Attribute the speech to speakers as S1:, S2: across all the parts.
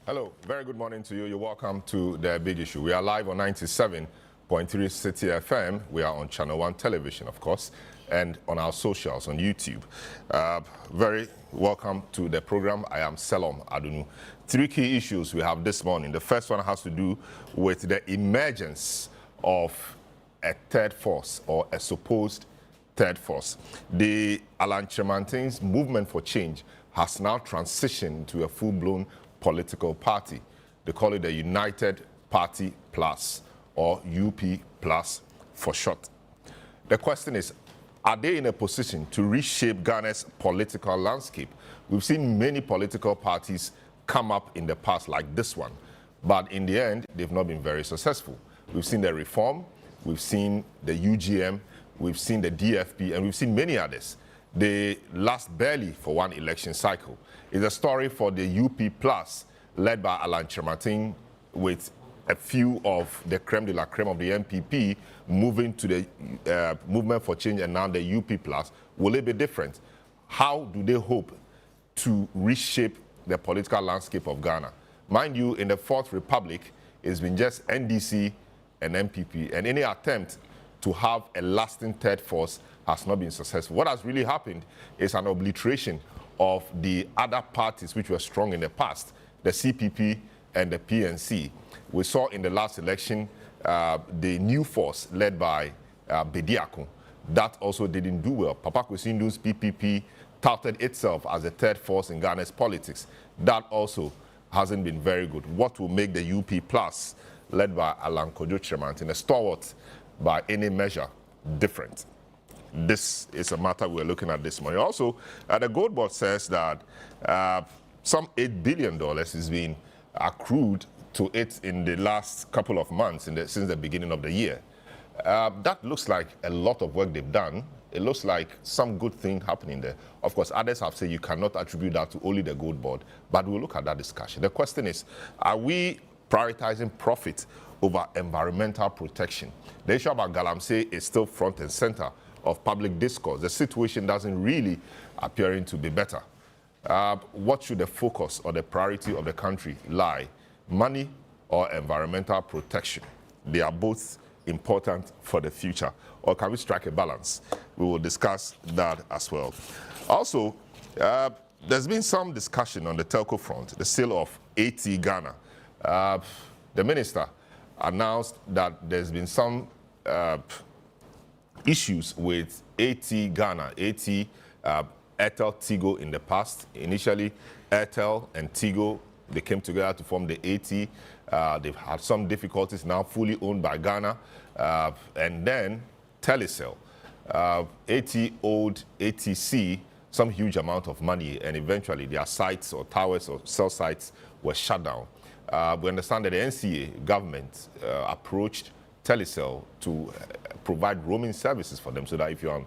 S1: Hello, very good morning to you. You're welcome to The Big Issue. We are live on 97.3 City FM. We are on ChannelOne television, of course, and on our socials on YouTube. Very welcome to the program. I am Selom Adunu. Three key issues we have this morning. The first one has to do with the emergence of a third force or a supposed third force. The Kyerematen's movement for change has now transitioned to a full-blown political party. They call it the United Party Plus, or UP Plus for short. The question is, are they in a position to reshape Ghana's political landscape? We've seen many political parties come up in the past like this one, but in the end, they've not been very successful. We've seen the Reform, we've seen the UGM, we've seen the DFP, and we've seen many others. They last barely for one election cycle. It's a story for the UP Plus, led by Kyerematen, with a few of the creme de la creme of the NPP moving to the movement for change, and now the UP Plus. Will it be different? How do they hope to reshape the political landscape of Ghana? Mind you, in the Fourth Republic, it's been just NDC and NPP, and any attempt to have a lasting third force has not been successful. What has really happened is an obliteration of the other parties which were strong in the past, the CPP and the PNC. We saw in the last election the new force led by Bediako. That also didn't do well. Papa Kwesindu's PPP touted itself as a third force in Ghana's politics. That also hasn't been very good. What will make the UP Plus, led by Kyerematen, a stalwart by any measure, different? This is a matter we're looking at this morning. Also, the Gold Board says that some $8 billion is being accrued to it in the last couple of months since the beginning of the year. That looks like a lot of work they've done. It looks like some good thing happening there. Of course, others have said you cannot attribute that to only the Gold Board, but we'll look at that discussion. The question is, are we prioritizing profit over environmental protection? The issue about Galamsey is still front and center of public discourse. The situation doesn't really appearing to be better. What should the focus or the priority of the country lie? Money or environmental protection? They are both important for the future. Or can we strike a balance? We will discuss that as well. Also, there's been some discussion on the telco front, the sale of AT Ghana. The minister announced that there's been some issues with AT Ghana, Airtel Tigo in the past. Initially, Airtel and Tigo, they came together to form the AT. They've had some difficulties, now fully owned by Ghana. And then Telecel. AT owed ATC some huge amount of money, and eventually their sites or towers or cell sites were shut down. We understand that the NCA government approached Telecel to provide roaming services for them so that if you're on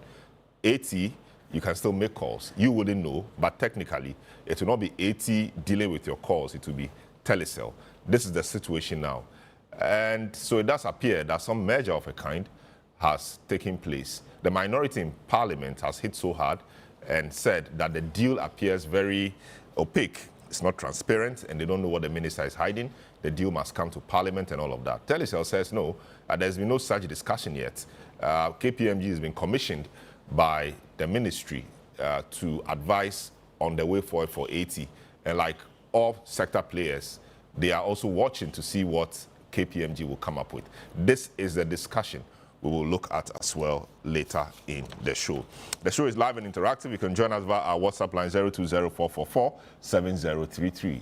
S1: AT, you can still make calls. You wouldn't know, but technically, it will not be AT dealing with your calls. It will be Telecel. This is the situation now. And so it does appear that some measure of a kind has taken place. The minority in Parliament has hit so hard and said that the deal appears very opaque. It's not transparent, and they don't know what the minister is hiding. The deal must come to Parliament and all of that. Telecel says no, there's been no such discussion yet. KPMG has been commissioned by the ministry to advise on the way forward for AT. And like all sector players, they are also watching to see what KPMG will come up with. This is the discussion we will look at as well later in the show. The show is live and interactive. You can join us via our WhatsApp line 0204447033,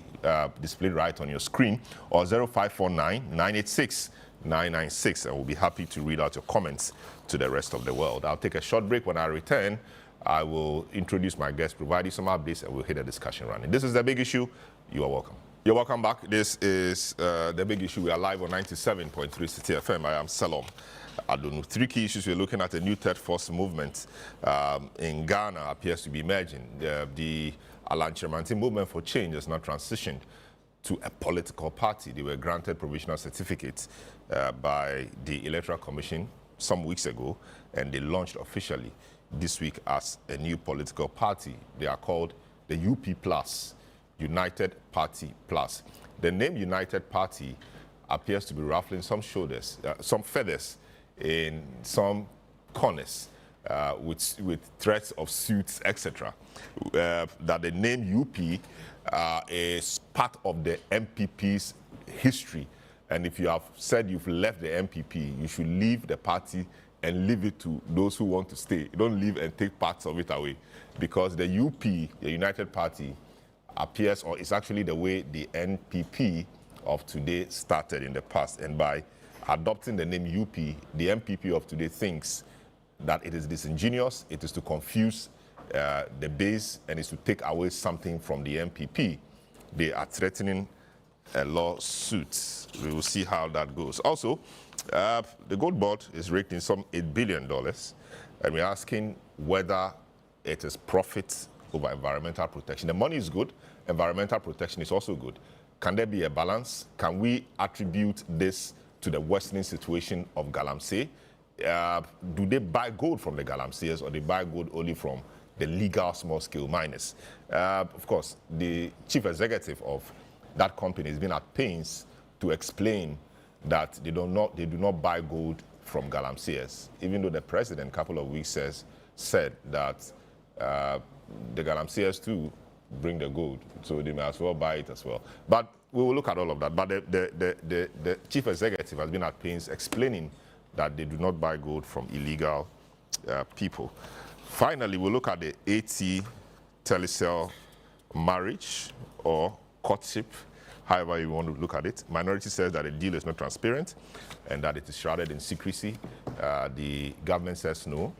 S1: displayed right on your screen, or 0549-986-996, and we'll be happy to read out your comments to the rest of the world. I'll take a short break. When I return, I will introduce my guests, provide you some updates, and we'll hit the discussion running. This is The Big Issue. You are welcome. You're welcome back. This is The Big Issue. We are live on 97.3 City FM. I am Selom Adunu. Three key issues we're looking at. A new third force movement in Ghana appears to be emerging. The Kyerematen movement for change has now transitioned to a political party. They were granted provisional certificates by the Electoral Commission some weeks ago, and they launched officially this week as a new political party. They are called the UP Plus, United Party Plus. the name United Party appears to be ruffling some shoulders, some feathers in some corners with threats of suits, etc. That the name UP is part of the NPP's history. And if you have said you've left the NPP, you should leave the party and leave it to those who want to stay. You don't leave and take parts of it away. Because the UP, the United Party, appears, or is actually the way the NPP of today started in the past. And by adopting the name UP, the NPP of today thinks that it is disingenuous, it is to confuse the base, and is to take away something from the NPP. They are threatening a lawsuit. We will see how that goes. Also, the gold board is raked in some $8 billion, and we're asking whether it is profit over environmental protection. The money is good, environmental protection is also good. Can there be a balance? Can we attribute this to the worsening situation of Galamsey? Do they buy gold from the Galamseyers, or they buy gold only from the legal small-scale miners? Of course, the chief executive of that company has been at pains to explain that they do not buy gold from Galamseyers, even though the president a couple of weeks said that the Galamseyers too bring the gold, so they may as well buy it as well. But we will look at all of that. But the chief executive has been at pains explaining that they do not buy gold from illegal people. Finally, we'll look at the AT-Telecel marriage or courtship, however you want to look at it. Minority says that the deal is not transparent and that it is shrouded in secrecy. The government says no.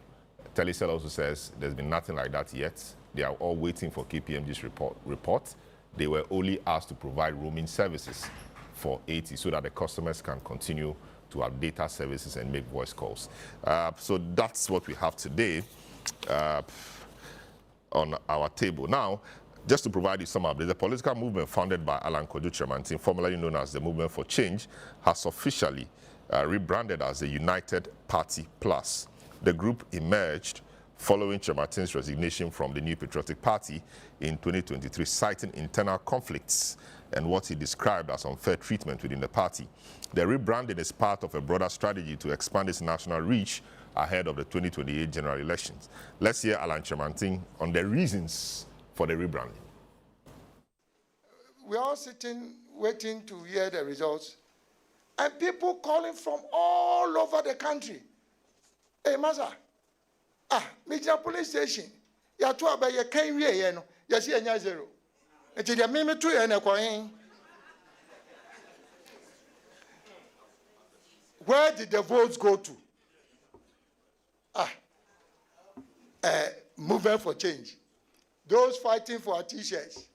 S1: Telecel also says there's been nothing like that yet. They are all waiting for KPMG's report. They were only asked to provide roaming services for AT so that the customers can continue to have data services and make voice calls. So that's what we have today on our table. Now, just to provide you some updates, the political movement founded by Alan Kojo Kyerematen, formerly known as the Movement for Change, has officially rebranded as the United Party Plus. The group emerged following Kyerematen's resignation from the New Patriotic Party in 2023, citing internal conflicts and what he described as unfair treatment within the party. The rebranding is part of a broader strategy to expand its national reach ahead of the 2028 general elections. Let's hear Alan Kyerematen on the reasons for the rebranding.
S2: We're all sitting, waiting to hear the results, and people calling from all over the country. Hey, Maza, Mijna police station, ya tu aba ye kan wie ye no, ya si enya zero. Enti de me to ye na kwan. Where did the votes go to? Movement for Change. Those fighting for our T-shirts.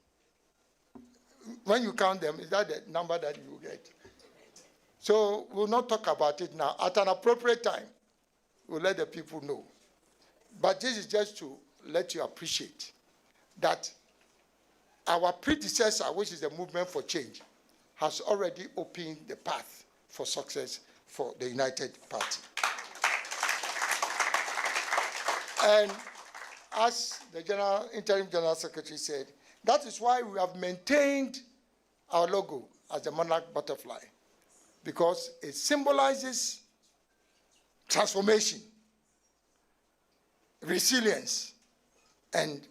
S2: When you count them, is that the number that you get? So we'll not talk about it now. At an appropriate time, we'll let the people know. But this is just to let you appreciate that our predecessor, which is the Movement for Change, has already opened the path for success for the United Party. And as the Interim General Secretary said, that is why we have maintained our logo as the monarch butterfly, because it symbolizes transformation, resilience, and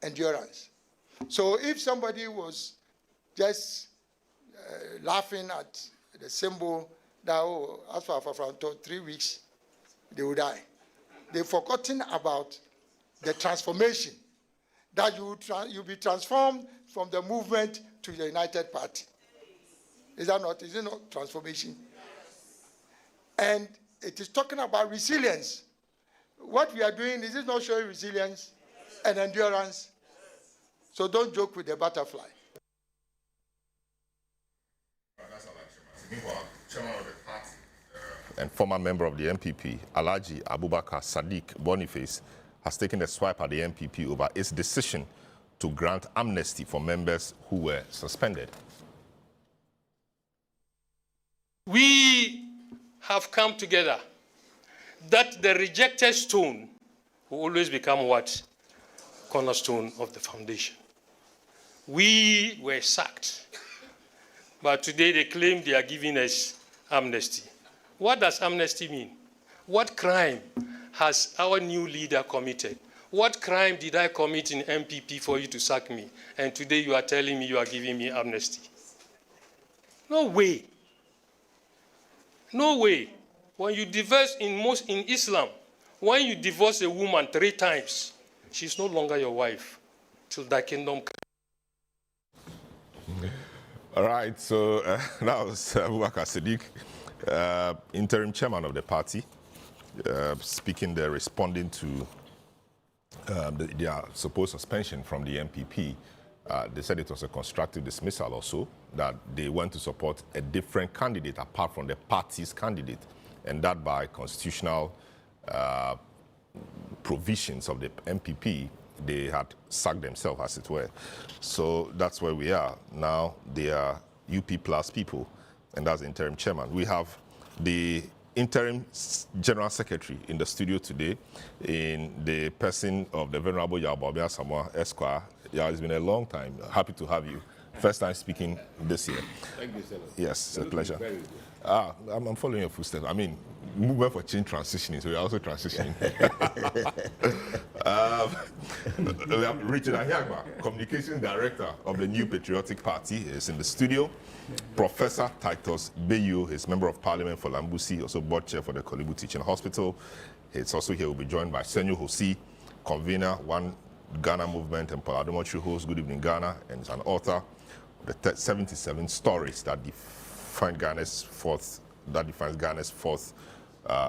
S2: endurance. So if somebody was just laughing at the symbol that, oh, as for 3 weeks, they will die. They've forgotten about the transformation, that you'll be transformed from the movement to the United Party. Is that not? Is it not transformation? And it is talking about resilience. What we are doing, is it not showing resilience and endurance? So don't joke with the butterfly.
S1: And former member of the NPP, Alhaji Abubakar Sadiq Boniface, has taken a swipe at the NPP over its decision to grant amnesty for members who were suspended.
S3: We have come together that the rejected stone will always become what? Cornerstone of the foundation. We were sacked But today they claim they are giving us amnesty. What does amnesty mean? What crime has our new leader committed? What crime did I commit in NPP for you to sack me? And today you are telling me you are giving me amnesty. No way. No way. When you divorce in Islam, when you divorce a woman 3 times, she's no longer your wife till thy kingdom comes.
S1: All right, so that was Abubakar Siddiq, interim chairman of the party, speaking there, responding to their supposed suspension from the NPP. They said it was a constructive dismissal also, that they went to support a different candidate apart from the party's candidate, and that by constitutional provisions of the NPP, they had sacked themselves, as it were. So that's where we are. Now they are UP plus people, and that's the interim chairman. We have the interim general secretary in the studio today, in the person of the Venerable Yabobia Samoa Esquire. Yeah, it's been a long time. Happy to have you. First time speaking this year.
S4: Thank you, sir.
S1: Yes, it's a pleasure. I'm following your footsteps. I mean, movement for change transitioning, so you're also transitioning. We have Richard Ahiagba, Communications Director of the New Patriotic Party, is in the studio. Professor Titus Bayu is Member of Parliament for Lambusi, also board chair for the Kolibu Teaching Hospital. He's also here. Will be joined by Senyo Hosi, convener, One Ghana Movement, and Paladomo host Good Evening Ghana, and is an author of the 77 stories that define Ghana's fourth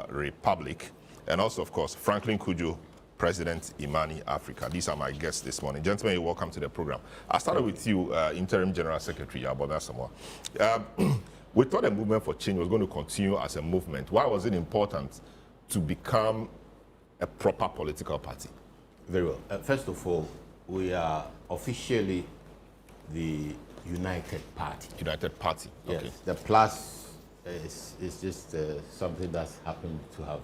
S1: republic, and also, of course, Franklin Kujo, President Imani Africa. These are my guests this morning. Gentlemen, you're welcome to the program. I started with you, Interim General Secretary Aboda Samoa. We thought the movement for change was going to continue as a movement. Why was it important to become a proper political party?
S4: Very well. First of all, we are officially the United Party.
S1: United Party.
S4: Yes.
S1: Okay.
S4: The plus is just something that's happened to have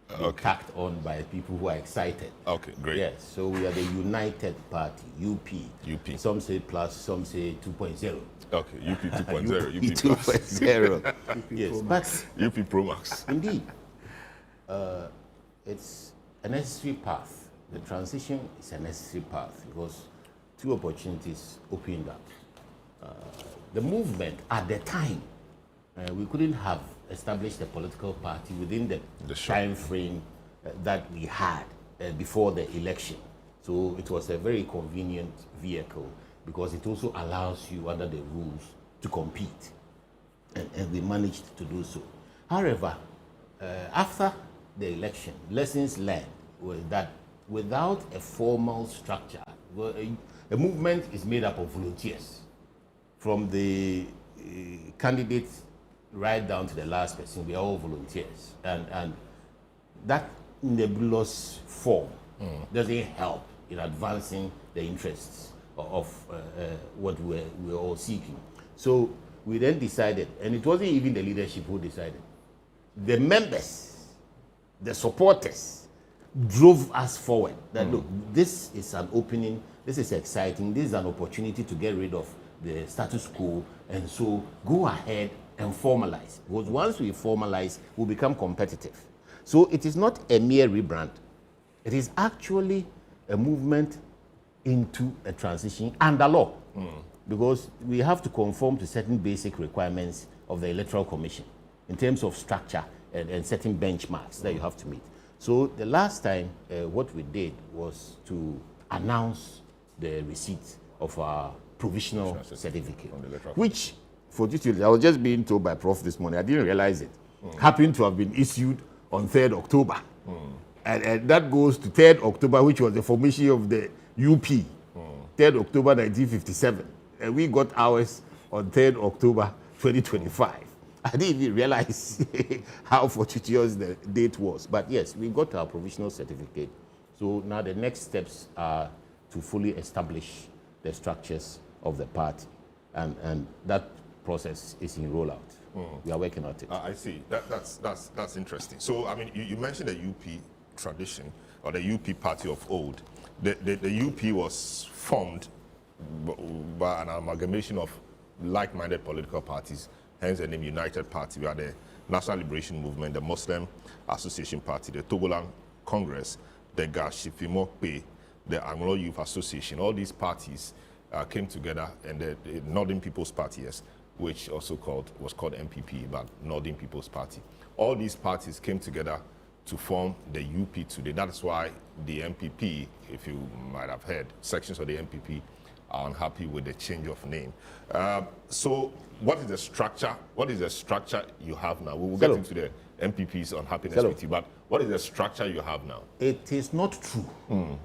S4: been tacked on by people who are excited.
S1: Okay, great.
S4: Yes. So we are the United Party, UP.
S1: UP.
S4: Some say plus, some say 2.0.
S1: Okay, UP 2.0,
S4: UP
S1: plus.
S4: 2.0. Yes, but
S1: UP Pro Max.
S4: indeed, it's a necessary path. The transition is a necessary path because 2 opportunities opened up. The movement at the time, we couldn't have established a political party within the time frame that we had before the election. So it was a very convenient vehicle because it also allows you under the rules to compete. And we managed to do so. However, after the election, lessons learned were that without a formal structure, a movement is made up of volunteers. From the candidates right down to the last person, we are all volunteers. And that nebulous form doesn't help in advancing the interests of what we're all seeking. So we then decided, and it wasn't even the leadership who decided, the members, the supporters, drove us forward. That look, this is an opening, this is exciting, this is an opportunity to get rid of the status quo, and so go ahead and formalize. Because once we formalize, we'll become competitive. So it is not a mere rebrand. It is actually a movement into a transition under law. Because we have to conform to certain basic requirements of the Electoral Commission in terms of structure and certain benchmarks that you have to meet. So the last time, what we did was to announce the receipt of our provisional certificate, which, for details, I was just being told by Prof this morning, I didn't realize it, happened to have been issued on 3rd October. And that goes to 3rd October, which was the formation of the UP, 3rd October 1957. And we got ours on 3rd October 2025. I didn't even realize how fortuitous the date was. But yes, we got our provisional certificate. So now the next steps are to fully establish the structures of the party. And that process is in rollout. We are working on it.
S1: I see. That's interesting. So, I mean, you mentioned the UP tradition, or the UP party of old. The UP was formed by an amalgamation of like-minded political parties, hence the name United Party. We are the National Liberation Movement, the Muslim Association Party, the Togoland Congress, the Gashifimokpe, the Anglo Youth Association. All these parties came together, and the Northern People's Party, yes, which also was called NPP, but Northern People's Party. All these parties came together to form the UP today. That's why the NPP, if you might have heard, sections of the NPP are unhappy with the change of name. So what is the structure? What is the structure you have now? We will get into the NPP's unhappiness with you, but what is the structure you have now?
S4: It is not true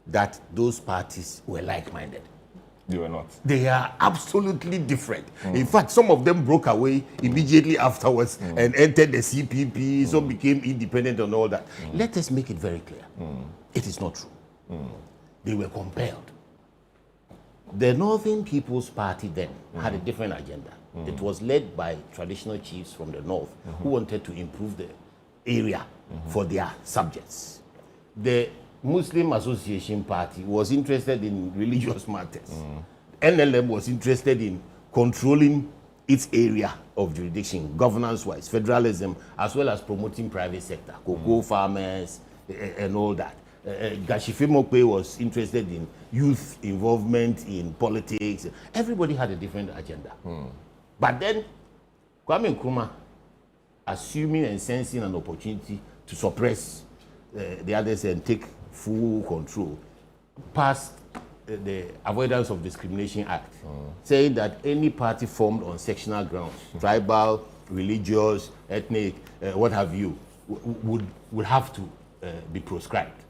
S4: that those parties were like-minded.
S1: They were not.
S4: They are absolutely different. In fact, some of them broke away immediately afterwards and entered the CPP, some became independent and all that. Let us make it very clear. It is not true. They were compelled. The Northern People's Party then had a different agenda. It was led by traditional chiefs from the north who wanted to improve the area for their subjects. The Muslim Association Party was interested in religious matters. NLM was interested in controlling its area of jurisdiction, governance-wise, federalism, as well as promoting private sector, cocoa farmers, and all that. Gashifimokpe was interested in youth involvement in politics. Everybody had a different agenda. But then, Kwame Nkrumah, assuming and sensing an opportunity to suppress the others and take full control, passed the Avoidance of Discrimination Act, saying that any party formed on sectional grounds, tribal, religious, ethnic, what have you, would have to be proscribed.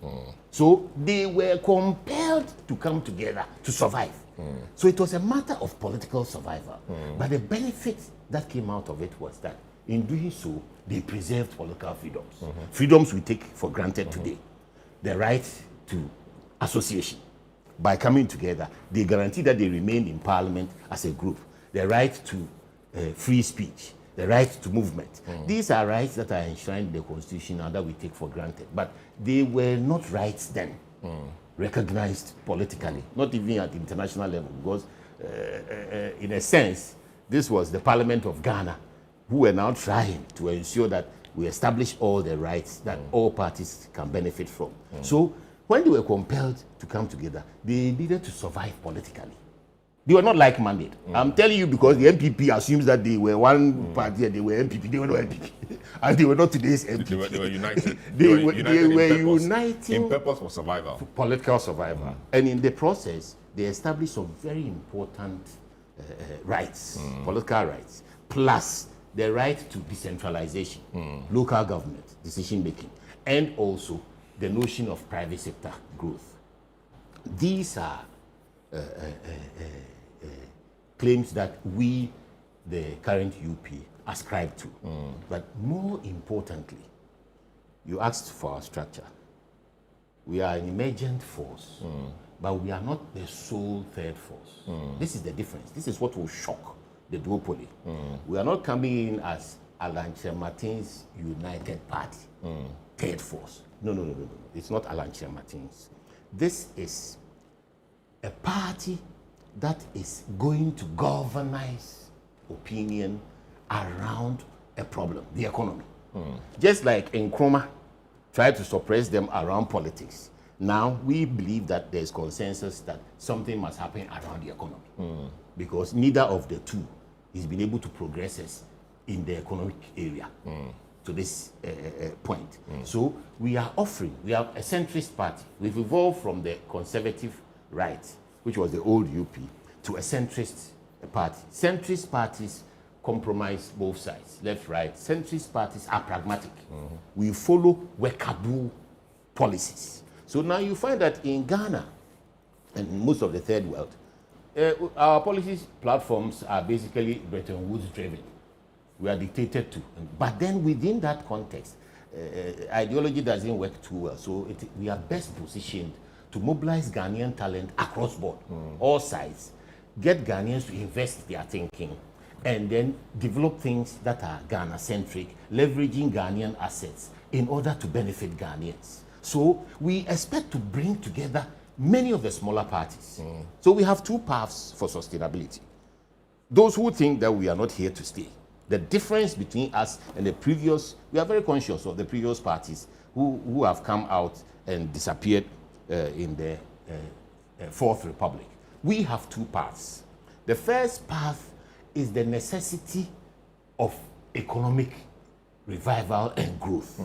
S4: So they were compelled to come together to survive. So it was a matter of political survival. But the benefit that came out of it was that in doing so, they preserved political freedoms. Freedoms we take for granted today. The right to association. By coming together, they guarantee that they remain in parliament as a group. The right to free speech, the right to movement. These are rights that are enshrined in the Constitution and that we take for granted. But they were not rights then, recognized politically, not even at the international level, because in a sense, this was the Parliament of Ghana who were now trying to ensure that we establish all the rights that all parties can benefit from. So when they were compelled to come together, they needed to survive politically. They were not like-minded. I'm telling you because the NPP assumes that they were one party and they were NPP. They were not NPP. And they were not today's NPP.
S1: They were united.
S4: They were uniting
S1: in purpose for survival.
S4: For political survival. And in the process, they established some very important rights, political rights, plus the right to decentralization, local government, decision-making, and also the notion of private sector growth. These are claims that we, the current UP, ascribe to. But more importantly, you asked for our structure. We are an emergent force, but we are not the sole third force. This is the difference. This is what will shock the duopoly. We are not coming in as Alan Kyerematen's United Party, third force. No. It's not Alan Kyerematen's. This is a party that is going to galvanize opinion around a problem, the economy. Just like Nkrumah tried to suppress them around politics. Now we believe that there's consensus that something must happen around the economy. Because neither of the two is been able to progress us in the economic area to this point. So we are offering, we are a centrist party. We've evolved from the conservative right, which was the old UP, to a centrist party. Centrist parties compromise both sides, left, right. Centrist parties are pragmatic. We follow workable policies. So now you find that in Ghana and most of the third world, our policies platforms are basically Bretton Woods driven. We are dictated to. But then within that context, ideology doesn't work too well. So we are best positioned to mobilize Ghanaian talent across board, all sides, get Ghanaians to invest their thinking, and then develop things that are Ghana-centric, leveraging Ghanaian assets in order to benefit Ghanaians. So we expect to bring together many of the smaller parties. So we have two paths for sustainability. those who think that we are not here to stay, the difference between us and the previous, we are very conscious of the previous parties who have come out and disappeared in the Fourth Republic. We have two paths. The first path is the necessity of economic revival and growth.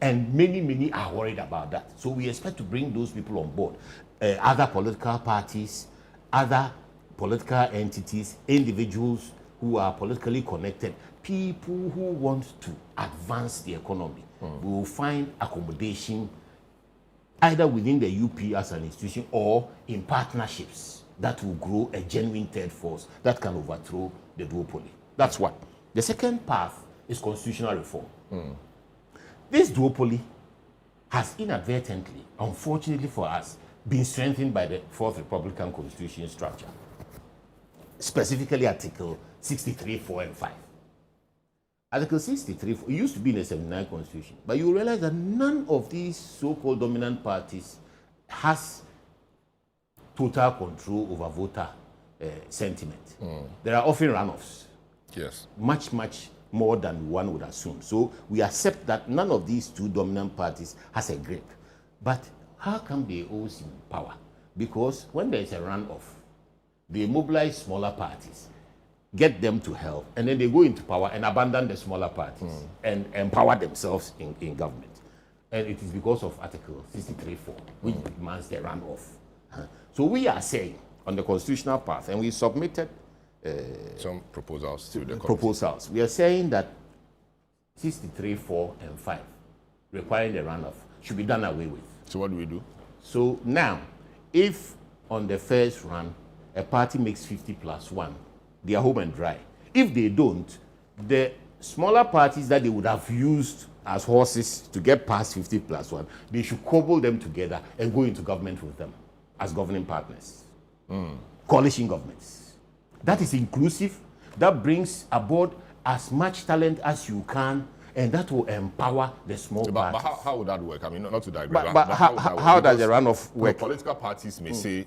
S4: And many are worried about that. So we expect to bring those people on board. Other political parties, other political entities, individuals who are politically connected, people who want to advance the economy. We will find accommodation either within the UP as an institution or in partnerships that will grow a genuine third force that can overthrow the duopoly. That's one. The second path is constitutional reform. This duopoly has inadvertently, unfortunately for us, been strengthened by the Fourth Republican Constitution structure, specifically Article 63, 4, and 5. Article 63, it used to be in the 79 Constitution, but you realize that none of these so-called dominant parties has total control over voter sentiment. There are often runoffs.
S1: Yes.
S4: Much more than one would assume. So we accept that none of these two dominant parties has a grip. But how come they always in power? Because when there is a runoff, they mobilize smaller parties, get them to help, and then they go into power and abandon the smaller parties and empower themselves in government. And it is because of Article 63.4, which demands the runoff. So we are saying on the constitutional path, and we submitted
S1: some proposals to the
S4: proposals. We are saying that 63, 4, and 5, requiring the runoff, should be done away with.
S1: So what do we do?
S4: So now, if on the first run, a party makes 50 plus 1, they are home and dry. If they don't, the smaller parties that they would have used as horses to get past 50 plus 1, they should cobble them together and go into government with them as governing partners. Coalition governments. That is inclusive. That brings aboard as much talent as you can, and that will empower the small parties.
S1: But how would that work? I mean, not to digress.
S4: But how does the runoff work?
S1: Political parties may say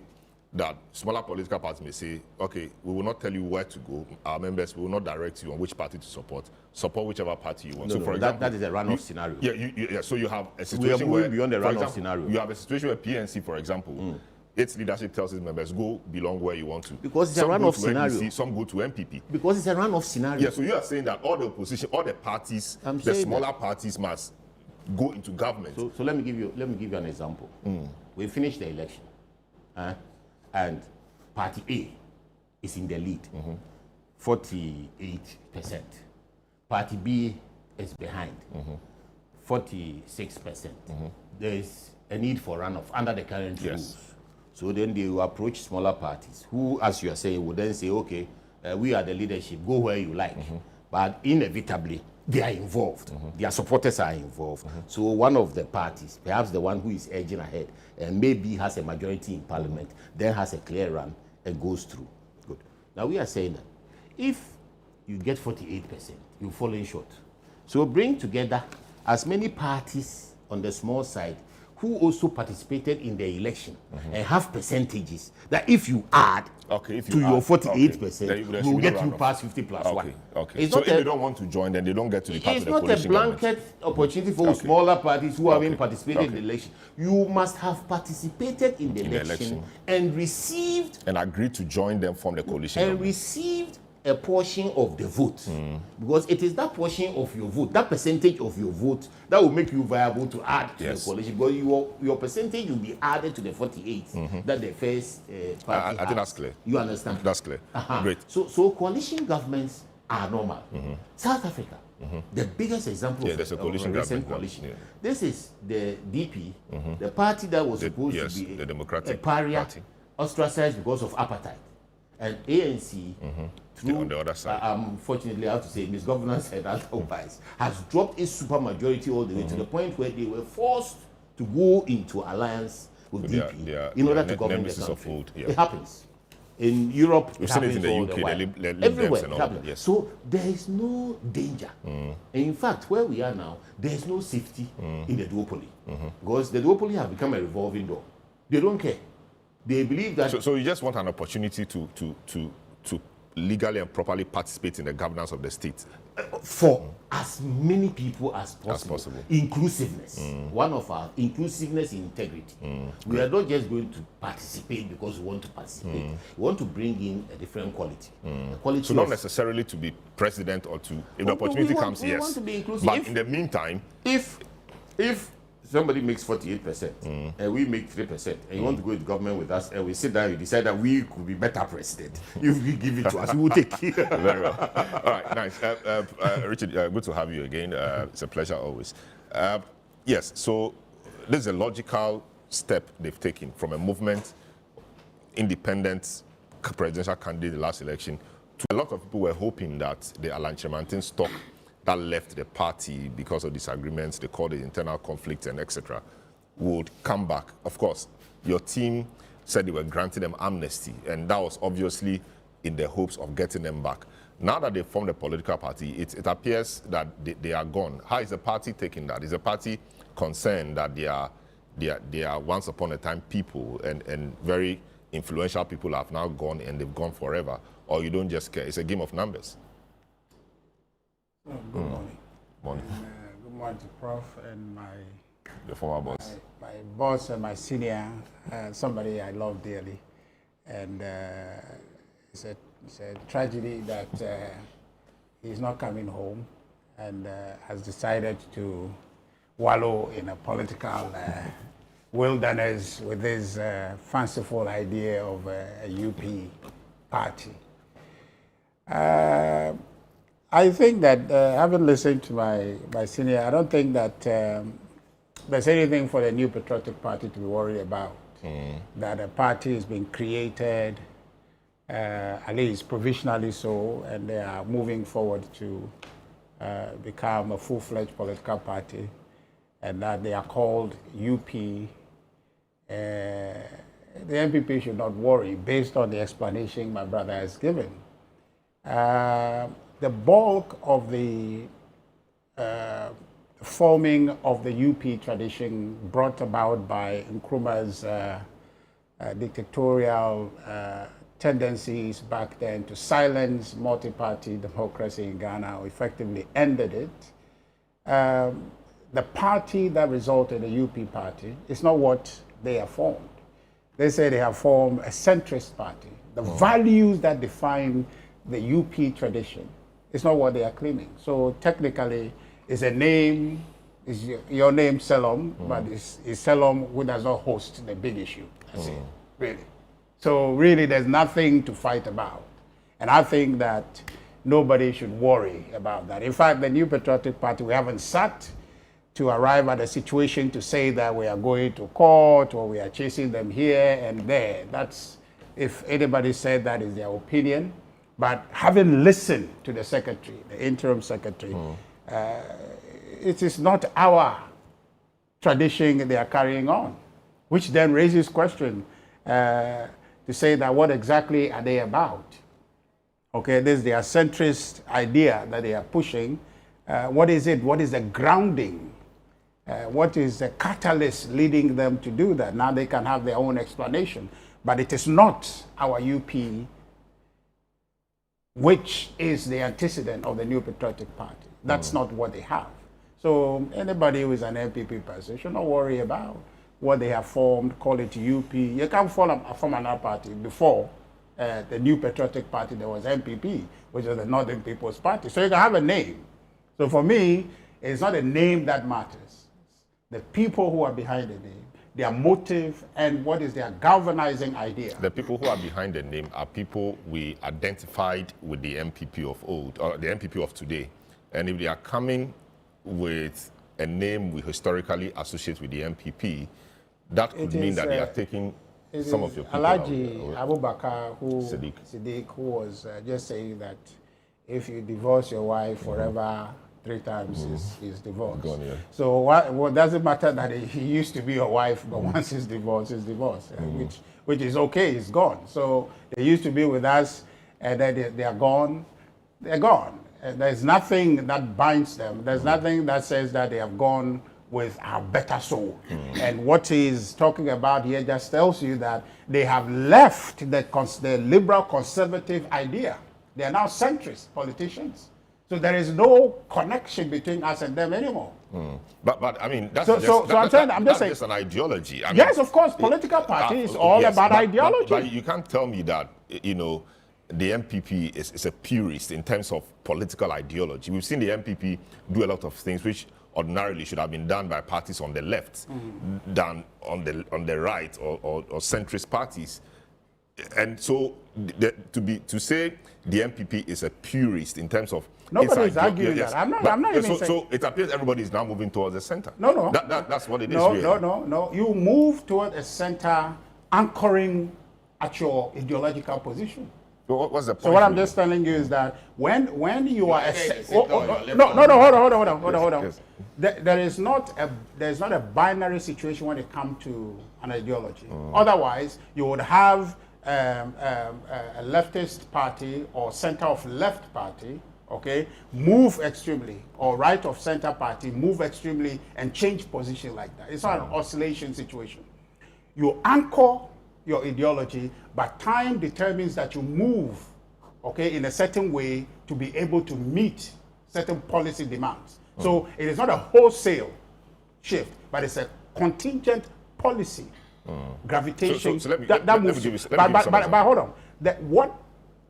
S1: that smaller political parties may say, okay, we will not tell you where to go. Our members will not direct you on which party to support. Support whichever party you want. For example,
S4: that is a runoff scenario.
S1: Yeah. So you have a situation
S4: we are moving
S1: where,
S4: beyond the
S1: for
S4: runoff
S1: example,
S4: scenario.
S1: You have a situation where PNC, for example, its leadership tells its members, go belong where you want to.
S4: Because it's a runoff scenario.
S1: NDC, some go to NPP.
S4: Because it's a runoff scenario.
S1: Yeah, so you are saying that all the opposition, all the parties, the smaller parties must go into government.
S4: So let me give you an example. We finished the election, and Party A is in the lead, 48%. Party B is behind, 46%. There is a need for runoff under the current rules. So then they will approach smaller parties who, as you are saying, would then say, okay, we are the leadership, go where you like. But inevitably, they are involved. Their supporters are involved. So one of the parties, perhaps the one who is edging ahead, and maybe has a majority in parliament, then has a clear run and goes through. Good. Now we are saying that if you get 48%, you're falling short. So bring together as many parties on the small side who also participated in the election and have percentages that if you add to your 48%, will get you past 50 plus 1.
S1: Okay. So if they don't want to join, then they don't get to the part of the coalition.
S4: It's not a blanket opportunity for smaller parties who haven't participated in the election. You must have participated in the election and received...
S1: And agreed to join them from the coalition.
S4: And received a portion of the vote. Because it is that portion of your vote, that percentage of your vote, that will make you viable to add to the coalition. Because your percentage will be added to the 48 that the first party
S1: I think that's clear.
S4: You understand?
S1: That's clear. Great.
S4: So coalition governments are normal. South Africa, the biggest example of
S1: there's a coalition
S4: recent coalition. This is the DP, the party that was supposed to be
S1: the Democratic
S4: a pariah,
S1: Party,
S4: ostracized because of apartheid. And ANC, through,
S1: on the other side,
S4: unfortunately, I have to say, misgovernance and otherwise, has dropped its supermajority all the way to the point where they were forced to go into alliance with DP in order to govern the country. It happens. In Europe,
S1: we've
S4: it
S1: seen it
S4: happens
S1: in the UK, everywhere it happens.
S4: So there is no danger. And in fact, where we are now, there is no safety in the duopoly. Because the duopoly have become a revolving door. They don't care. They believe that...
S1: So you just want an opportunity to legally and properly participate in the governance of the state.
S4: For as many people as possible.
S1: possible.
S4: Inclusiveness. One of our inclusiveness, integrity. We are not just going to participate because we want to participate. We want to bring in a different quality. A quality
S1: So not necessarily to be president or to, if the opportunity comes,
S4: we
S1: yes.
S4: want to be inclusive.
S1: But in the meantime,
S4: If somebody makes 48% and we make 3%, and you want to go to government with us, and we sit down, you decide that we could be better president. If you give it to us, we will take it.
S1: very well. All right, nice. Richard, good to have you again. It's a pleasure always. Yes, so this is a logical step they've taken from a movement, independent presidential candidate in the last election, to a lot of people were hoping that the Kyerematen stock that left the party because of disagreements, they called it internal conflict and etc., would come back. Of course, your team said they were granting them amnesty, and that was obviously in the hopes of getting them back. Now that they formed a political party, it appears that they are gone. How is the party taking that? Is the party concerned that they are once upon a time people and very influential people have now gone and they've gone forever? Or you don't just care? It's a game of numbers.
S5: Good morning.
S1: Morning.
S5: Good morning to Prof. and
S1: The former boss.
S5: my boss and my senior, somebody I love dearly. And it's a tragedy that he's not coming home and has decided to wallow in a political wilderness with his fanciful idea of a UP party. I think that, having listened to my senior, I don't think that there's anything for the New Patriotic Party to be worried about. That a party is being created, at least provisionally so, and they are moving forward to become a full-fledged political party, and that they are called UP. The NPP should not worry based on the explanation my brother has given. The bulk of the forming of the UP tradition brought about by Nkrumah's dictatorial tendencies back then to silence multi-party democracy in Ghana effectively ended it. The party that resulted in the UP party is not what they have formed. They say they have formed a centrist party. The values that define the UP tradition is not what they are claiming. So technically, it's a name, is your name Selom, but it's Selom who does not host the big issue. That's it, really. So really, there's nothing to fight about. And I think that nobody should worry about that. In fact, the New Patriotic Party, we haven't sat to arrive at a situation to say that we are going to court or we are chasing them here and there. That's, if anybody said that is their opinion. But having listened to the secretary, the interim secretary, it is not our tradition they are carrying on, which then raises question to say that what exactly are they about? Okay, this is their centrist idea that they are pushing. What is it? What is the grounding? What is the catalyst leading them to do that? Now they can have their own explanation, but it is not our UP, which is the antecedent of the New Patriotic Party. That's not what they have. So anybody who is an NPP person should not worry about what they have formed, call it UP. You can't form another party. Before the New Patriotic Party, there was NPP, which is the Northern People's Party. So you can have a name. So for me, it's not a name that matters. The people who are behind the name, their motive, and what is their galvanizing idea.
S1: The people who are behind the name are people we identified with the NPP of old, or the NPP of today. And if they are coming with a name we historically associate with the NPP, that could mean that they are taking some of your people.
S5: Alaji Abubakar,
S1: Siddiq,
S5: who was just saying that if you divorce your wife forever, 3 times is divorced.
S1: Gone, yeah.
S5: So what doesn't matter that he used to be your wife, but once he's divorced, which is okay, he's gone. So they used to be with us, and then they are gone. They're gone. And there's nothing that binds them. There's nothing that says that they have gone with our better soul. And what he's talking about here just tells you that they have left the liberal conservative idea They are now centrist politicians. So there is no connection between us and them anymore.
S1: But I mean, that's
S5: So-
S1: just,
S5: so I'm saying-
S1: that's
S5: saying-
S1: just an ideology. I mean,
S5: Yes, of course, political party is all
S1: yes,
S5: about
S1: but-
S5: ideology.
S1: But you can't tell me that, you know, the MPP is a purist in terms of political ideology. We've seen the MPP do a lot of things which ordinarily should have been done by parties on the left than on the right or centrist parties. And so to say the MPP is a purist in terms of
S5: Nobody
S1: its
S5: is arguing
S1: yes.
S5: that. I'm not
S1: But-
S5: even
S1: so,
S5: saying.
S1: so it appears everybody is now moving towards the center.
S5: No.
S1: That's what it is.
S5: No,
S1: really.
S5: no. You move toward a center anchoring at your ideological position.
S1: So what's the point?
S5: So what I'm
S1: really?
S5: just telling you is that when you are
S4: okay,
S5: a,
S4: sit down, you're left
S5: no,
S4: on.
S5: hold on.
S1: Yes.
S5: There is not a binary situation when it comes to an ideology. Otherwise, you would have a leftist party or center of left party, okay, move extremely, or right of center party move extremely and change position like that. It's not an oscillation situation. You anchor your ideology, but time determines that you move, okay, in a certain way to be able to meet certain policy demands. So it is not a wholesale shift, but it's a contingent policy gravitation
S1: So let me
S5: that
S1: give
S5: moves.
S1: you- let me give you some
S5: But hold on. What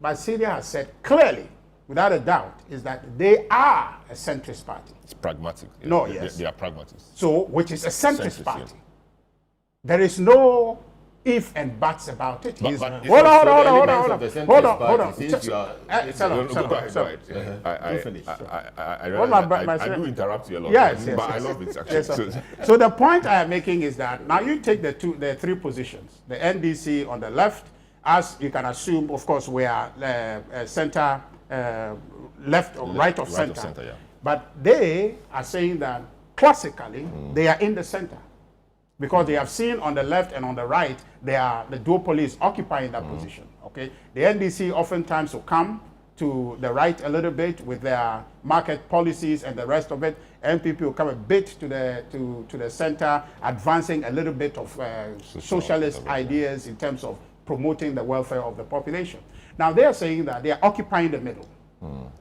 S5: Basilia has said clearly, without a doubt, is that they are a centrist party.
S1: It's pragmatic. Yeah.
S5: No,
S1: They-
S5: yes.
S1: They are pragmatists.
S5: So, which is a centrist
S1: Centrist,
S5: party.
S1: yes.
S5: There is no if and buts about it.
S1: But-
S5: He's-
S1: but it's
S5: hold
S1: also
S5: on.
S4: the elements of the centrist party, since you are-
S5: Settle
S1: No,
S5: on,
S1: no,
S5: settle
S1: go
S5: on,
S1: ahead,
S5: settle
S1: go
S5: on.
S1: ahead.
S4: You finish.
S1: I
S5: Well,
S1: realize I do interrupt you a lot.
S5: Yes,
S1: but I
S5: yes.
S1: love it actually.
S5: Yes, sir. So the point I am making is that now you take the three positions. The NDC on the left, as you can assume, of course, we are center, left or right of
S1: Right of
S5: center.
S1: center, yeah.
S5: But they are saying that classically they are in the center. Because they have seen on the left and on the right, the duopoly is occupying that position. Okay, the NDC oftentimes will come to the right a little bit with their market policies and the rest of it. NPP will come a bit to the center, advancing a little bit of socialist ideas in terms of promoting the welfare of the population. Now they are saying that they are occupying the middle.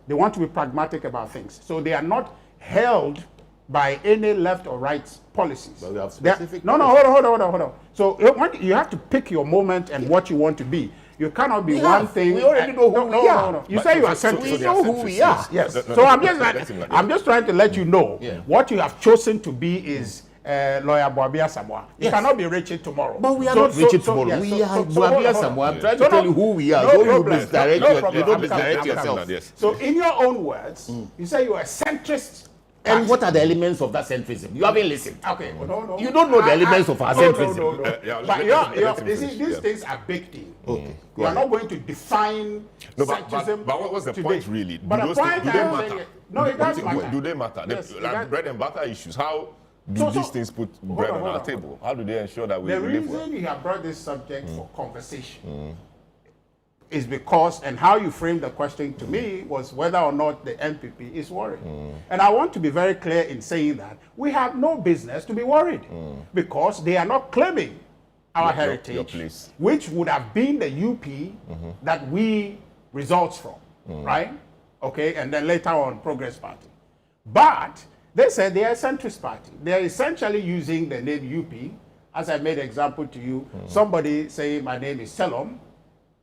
S5: They want to be pragmatic about things, so they are not held by any left or right policies.
S4: But we have
S5: They are-
S4: specific
S5: No, hold on. So you have to pick your moment and what you want to be. You cannot be
S4: We
S5: one
S4: have.
S5: thing.
S4: We already know who we are.
S5: No. You
S1: But-
S5: say you are
S1: so
S5: centrist.
S1: they are
S4: know who
S1: centrist,
S4: we are.
S5: Yes.
S1: No,
S5: So I'm
S1: let
S5: just
S1: him-
S5: I'm just trying to let you know
S4: Yeah.
S5: what you have chosen to be is lawyer Boabia Samoa. You
S4: Yes.
S5: cannot be Richard tomorrow.
S4: But we are not Richard tomorrow.
S5: yeah,
S4: We are
S5: hold
S4: Buabia
S5: on.
S4: Samoa. I'm trying
S5: So
S4: to tell
S5: no-
S4: you who we are.
S5: no
S4: Don't you
S5: problem.
S4: misdirect
S5: No
S4: your-
S5: problem.
S4: you don't
S5: I'm coming,
S4: misdirect
S5: I'm
S4: yourself.
S5: coming.
S1: Yes.
S5: So in your own words, you say you are a centrist.
S4: And
S5: party.
S4: what are the elements of that centrism? You haven't listened.
S5: Okay, no.
S4: You don't know the elements of our centrism.
S5: No.
S1: Yeah,
S5: But
S1: let
S5: you're,
S1: him
S5: you
S1: finish,
S5: see, these
S1: yeah.
S5: things are baked in.
S4: Okay,
S5: You are not going to define
S1: No, but
S5: centrism
S1: what's the
S5: today.
S1: point really?
S5: But
S1: Do
S5: the
S1: those
S5: point
S1: things- do
S5: I
S1: they
S5: am
S1: matter?
S5: saying, no, it does matter.
S1: Do they matter?
S5: Yes, it
S1: Like
S5: does.
S1: bread and butter issues. How do
S5: So-
S1: these things put bread on our table? How do they ensure that we
S5: The
S1: live well?
S5: reason you have brought this subject for conversation is because, and how you framed the question to me was whether or not the NPP is worried. And I want to be very clear in saying that we have no business to be worried because they are not claiming our
S1: Your
S5: heritage,
S1: place.
S5: which would have been the UP that we results from, right? Okay, and then later on Progress Party. But they said they are a centrist party. They are essentially using the name UP, as I made an example to you. Somebody saying my name is Selom,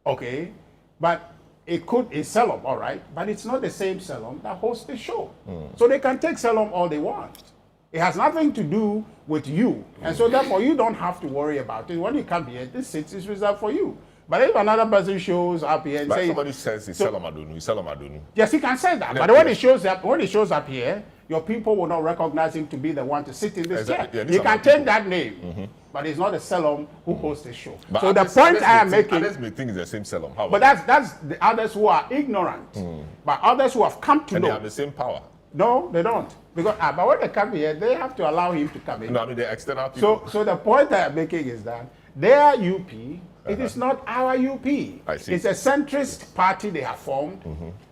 S5: okay, but it could is Selom, all right, but it's not the same Selom that hosts the show. So they can take Selom all they want. It has nothing to do with you, and so therefore you don't have to worry about it. When you come here, this seat is reserved for you. But if another person shows up here and
S1: But
S5: says,
S1: somebody says it's Selam Adonu.
S5: yes, he can say that.
S1: Yeah,
S5: But when
S1: yes.
S5: he shows up here, your people will not recognize him to be the one to sit in this
S1: Exactly.
S5: chair.
S1: Yeah, these
S5: You
S1: are
S5: can
S1: my
S5: take
S1: people.
S5: that name, but it's not the Selom who hosts the show.
S1: But
S5: So the
S1: others-
S5: point
S1: others
S5: I am
S1: may think-
S5: making,
S1: Others may think it's the same Selam. How
S5: but
S1: about
S5: that's the others who are ignorant, but others who have come to
S1: and they
S5: know.
S1: have the same power.
S5: No, they don't. Because but when they come here, they have to allow him to come in.
S1: No, I mean the external people.
S5: So the point I am making is that their UP, it is not our UP.
S1: I see.
S5: It's a centrist party they have formed,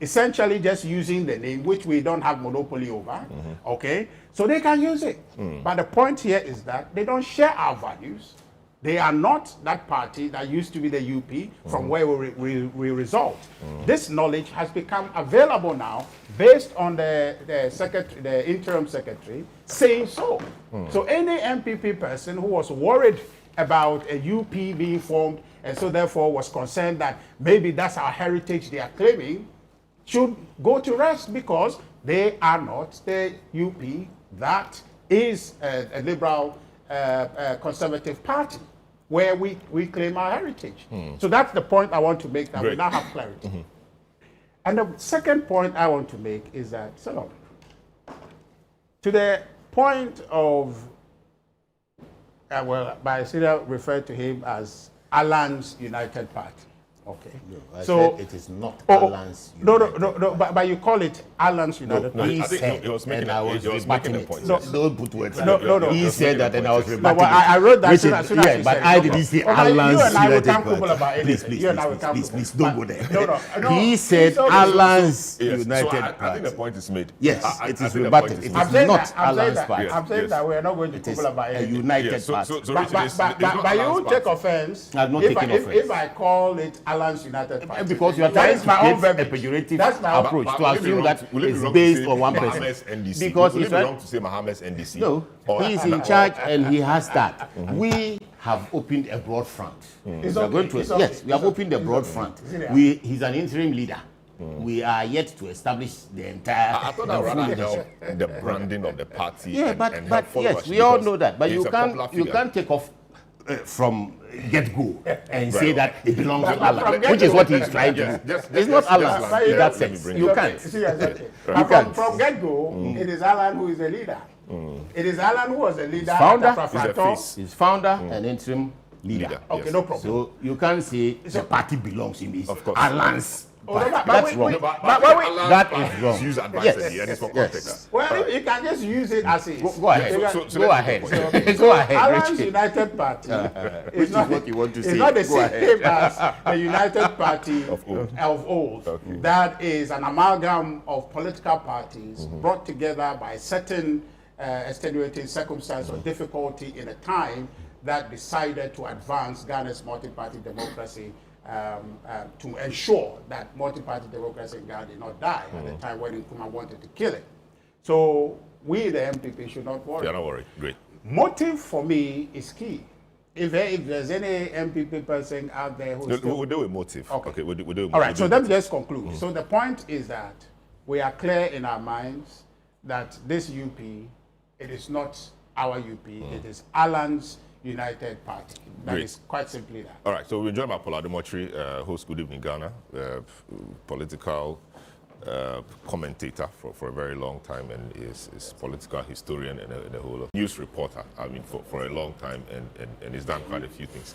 S5: essentially just using the name, which we don't have monopoly over, okay? So they can use it. But the point here is that they don't share our values. They are not that party that used to be the UP from where we result. This knowledge has become available now based on the interim secretary saying so. So any MPP person who was worried about a UP being formed and so therefore was concerned that maybe that's our heritage they are claiming should go to rest, because they are not the UP that is a liberal conservative party where we claim our heritage. So that's the point I want to make, that we now have clarity. And the second point I want to make is that, so to the point of, well, my senior referred to him as Alan's United Party. Okay.
S4: No, I said it is not Alan's
S5: No,
S4: United
S5: but you call it Alan's United Party.
S4: He said,
S1: he was making
S4: and I was
S1: making a
S4: rebutting
S1: point.
S4: it.
S1: No,
S4: Don't put words.
S5: No.
S4: He said that, and I was
S5: No,
S4: rebutting
S5: but I wrote that
S4: it.
S5: as soon as
S4: Yeah,
S5: you
S4: but
S5: said
S4: I
S5: it.
S4: didn't say
S5: Okay,
S4: Alan's
S5: you and I will
S4: United
S5: come quibble about
S4: Party.
S5: anything.
S4: Please,
S5: You and I will come
S4: please,
S5: quibble.
S4: don't go there.
S5: No.
S4: He said
S5: It's okay.
S4: Alan's
S1: Yes,
S4: United
S1: so I
S4: Party.
S1: think the point is made.
S4: Yes,
S1: I
S4: it
S1: think
S4: is
S1: the
S4: rebutted.
S1: point is
S4: It
S1: made.
S4: is not Alan's
S5: I'm
S4: Party.
S5: saying that we are not going to
S4: It is
S5: quibble about
S4: a
S5: anything.
S4: United Party.
S1: So
S5: But
S1: Richard, it's not
S5: you
S1: Alan's
S5: take
S1: party.
S5: offense
S4: I'm not
S5: if
S4: taking offense.
S5: if I call it Alan's United Party.
S4: Because you are
S5: That
S4: trying
S5: is
S4: to
S5: my own
S4: create a
S5: verbiage.
S4: pejorative
S5: That's my own-
S4: approach
S1: But
S4: to
S1: will it be
S4: assume
S1: wrong
S4: that
S1: will it be
S4: it's
S1: wrong to
S4: based
S1: say
S4: on one
S1: Mohammed's
S4: person.
S1: NDC?
S4: Because
S1: will it
S4: it's
S1: be
S4: right-
S1: wrong to say Mohammed's NDC?
S4: No,
S1: Or-
S4: he is in charge and he has that. We have opened a broad front.
S5: It's
S4: We are
S5: okay,
S4: going to,
S5: it's okay,
S4: yes, we have
S5: it's
S4: opened a
S5: okay,
S4: broad
S5: it's
S4: front.
S5: okay.
S4: He's an interim leader. We are yet to establish the entire.
S1: I thought that would rather help the branding of the party.
S4: Yeah,
S1: and
S4: but
S1: help
S4: yes,
S1: followership,
S4: we all
S1: because
S4: know that. But
S1: he's
S4: you
S1: a popular
S4: can't
S1: figure.
S4: take off from get-go and say
S1: Right.
S4: that it belongs to
S5: From
S4: Allah,
S5: get-go.
S4: which is what he's trying to
S1: Yes,
S4: do.
S1: just-
S4: It's
S1: just-
S4: not
S1: just
S4: Allah
S1: land
S4: in
S1: there.
S4: that
S1: Let me
S4: sense.
S1: bring
S4: You
S1: it.
S4: can't.
S5: See, exactly.
S4: You can't.
S5: From get-go, it is Alan who is the leader. It is Alan who was the leader.
S4: Founder.
S5: at
S1: He's a
S5: Afrafrato.
S1: face.
S4: He's founder and interim leader.
S1: Leader.
S5: Okay,
S1: Yes.
S5: no problem.
S4: So you can't say the party belongs in this
S1: Of course.
S4: Alan's
S5: Oh,
S4: party.
S5: but
S4: That's
S5: wait,
S4: wrong.
S5: wait,
S1: But
S5: wait.
S4: That is wrong.
S1: Use advisedly,
S4: Yes.
S1: and it's for
S4: Yes.
S1: context.
S5: Well, you can just use it as is.
S4: Go ahead.
S5: You can-
S1: So
S4: Go
S1: let's
S4: ahead.
S1: go for it.
S4: Go ahead,
S5: Alan's
S4: Richie.
S5: United Party
S4: Which is what you want to
S5: it's
S4: say.
S5: not the
S4: Go
S5: same
S4: ahead.
S5: as the United Party
S1: Of old.
S5: That is an amalgam of political parties brought together by certain extenuating circumstance or difficulty in a time that decided to advance Ghana's multi-party democracy to ensure that multi-party democracy in Ghana did not die at the time when Nkrumah wanted to kill it. So we, the MPP, should not worry.
S1: Yeah, don't worry. Great.
S5: Motive for me is key. If there's any MPP person out there who's still...
S1: We'll do a motive.
S5: Okay.
S1: We'll do
S5: All right, so let me just conclude. So the point is that we are clear in our minds that this UP, it is not our UP, it is Alan's United Party. That
S1: Great.
S5: is quite simply that.
S1: All right, so we're joined by Paul Ademotri, host Good Evening Ghana, political commentator for a very long time, and is political historian and a whole news reporter, I mean, for a long time, and he's done quite a few things.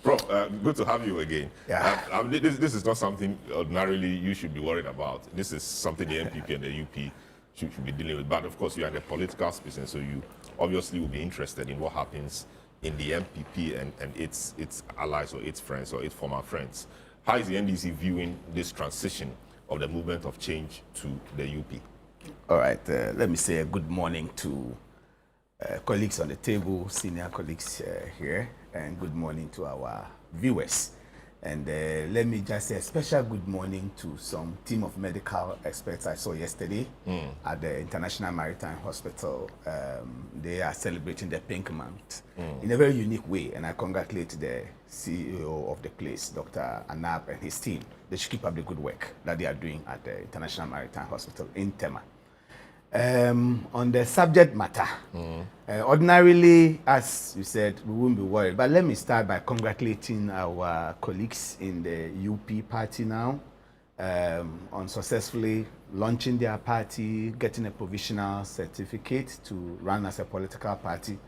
S1: Prof, good to have you again.
S6: Yeah.
S1: This is not something ordinarily you should be worried about. This is something the MPP and the UP should be dealing with. But of course, you are in the political space, and so you obviously will be interested in what happens in the MPP and its allies or its friends or its former friends. How is the NDC viewing this transition of the movement of change to the UP?
S6: All right, let me say a good morning to colleagues on the table, senior colleagues here, and good morning to our viewers. And let me just say a special good morning to some team of medical experts I saw yesterday at the International Maritime Hospital. They are celebrating the Pink Month in a very unique way, and I congratulate the CEO of the place, Dr. Anab, and his team. They should keep up the good work that they are doing at the International Maritime Hospital in Tema. On the subject matter, ordinarily, as you said, we wouldn't be worried. But let me start by congratulating our colleagues in the UP party now on successfully launching their party, getting a provisional certificate to run as a political party.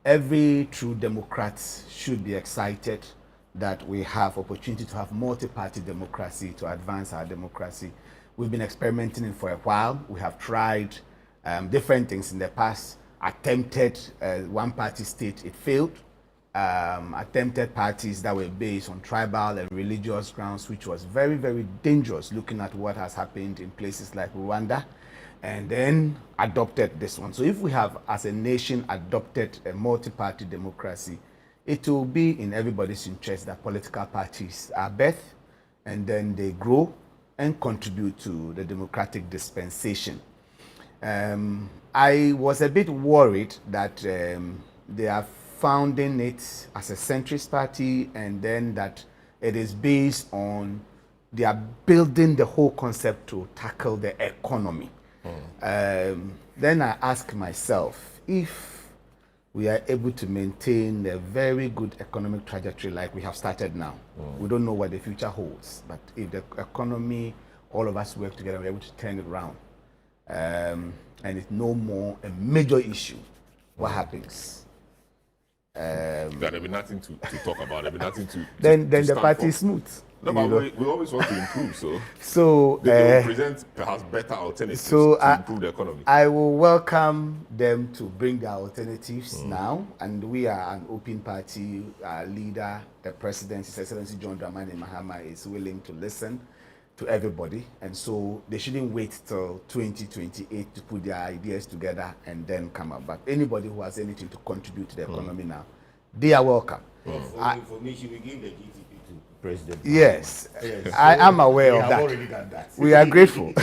S6: Every true Democrat should be excited that we have opportunity to have multi-party democracy to advance our democracy. We've been experimenting it for a while. We have tried different things in the past, attempted one-party state, it failed. attempted parties that were based on tribal and religious grounds, which was very, very dangerous looking at what has happened in places like Rwanda, and then adopted this one. So if we have, as a nation, adopted a multi-party democracy, it will be in everybody's interest that political parties are birthed and then they grow and contribute to the democratic dispensation. I was a bit worried that they are founding it as a centrist party and then that it is based on, they are building the whole concept to tackle the economy. Then I ask myself, if we are able to maintain a very good economic trajectory like we have started now, we don't know what the future holds, but if the economy, all of us work together, we're able to turn it around, and it's no more a major issue, what happens?
S1: There'll be nothing to talk about. There'll be nothing to
S6: Then
S1: to
S6: the
S1: stand
S6: party
S1: for.
S6: is smooth.
S1: No, but we always want to improve,
S6: So
S1: they will present perhaps better alternatives to improve the economy.
S6: I will welcome them to bring their alternatives now, and we are an open party. Our leader, the president, His Excellency John Dramani Mahama, is willing to listen to everybody, and so they shouldn't wait till 2028 to put their ideas together and then come up. But anybody who has anything to contribute to the economy now, they are welcome.
S4: For information, we give the GTP to President.
S6: Yes,
S4: Yes,
S6: I am aware
S4: we
S6: of
S4: have
S6: that.
S4: already done that.
S6: We are grateful.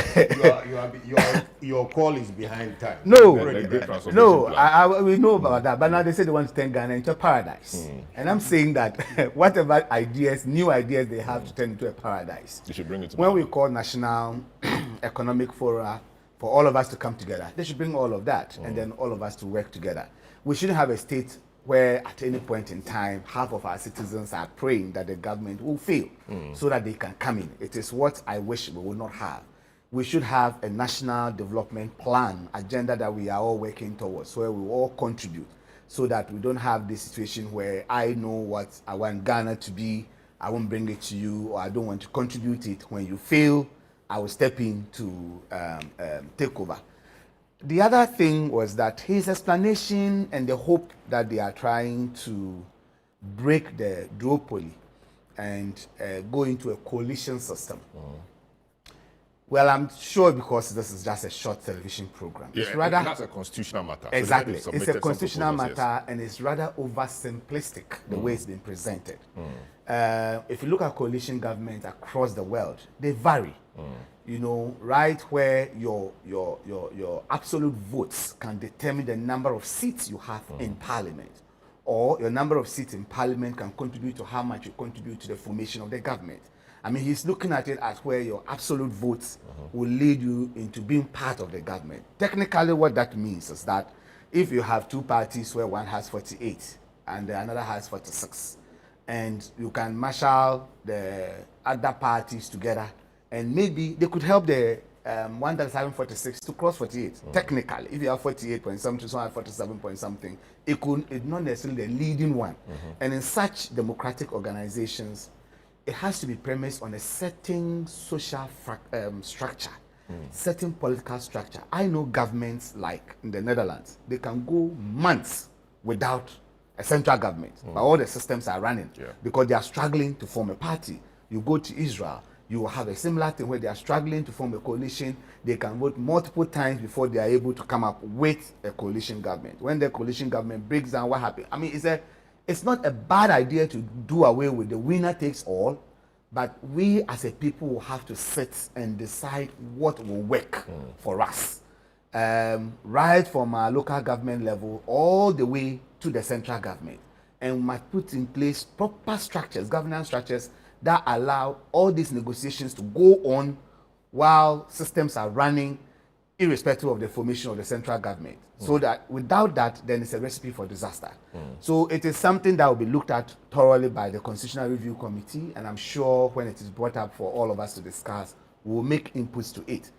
S4: Your call is behind time.
S6: No,
S1: The great transformation
S6: no,
S1: plan.
S6: we know about that, but now they say they want to turn Ghana into a paradise. And I'm saying that whatever ideas, new ideas they have to turn into a paradise.
S1: They should bring it to
S6: When we
S1: Parliament.
S6: call National Economic Forum for all of us to come together, they should bring all of that and then all of us to work together. We shouldn't have a state where at any point in time, half of our citizens are praying that the government will fail so that they can come in. It is what I wish we will not have. We should have a national development plan, agenda that we are all working towards, where we all contribute, so that we don't have this situation where I know what I want Ghana to be, I won't bring it to you, or I don't want to contribute it. When you fail, I will step in to take over. The other thing was that his explanation and the hope that they are trying to break the duopoly and go into a coalition system. Well, I'm sure because this is just a short television program.
S1: Yeah,
S6: It's rather,
S1: that's a constitutional matter. So
S6: exactly,
S1: they
S6: it's
S1: submitted
S6: a
S1: some
S6: constitutional
S1: proposals,
S6: matter, and it's rather oversimplistic the way it's been presented. If you look at coalition governments across the world, they vary. You know, right where your absolute votes can determine the number of seats you have in parliament, or your number of seats in parliament can contribute to how much you contribute to the formation of the government. I mean, he's looking at it as where your absolute votes will lead you into being part of the government. Technically, what that means is that if you have two parties where one has 48 and the another has 46, and you can marshal the other parties together, and maybe they could help the one that's having 46 to cross 48. Technically, if you have 48 point something, someone has 47 point something, it's not necessarily the leading one. And in such democratic organizations, it has to be premised on a certain social structure, certain political structure. I know governments like in the Netherlands, they can go months without a central government, but all the systems are running because they are struggling to form a party. You go to Israel, you will have a similar thing where they are struggling to form a coalition. They can vote multiple times before they are able to come up with a coalition government. When the coalition government breaks down, what happens? I mean, it's not a bad idea to do away with the winner takes all, but we as a people will have to sit and decide what will work for us. Right from our local government level all the way to the central government. And we must put in place proper structures, governance structures, that allow all these negotiations to go on while systems are running, irrespective of the formation of the central government. So that without that, then it's a recipe for disaster. So it is something that will be looked at thoroughly by the Constitutional Review Committee, and I'm sure when it is brought up for all of us to discuss, we'll make inputs to it.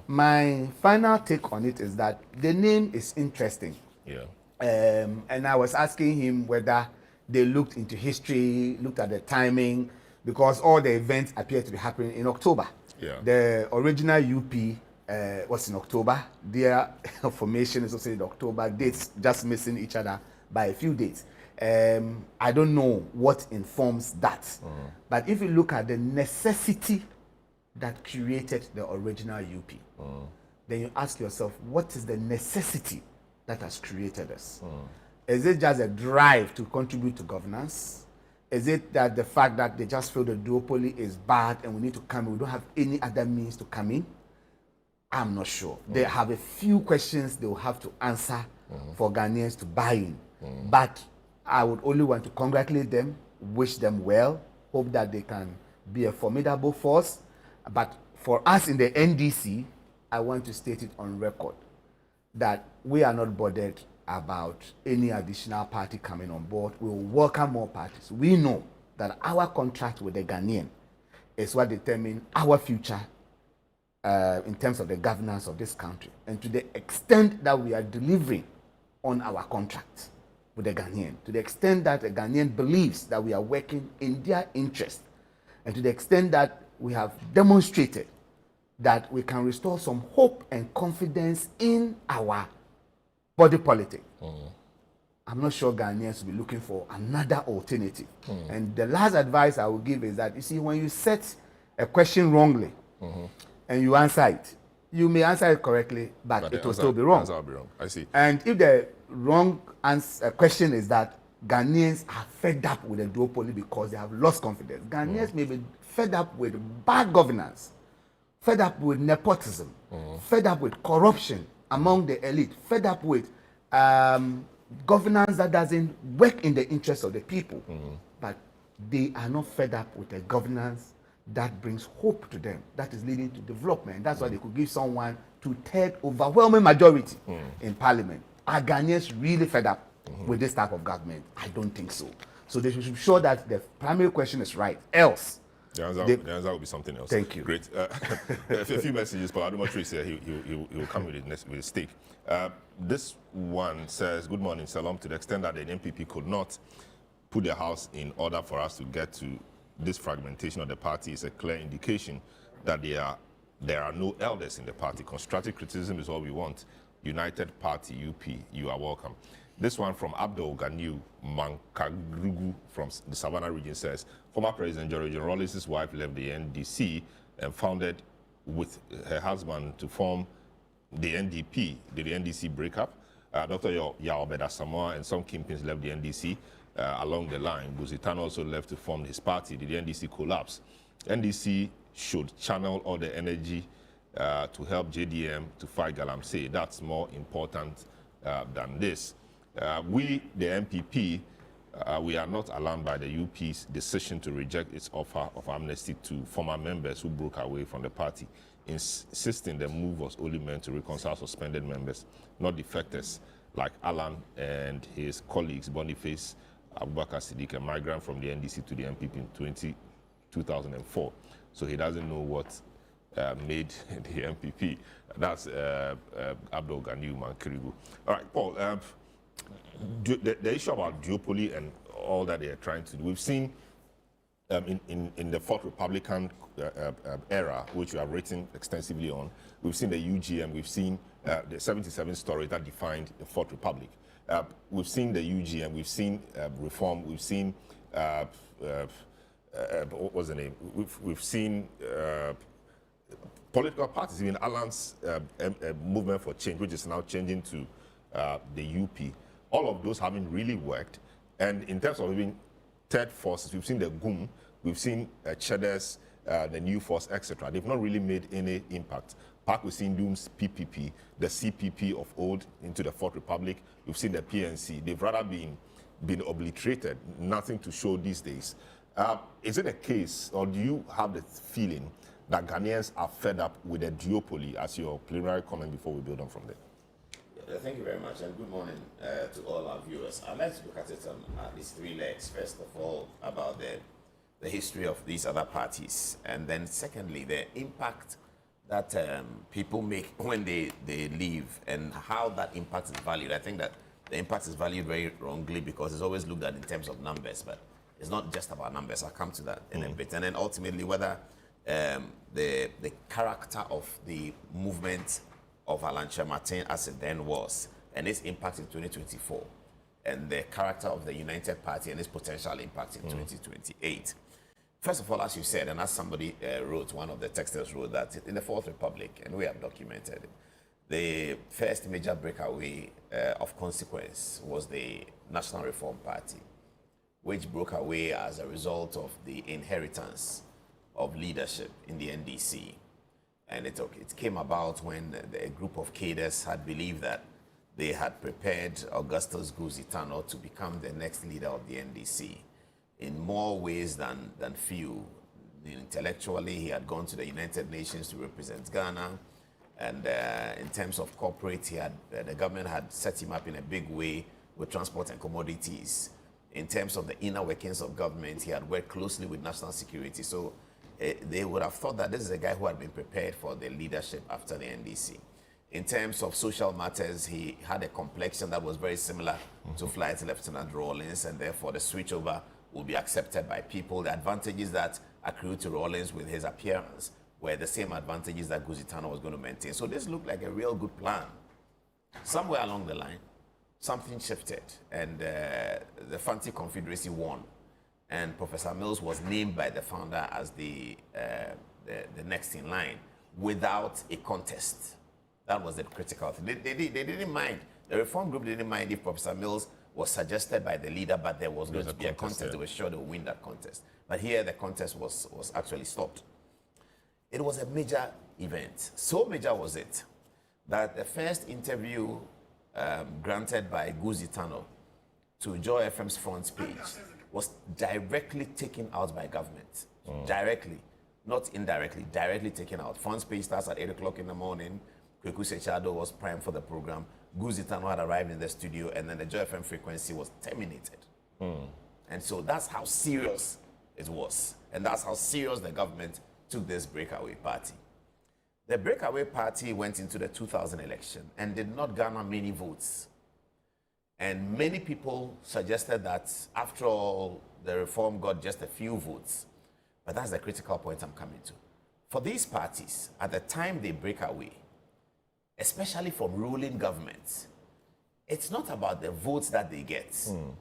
S6: My final take on it is that the name is interesting. And I was asking him whether they looked into history, looked at the timing, because all the events appear to be happening in October. The original UP was in October. Their formation is also in October. Dates just missing each other by a few days. I don't know what informs that. But if you look at the necessity that created the original UP, then you ask yourself, what is the necessity that has created us? Is it just a drive to contribute to governance? Is it that the fact that they just feel the duopoly is bad and we need to come in, we don't have any other means to come in? I'm not sure. They have a few questions they will have to answer for Ghanaians to buy in. But I would only want to congratulate them, wish them well, hope that they can be a formidable force. But for us in the NDC, I want to state it on record that we are not bothered about any additional party coming on board. We will welcome more parties. We know that our contract with the Ghanaian is what determines our future in terms of the governance of this country. And to the extent that we are delivering on our contract with the Ghanaian, to the extent that the Ghanaian believes that we are working in their interest, and to the extent that we have demonstrated that we can restore some hope and confidence in our body politic, I'm not sure Ghanaians will be looking for another alternative. And the last advice I will give is that, you see, when you set a question wrongly and you answer it, you may answer it correctly, but it will still be wrong.
S1: Will be wrong. I see.
S6: And if the wrong question is that Ghanaians are fed up with the duopoly because they have lost confidence, Ghanaians may be fed up with bad governance, fed up with nepotism, fed up with corruption among the elite, fed up with governance that doesn't work in the interest of the people. But they are not fed up with a governance that brings hope to them, that is leading to development. That's why they could give someone 2/3 overwhelming majority in parliament. Are Ghanaians really fed up with this type of government? I don't think so. So they should be sure that the primary question is right. Else,
S1: the answer will be something else.
S6: Thank you.
S1: Great. A few messages, but Adumatrice here, he will come with a stick. This one says, good morning, Salam. To the extent that the NPP could not put their house in order for us to get to this fragmentation of the party is a clear indication that there are no elders in the party. Constructive criticism is all we want. United Party, UP, you are welcome. This one from Abdul Ganiu Mankagrugu from the Savannah region says, former President George Rawlings' wife left the NDC and founded with her husband to form the NDP. Did the NDC break up? Dr. Yaobeda Samoa and some kingpins left the NDC along the line. Buzitano also left to form his party. Did the NDC collapse? NDC should channel all the energy to help JDM to fight Galamsey. That's more important than this. We, the NPP, we are not alarmed by the UP's decision to reject its offer of amnesty to former members who broke away from the party, insisting the move was only meant to reconcile suspended members, not defectors like Alan and his colleagues, Boniface Abubakar Siddiq, a migrant from the NDC to the NPP in 2004. So he doesn't know what made the NPP. That's Abdul Ganiu Mankirigu. All right, Paul, the issue about duopoly and all that they are trying to do, we've seen in the Fourth Republican era, which you have written extensively on, we've seen the UGM, we've seen the 77 story that defined the Fourth Republic. We've seen the UGM, we've seen reform, we've seen, what was the name? We've seen political parties, even Alan's movement for change, which is now changing to the UP. All of those haven't really worked. And in terms of even third forces, we've seen the GUM, we've seen Cheddar's, the new force, etc. They've not really made any impact. Park, we've seen Doom's PPP, the CPP of old into the Fourth Republic. We've seen the PNC. They've rather been obliterated, nothing to show these days. Is it a case, or do you have the feeling that Ghanaians are fed up with the duopoly, as your preliminary comment before we build on from there?
S4: Thank you very much, and good morning to all our viewers. I'd like to look at it on these three legs. First of all, about the history of these other parties, and then secondly, the impact that people make when they leave and how that impact is valued. I think that the impact is valued very wrongly because it's always looked at in terms of numbers, but it's not just about numbers. I'll come to that in a bit. And then ultimately whether the character of the movement of Kyerematen as it then was, and its impact in 2024,
S6: and the character of the United Party and its potential impact in 2028. First of all, as you said, and as somebody wrote, one of the texters wrote that in the Fourth Republic, and we have documented it, the first major breakaway of consequence was the National Reform Party, which broke away as a result of the inheritance of leadership in the NDC. And it came about when a group of cadres had believed that they had prepared Augustus Guzitano to become the next leader of the NDC in more ways than few. Intellectually, he had gone to the United Nations to represent Ghana. And in terms of corporate, the government had set him up in a big way with transport and commodities. In terms of the inner workings of government, he had worked closely with national security. So they would have thought that this is a guy who had been prepared for the leadership after the NDC. In terms of social matters, he had a complexion that was very similar to Flight Lieutenant Rawlings, and therefore the switchover will be accepted by people. The advantages that accrued to Rawlings with his appearance were the same advantages that Guzitano was going to maintain. So this looked like a real good plan. Somewhere along the line, something shifted, and the Fanti Confederacy won, and Professor Mills was named by the founder as the next in line without a contest. That was the critical thing. They didn't mind. The reform group didn't mind if Professor Mills was suggested by the leader, but there was going to be a contest. Yeah. They were sure they would win that contest. But here the contest was actually stopped. It was a major event. So major was it that the first interview granted by Guzitano to Joy FM's front page was directly taken out by government. Directly, not indirectly, directly taken out. Front page starts at 8 o'clock in the morning. Kweku Sechado was primed for the program. Guzitano had arrived in the studio, and then the Joy FM frequency was terminated. And so that's how serious it was. And that's how serious the government took this breakaway party. The breakaway party went into the 2000 election and did not garner many votes. And many people suggested that, after all, the reform got just a few votes. But that's the critical point I'm coming to. For these parties, at the time they break away, especially from ruling governments, it's not about the votes that they get.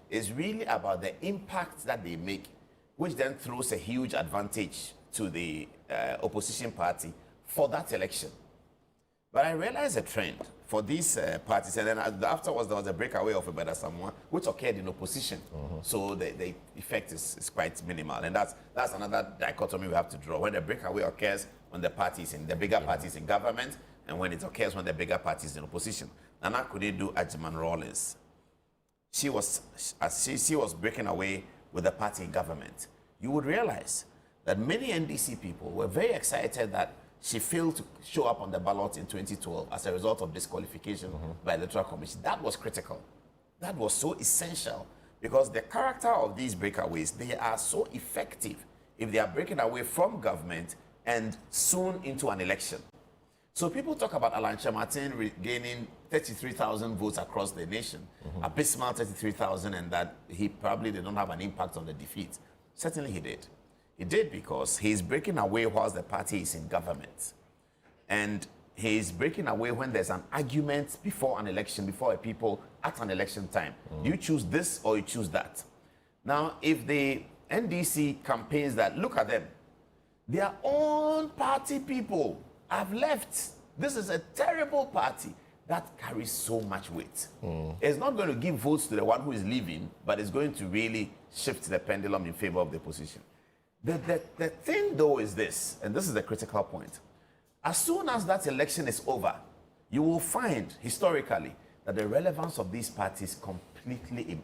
S6: It's really about the impact that they make, which then throws a huge advantage to the opposition party for that election. But I realized a trend for these parties, and then afterwards there was a breakaway of Obeda Samoa, which occurred in opposition. So the effect is quite minimal, and that's another dichotomy we have to draw. When the breakaway occurs when the parties in the bigger parties in government, and when it occurs when the bigger parties in opposition. Nana Kudedu Ajiman Rawlings, she was breaking away with the party in government. You would realize that many NDC people were very excited that she failed to show up on the ballot in 2012 as a result of disqualification by the Electoral Commission. That was critical. That was so essential, because the character of these breakaways, they are so effective if they are breaking away from government and soon into an election. So people talk about Kyerematen regaining 33,000 votes across the nation, abysmal 33,000, and that he probably did not have an impact on the defeat. Certainly he did. He did, because he's breaking away whilst the party is in government. And he's breaking away when there's an argument before an election, before a people at an election time. You choose this or you choose that. Now, if the NDC campaigns that, look at them, their own party people have left. This is a terrible party. That carries so much weight. It's not going to give votes to the one who is leaving, but it's going to really shift the pendulum in favor of the opposition. The thing, though, is this, and this is the critical point. As soon as that election is over, you will find, historically, that the relevance of these parties completely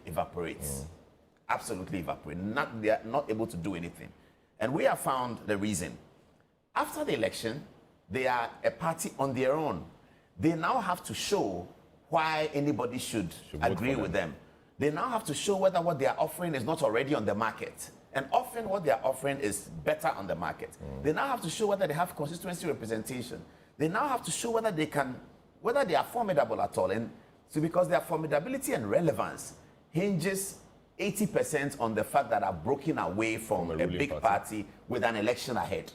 S6: evaporates. Absolutely evaporates. They are not able to do anything. And we have found the reason. After the election, they are a party on their own. They now have to show why anybody should agree with them. They now have to show whether what they are offering is not already on the market. And often what they are offering is better on the market. They now have to show whether they have constituency representation. They now have to show whether they are formidable at all. And so, because their formidability and relevance hinges 80% on the fact that I've broken away from a big party with an election ahead.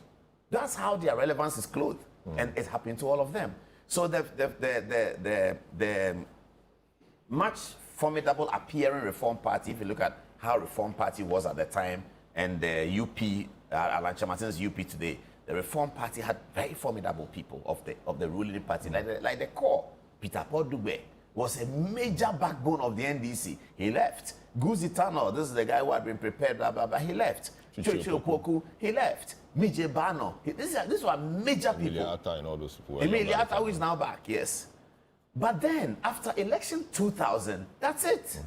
S6: That's how their relevance is clothed, and it happened to all of them. So the much
S4: formidable appearing Reform Party. If you look at how Reform Party was at the time and the UP, Alan Kyerematen's UP today, the Reform Party had very formidable people of the ruling party, like the core. Peter Paul Dube was a major backbone of the NDC. He left. Guzi Tano, this is the guy who had been prepared, blah, blah, blah. He left. Chocho Poku, he left. Mije Bano, these were major people.
S1: Emilia Atta and all those people.
S4: Emilia Atta, who is now back, yes. But then, after election 2000, that's it.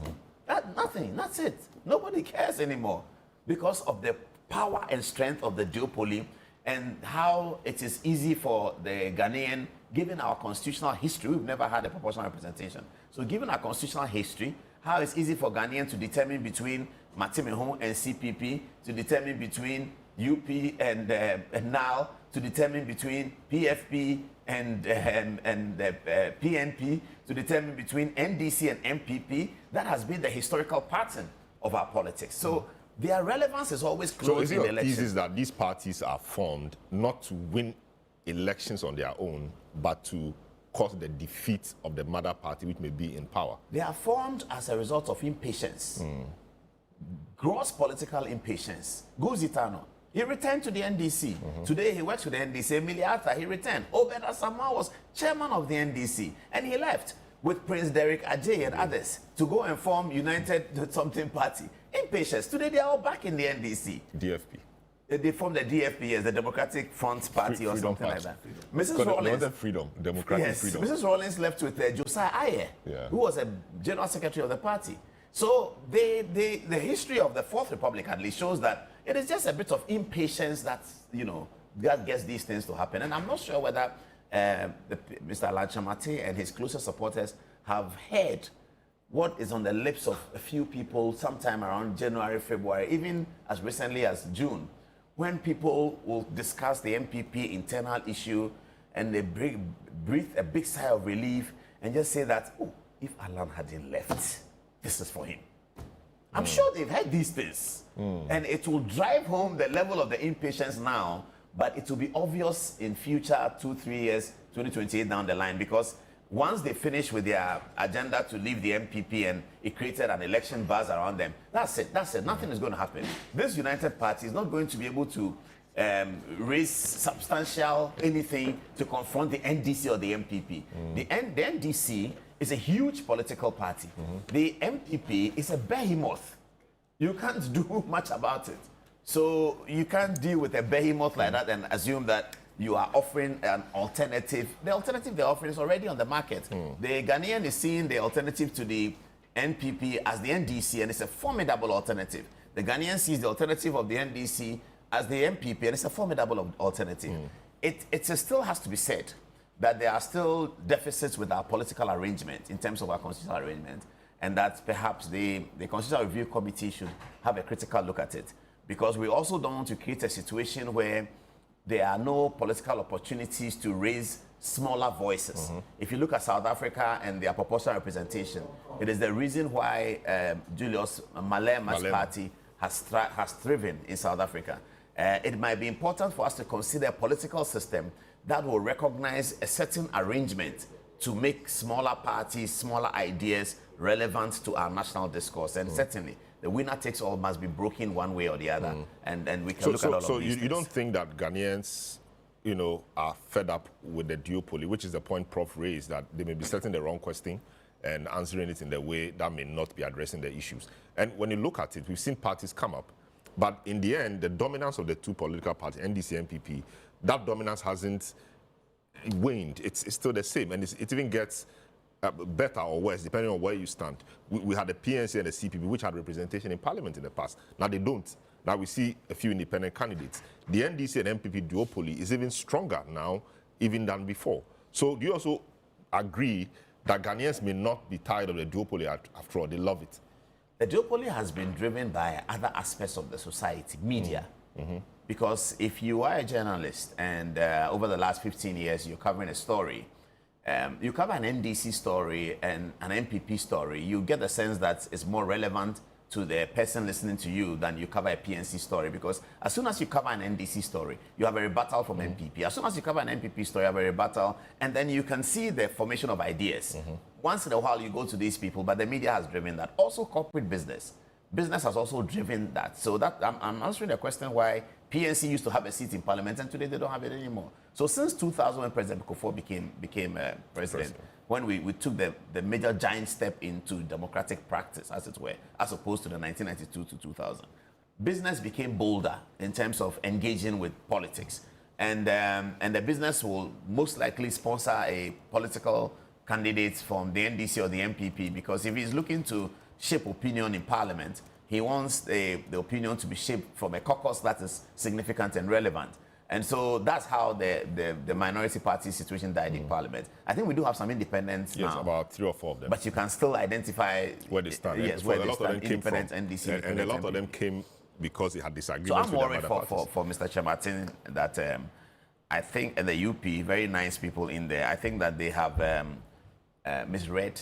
S4: Nothing, that's it. Nobody cares anymore because of the power and strength of the duopoly and how it is easy for the Ghanaian, given our constitutional history, we've never had a proportional representation. So given our constitutional history, how it's easy for Ghanaians to determine between Matimehon and CPP, to determine between UP and NAL, to determine between PFP and PNP, to determine between NDC and NPP. That has been the historical pattern of our politics. So their relevance is always close
S1: so is
S4: in
S1: it
S4: elections.
S1: thesis that these parties are formed not to win elections on their own, but to cause the defeat of the mother party, which may be in power?
S4: They are formed as a result of impatience. Gross political impatience. Guzitano, he returned to the NDC. Today he works with the NDC. Emilia Atta, he returned. Obeda Sama was chairman of the NDC, and he left with Prince Derek Ajay and others to go and form United Something Party. Impatience. Today they are all back in the NDC.
S1: DFP.
S4: They formed the DFP as the Democratic Front Party or something like that. Mrs. Rawlins.
S1: Freedom, democratic
S4: Yes,
S1: freedom.
S4: Mrs. Rawlins left with Josiah Ayer, who was a general secretary of the party. So the history of the Fourth Republic at least shows that it is just a bit of impatience that gets these things to happen. And I'm not sure whether Mr. Alan Kyerematen and his closest supporters have heard what is on the lips of a few people sometime around January, February, even as recently as June, when people will discuss the NPP internal issue and they breathe a big sigh of relief and just say that, oh, if Alan hadn't left, this is for him. I'm sure they've heard these things. And it will drive home the level of the impatience now, but it will be obvious in future 2-3 years, 2028 down the line, because once they finish with their agenda to leave the NPP and it created an election buzz around them, that's it. Nothing is going to happen. This united party is not going to be able to raise substantial anything to confront the NDC or the MPP. The NDC is a huge political party. The MPP is a behemoth. You can't do much about it. So you can't deal with a behemoth like that and assume that you are offering an alternative. The alternative they're offering is already on the market. The Ghanaian is seeing the alternative to the NPP as the NDC, and it's a formidable alternative. The Ghanaian sees the alternative of the NDC as the MPP, and it's a formidable alternative. It still has to be said that there are still deficits with our political arrangement in terms of our constitutional arrangement, and that perhaps the Constitutional Review Committee should have a critical look at it, because we also don't want to create a situation where there are no political opportunities to raise smaller voices. If you look at South Africa and their proportional representation, it is the reason why Julius Malema's party has thriven in South Africa. It might be important for us to consider a political system that will recognize a certain arrangement to make smaller parties, smaller ideas relevant to our national discourse. And certainly, the winner takes all must be broken one way or the other. And we can look at all of these
S1: So
S4: things.
S1: you don't think that Ghanaians, are fed up with the duopoly, which is the point Prof raised, that they may be setting the wrong question and answering it in the way that may not be addressing the issues. And when you look at it, we've seen parties come up, but in the end, the dominance of the two political parties, NDC, NPP, that dominance hasn't waned. It's still the same, and it even gets better or worse, depending on where you stand. We had the PNC and the CPP, which had representation in Parliament in the past. Now they don't. Now we see a few independent candidates. The NDC and NPP duopoly is even stronger now, even than before. So do you also agree that Ghanaians may not be tired of the duopoly after all? They love it.
S4: The duopoly has been driven by other aspects of the society, media. Because if you are a journalist and over the last 15 years you're covering a story, you cover an NDC story and an NPP story, you get the sense that it's more relevant
S6: to the person listening to you than you cover a PNC story, because as soon as you cover an NDC story, you have a rebuttal from NPP. As soon as you cover an NPP story, you have a rebuttal, and then you can see the formation of ideas. Once in a while, you go to these people, but the media has driven that. Also, corporate business. Business has also driven that. So that I'm answering the question why PNC used to have a seat in Parliament, and today they don't have it anymore. So since 2000, when President Kufuor became president, when we took the major giant step into democratic practice, as it were, as opposed to the 1992 to 2000, business became bolder in terms of engaging with politics. And the business will most likely sponsor a political candidate from the NDC or the NPP, because if he's looking to shape opinion in Parliament, he wants the opinion to be shaped from a caucus that is significant and relevant. And so that's how the minority party situation died in Parliament. I think we do have some independents now.
S1: Yes, about 3 or 4 of them.
S6: But you can still identify
S1: where they stand.
S6: Yes, where they stand. Independent NDC.
S1: And a lot of them came because they had disagreements.
S6: So I'm
S1: with
S6: worried for Mr. Kyerematen that I think at the UP, very nice people in there, I think that they have misread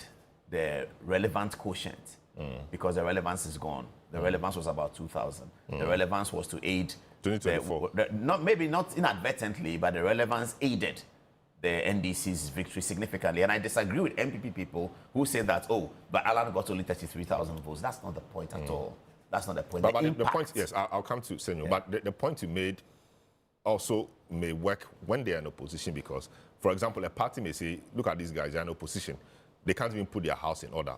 S6: the relevant quotient because the relevance is gone. The relevance was about 2000. The relevance was to aid
S1: 2024.
S6: Maybe not inadvertently, but the relevance aided the NDC's victory significantly. And I disagree with MPP people who say that, oh, but Alan got only 33,000 votes. That's not the point at all. That's not the point.
S1: But the point, yes, I'll come to Senor. Yeah. But the point you made also may work when they are in opposition, because, for example, a party may say, look at these guys, they're in opposition. They can't even put their house in order.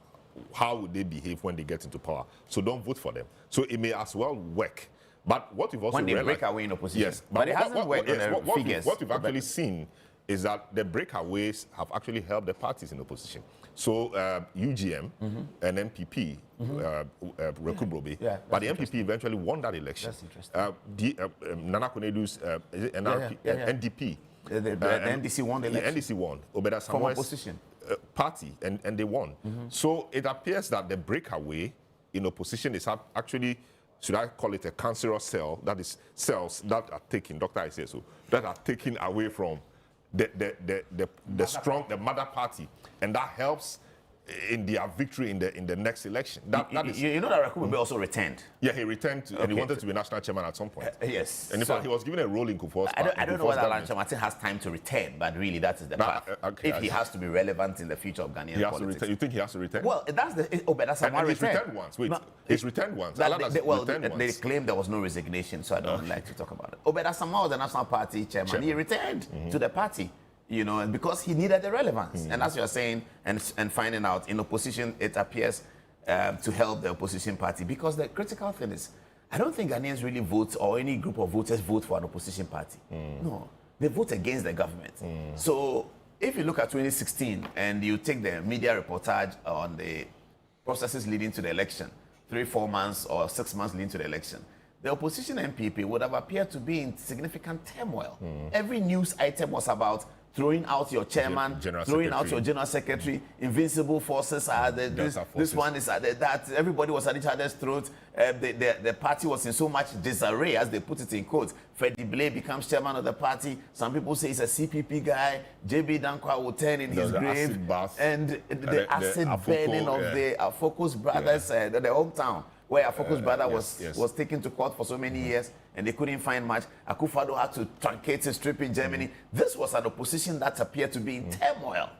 S1: How would they behave when they get into power? So don't vote for them. So it may as well work. But what we've also
S6: when they break away in opposition.
S1: Yes,
S6: but it hasn't worked on the figures.
S1: What we've actually seen is that the breakaways have actually helped the parties in opposition. So UGM and NPP, Rekubrobe, but the NPP eventually won that election.
S6: That's interesting.
S1: Nana Konedu's NDP.
S6: The NDC won the election.
S1: The NDC won. Obeda
S6: From opposition.
S1: Party, and they won. So it appears that the breakaway in opposition is actually, should I call it a cancerous cell, that is cells that are taken, Dr. I say so, that are taken away from the mother party, and that helps in their victory in the next election.
S6: You know that Rekubrobe also returned.
S1: Yeah, he returned, and he wanted to be national chairman at some point.
S6: Yes.
S1: And in fact, he was given a role in Kufuor's party.
S6: I don't know whether Alan Kyerematen has time to return, but really that is the path. If he has to be relevant in the future of Ghanaian politics.
S1: You think he has to return?
S6: Well, that's
S1: and he's returned once. Wait, he's returned once.
S6: They claim there was no resignation, so I don't like to talk about it. Obeda Samoa was the National Party chairman. He returned to the party. You know, because he needed the relevance. And as you're saying, and finding out, in opposition, it appears to help the opposition party. Because the critical thing is, I don't think Ghanaians really vote, or any group of voters vote for an opposition party. No, they vote against the government. So if you look at 2016 and you take the media reportage on the processes leading to the election, 3-4 months or 6 months leading to the election, the opposition MPP would have appeared to be in significant turmoil. Every news item was about throwing out your chairman, throwing out your general secretary, invincible forces are this one is that. Everybody was at each other's throats. The party was in so much disarray, as they put it in quotes. Freddie Blay becomes chairman of the party. Some people say he's a CPP guy. JB Dankwa will turn in his grave. And the acid burning of the Focus brothers, the hometown, where Afoku's brother was taken to court for so many years, and they couldn't find much. Akufo-Addo had to truncate his trip in Germany. This was an opposition that appeared to be in turmoil.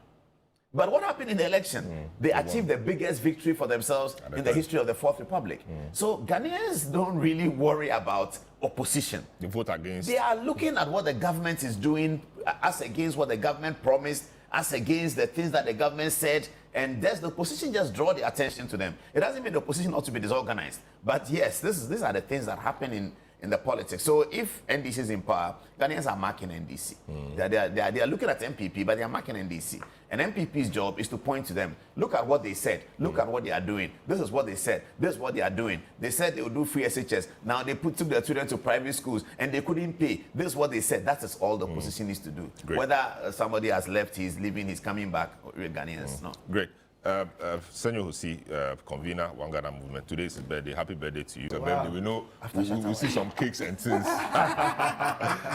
S6: But what happened in the election? They achieved the biggest victory for themselves in the history of the Fourth Republic. So Ghanaians don't really worry about opposition.
S1: They vote against.
S6: They are looking at what the government is doing as against what the government promised, as against the things that the government said, and the opposition just draw the attention to them. It doesn't mean the opposition ought to be disorganized. But yes, these are the things that happen in the politics. So if NDC is in power, Ghanaians are marking NDC. They are looking at MPP, but they are marking NDC. And MPP's job is to point to them. Look at what they said. Look at what they are doing. This is what they said. This is what they are doing. They said they would do free SHS. Now they took their children to private schools and they couldn't pay. This is what they said. That is all the opposition needs to do.
S1: Great.
S6: Whether somebody has left, he's leaving, he's coming back, Ghanaians, no.
S1: Great. Senor Husi, convener, One Ghana Movement, today is his birthday. Happy birthday to you. It's a birthday. We know we see some cakes and things.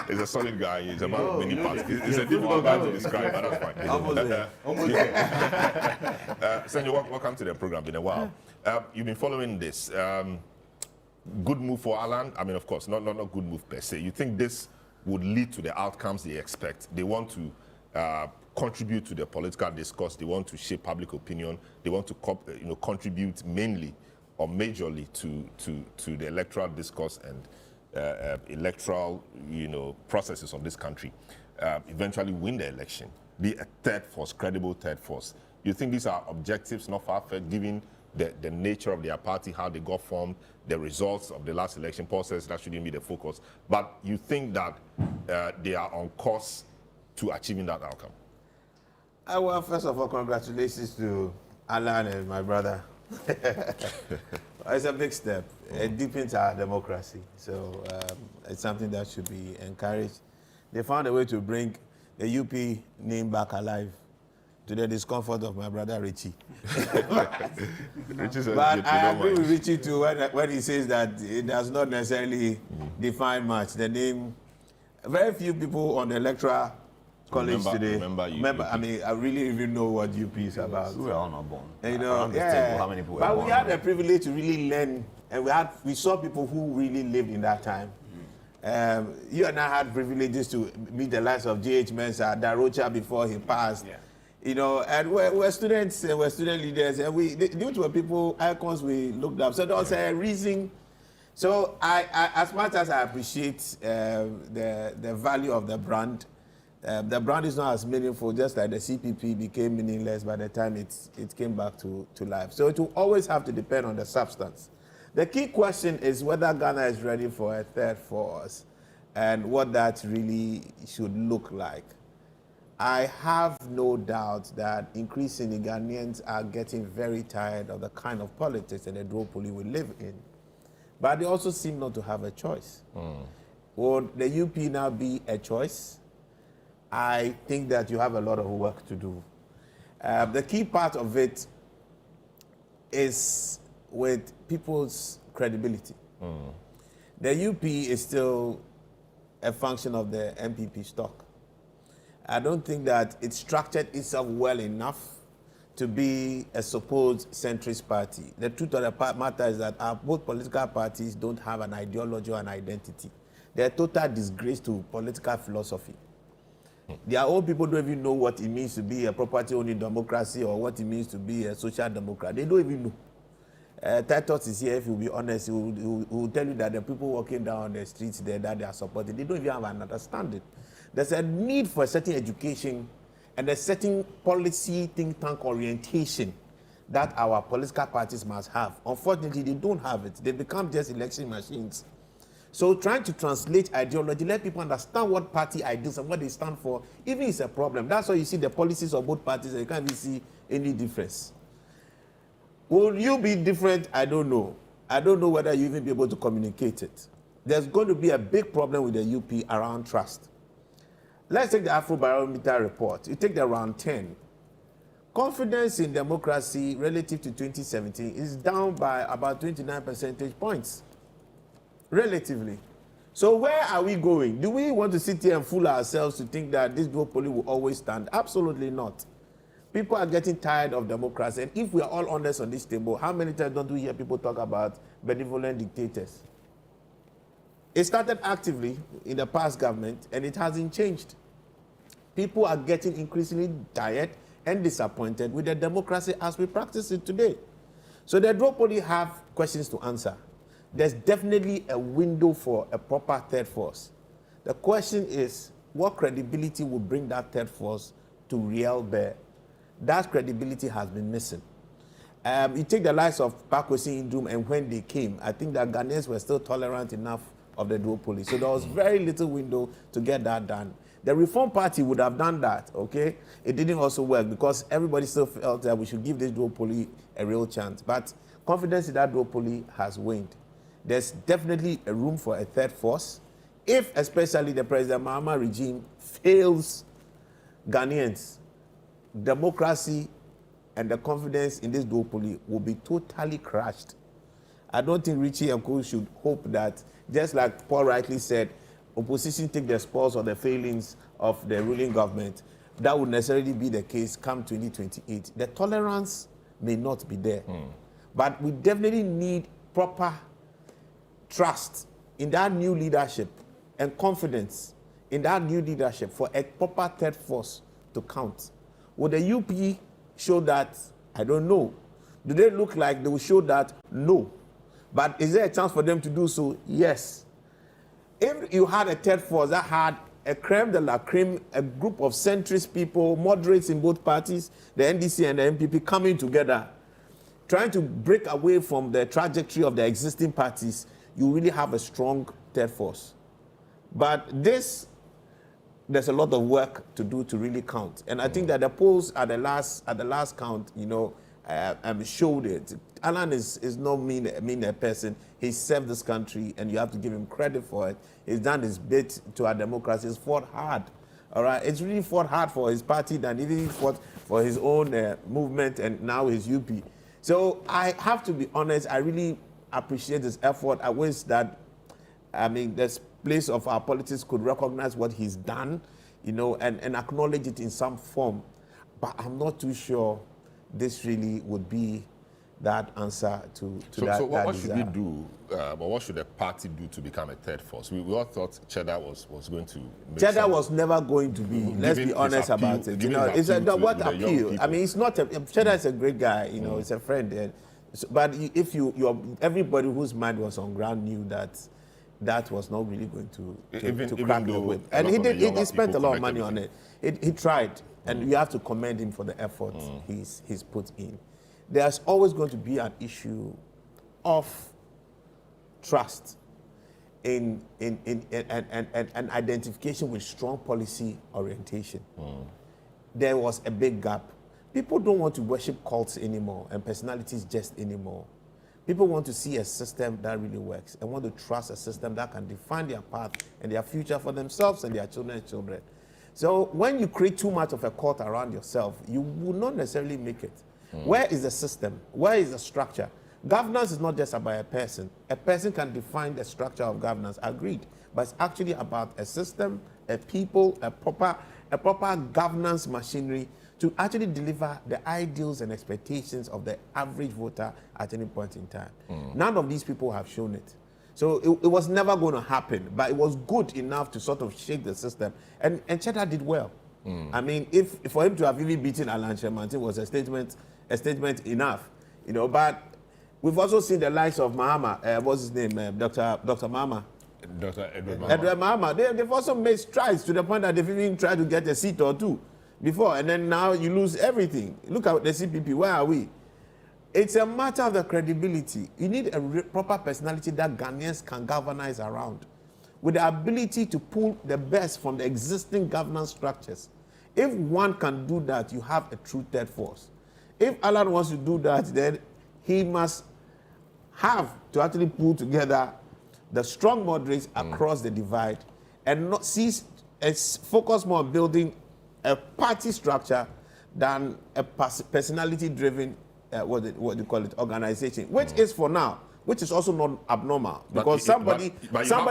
S1: He's a solid guy. He's a man of many parts. It's a difficult guy to describe, but that's fine. Almost there. Senor, welcome to the program. Been a while. You've been following this. Good move for Alan. I mean, of course, not good move per se. You think this would lead to the outcomes they expect? They want to contribute to the political discourse. They want to shape public opinion. They want to contribute mainly or majorly to the electoral discourse and electoral processes of this country. Eventually win the election, be a third force, credible third force. You think these are objectives not far-fetched, given the nature of their party, how they got formed, the results of the last election process? That shouldn't be the focus. But you think that they are on course to achieving that outcome?
S7: Well, first of all, congratulations to Alan and my brother. It's a big step. It deepens our democracy. So it's something that should be encouraged. They found a way to bring the UP name back alive, to the discomfort of my brother Richie. But I agree with Richie too when he says that it does not necessarily define much. The name, very few people on the electoral college today. I mean, I really even know what UP is about.
S6: We were all not born.
S7: You know, yeah.
S6: How many people
S7: but
S6: were
S7: we had the privilege to really learn, and we saw people who really lived in that time. You and I had privileges to meet the likes of J.H. Mensah, Darocha before he passed. Yeah. You know, and we're students and we're student leaders, and these were people, icons we looked up. So there was a reason. So I as much as I appreciate the value of the brand is not as meaningful, just like the CPP became meaningless by the time it came back to life. So it will always have to depend on the substance. The key question is whether Ghana is ready for a third force and what that really should look like. I have no doubt that increasingly Ghanaians are getting very tired of the kind of politics and the duopoly we live in. But they also seem not to have a choice. Would the UP now be a choice? I think that you have a lot of work to do. The key part of it is with people's credibility. The UP is still a function of the NPP stock. I don't think that it structured itself well enough to be a supposed centrist party. The truth of the matter is that both political parties don't have an ideology or an identity. They're a total disgrace to political philosophy. Their own people don't even know what it means to be a property-owning democracy or what it means to be a social democrat. They don't even know. Titus is here, if you'll be honest, he will tell you that the people walking down the streets there that they are supporting, they don't even have an understanding. There's a need for a certain education and a certain policy think tank orientation that our political parties must have. Unfortunately, they don't have it. They become just election machines. So trying to translate ideology, let people understand what party ideals and what they stand for, even is a problem. That's why you see the policies of both parties and you can't really see any difference. Will you be different? I don't know. I don't know whether you even be able to communicate it. There's going to be a big problem with the UP around trust. Let's take the Afrobarometer report. You take the round 10. Confidence in democracy relative to 2017 is down by about 29 percentage points, relatively. So where are we going? Do we want to sit here and fool ourselves to think that this duopoly will always stand? Absolutely not. People are getting tired of democracy. And if we are all honest on this table, how many times don't we hear people talk about benevolent dictators? It started actively in the past government, and it hasn't changed. People are getting increasingly tired and disappointed with the democracy as we practice it today. So the duopoly have questions to answer. There's definitely a window for a proper third force. The question is, what credibility will bring that third force to real bear? That credibility has been missing. You take the likes of Pakwesi Indum, and when they came, I think that Ghanaians were still tolerant enough of the duopoly. So there was very little window to get that done. The Reform Party would have done that, okay? It didn't also work because everybody still felt that we should give this duopoly a real chance. But confidence in that duopoly has waned. There's definitely a room for a third force if especially the President Mahama regime fails Ghanaians. Democracy and the confidence in this duopoly will be totally crushed. I don't think Richie and Co should hope that, just like Paul rightly said, opposition take the spoils or the failings of the ruling government. That would necessarily be the case come 2028. The tolerance may not be there. But we definitely need proper trust in that new leadership and confidence in that new leadership for a proper third force to count. Would the UP show that? I don't know. Do they look like they will show that? No. But is there a chance for them to do so? Yes. If you had a third force that had a creme de la creme, a group of centrist people, moderates in both parties, the NDC and the NPP coming together, trying to break away from the trajectory of the existing parties, you really have a strong third force. But there's a lot of work to do to really count. And I think that the polls at the last count, showed it. Alan is not mean a person. He served this country, and you have to give him credit for it. He's done his bit to our democracy. He's fought hard. All right, it's really fought hard for his party than he fought for his own movement and now his UP. So I have to be honest. I really appreciate his effort. I wish that, this place of our politics could recognize what he's done, and acknowledge it in some form. But I'm not too sure this really would be that answer to that.
S1: So what
S7: that
S1: should we do, or what should the party do to become a third force? We all thought Cheddar was going to make
S7: Cheddar was never going to be, let's be honest about it. It's what appeal? It's not, Cheddar is a great guy, it's a friend. But if everybody whose mind was on ground knew that was not really going to crack the whip. And he spent a lot of money on it. He tried, and you have to commend him for the effort he's put in. There's always going to be an issue of trust in an identification with strong policy orientation. There was a big gap. People don't want to worship cults anymore and personalities just anymore. People want to see a system that really works and want to trust a system that can define their path and their future for themselves and their children's children. So when you create too much of a cult around yourself, you will not necessarily make it. Where is the system? Where is the structure? Governance is not just about a person. A person can define the structure of governance, agreed. But it's actually about a system, a people, a proper governance machinery to actually deliver the ideals and expectations of the average voter at any point in time. None of these people have shown it. So it was never going to happen, but it was good enough to sort of shake the system. And Cheddar did well. If for him to have even beaten Alan Kyerematen was a statement enough, but we've also seen the likes of Mahama, what's his name, Dr. Mahama.
S1: Dr. Edward
S7: Mahama. They've also made strides to the point that they've even tried to get a seat or two before, and then now you lose everything. Look at the CPP, where are we? It's a matter of the credibility. You need a proper personality that Ghanaians can galvanize around, with the ability to pull the best from the existing governance structures. If one can do that, you have a true third force. If Alan wants to do that, then he must have to actually pull together the strong moderates across the divide and not focus more on building a party structure than a personality-driven, what you call it, organization, which is for now, which is also not abnormal because somebody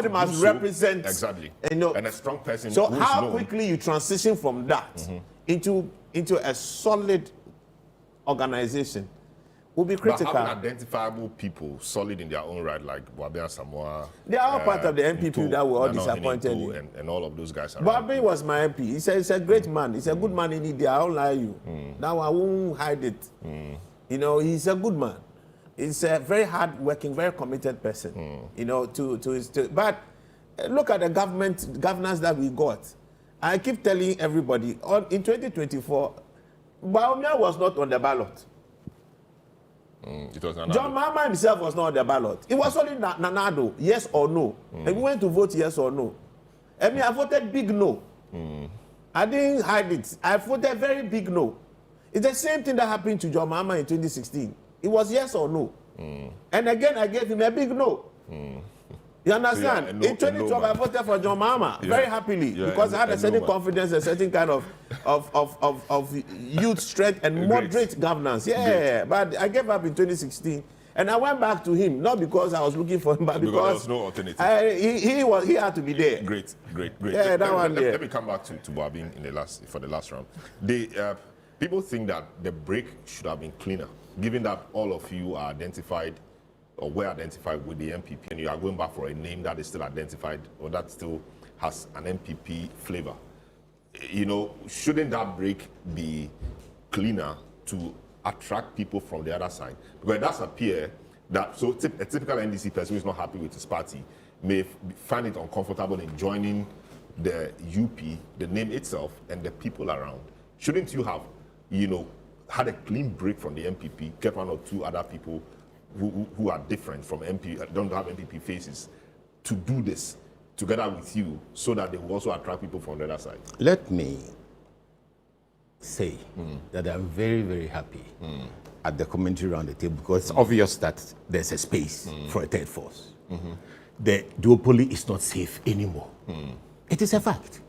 S7: must represent
S1: exactly, and a strong person.
S7: So how quickly you transition from that into a solid organization will be critical.
S1: But having identifiable people solid in their own right, like Boabe Samoa,
S7: they are all part of the NPP that were all disappointed
S1: and all of those guys.
S7: Boabe was my MP. He's a great man. He's a good man in India. I don't lie you. Now I won't hide it. He's a good man. He's a very hard-working, very committed person. But look at the governance that we got. I keep telling everybody, in 2024, Baumia was not on the ballot.
S1: It was
S7: John Mahama himself was not on the ballot. It was only Nanado, yes or no. And we went to vote yes or no. I voted big no. I didn't hide it. I voted very big no. It's the same thing that happened to John Mahama in 2016. It was yes or no. And again, I gave him a big no. You understand?
S1: So
S7: In 2012, I voted for John Mahama very happily because I had a certain confidence, a certain kind of youth strength and moderate governance. Yeah, but I gave up in 2016. And I went back to him, not because I was looking for him, but because
S1: there was no alternative.
S7: He had to be there.
S1: Great.
S7: Yeah,
S1: let me come back to Boabin for the last round. People think that the break should have been cleaner, given that all of you are identified or were identified with the NPP, and you are going back for a name that is still identified or that still has an NPP flavor. You know, shouldn't that break be cleaner to attract people from the other side? Because it does appear that a typical NDC person who is not happy with his party may find it uncomfortable in joining the UP, the name itself, and the people around. Shouldn't you have, had a clean break from the NPP, get one or two other people who are different from MP, don't have NPP faces, to do this together with you so that they will also attract people from the other side?
S4: Let me say that I'm very, very happy at the commentary around the table because it's obvious that there's a space for a third force. The duopoly is not safe anymore. It is a fact.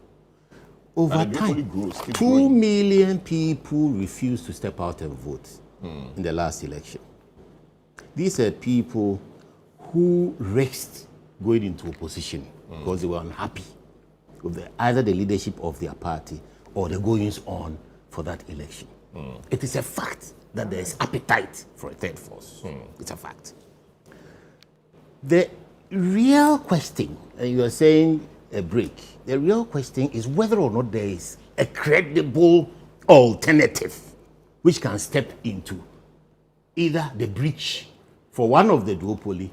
S4: Over time, 2 million people refused to step out and vote in the last election. These are people who risked going into opposition because they were unhappy with either the leadership of their party or the goings on for that election. It is a fact that there is appetite for a third force. It's a fact. The real question, and you are saying a break, the real question is whether or not there is a credible alternative which can step into either the breach for one of the duopoly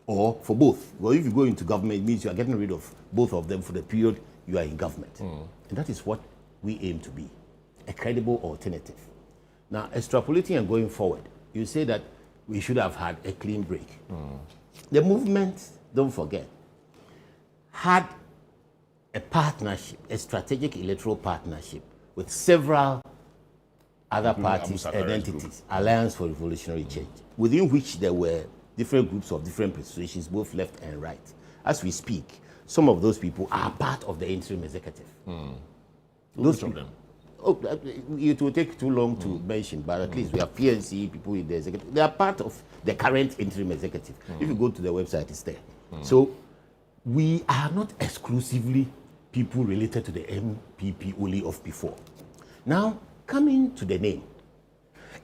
S4: or for both. Well, if you go into government, it means you are getting rid of both of them for the period you are in government. And that is what we aim to be, a credible alternative. Now, extrapolating and going forward, you say that we should have had a clean break. The movement, don't forget, had a partnership, a strategic electoral partnership with several other parties and entities, Alliance for Revolutionary Change, within which there were different groups of different persuasions, both left and right. As we speak, some of those people are part of the interim executive. Those of them. It will take too long to mention, but at least we have PNC people in the executive. They are part of the current interim executive. If you go to the website, it's there. So we are not exclusively people related to the NPP only of before. Now, coming to the name,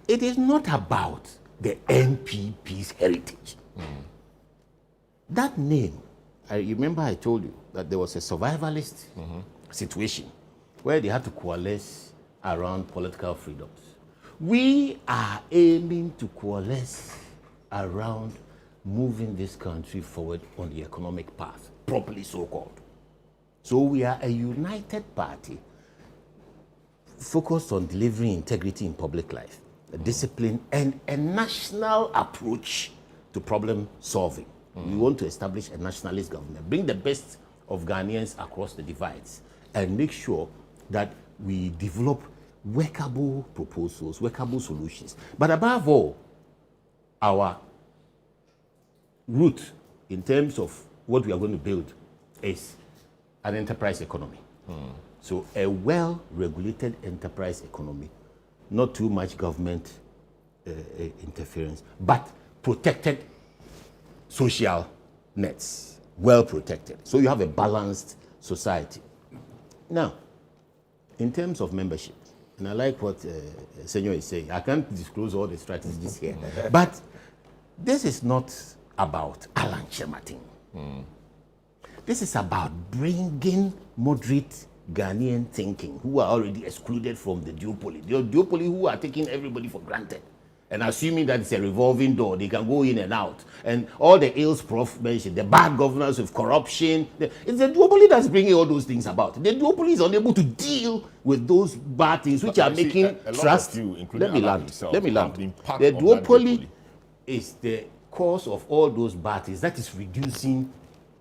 S4: it is not about the NPP's heritage. That name, I remember I told you that there was a survivalist situation where they had to coalesce around political freedoms. We are aiming to coalesce around moving this country forward on the economic path, properly so-called. So we are a united party focused on delivering integrity in public life, a discipline, and a national approach to problem solving. We want to establish a nationalist government, bring the best of Ghanaians across the divides, and make sure that we develop workable proposals, workable solutions. But above all, our route in terms of what we are going to build is an enterprise economy. So a well-regulated enterprise economy, not too much government interference, but protected social nets, well protected. So you have a balanced society. Now, in terms of membership, and I like what Senor is saying, I can't disclose all the strategies here, but this is not about Alan Kyerematen. This is about bringing moderate Ghanaian thinking who are already excluded from the duopoly. The duopoly who are taking everybody for granted and assuming that it's a revolving door, they can go in and out. And all the ills Prof mentioned, the bad governance with corruption, it's the duopoly that's bringing all those things about. The duopoly is unable to deal with those bad things which are making trust. Let me land. The duopoly is the cause of all those bad things. That is reducing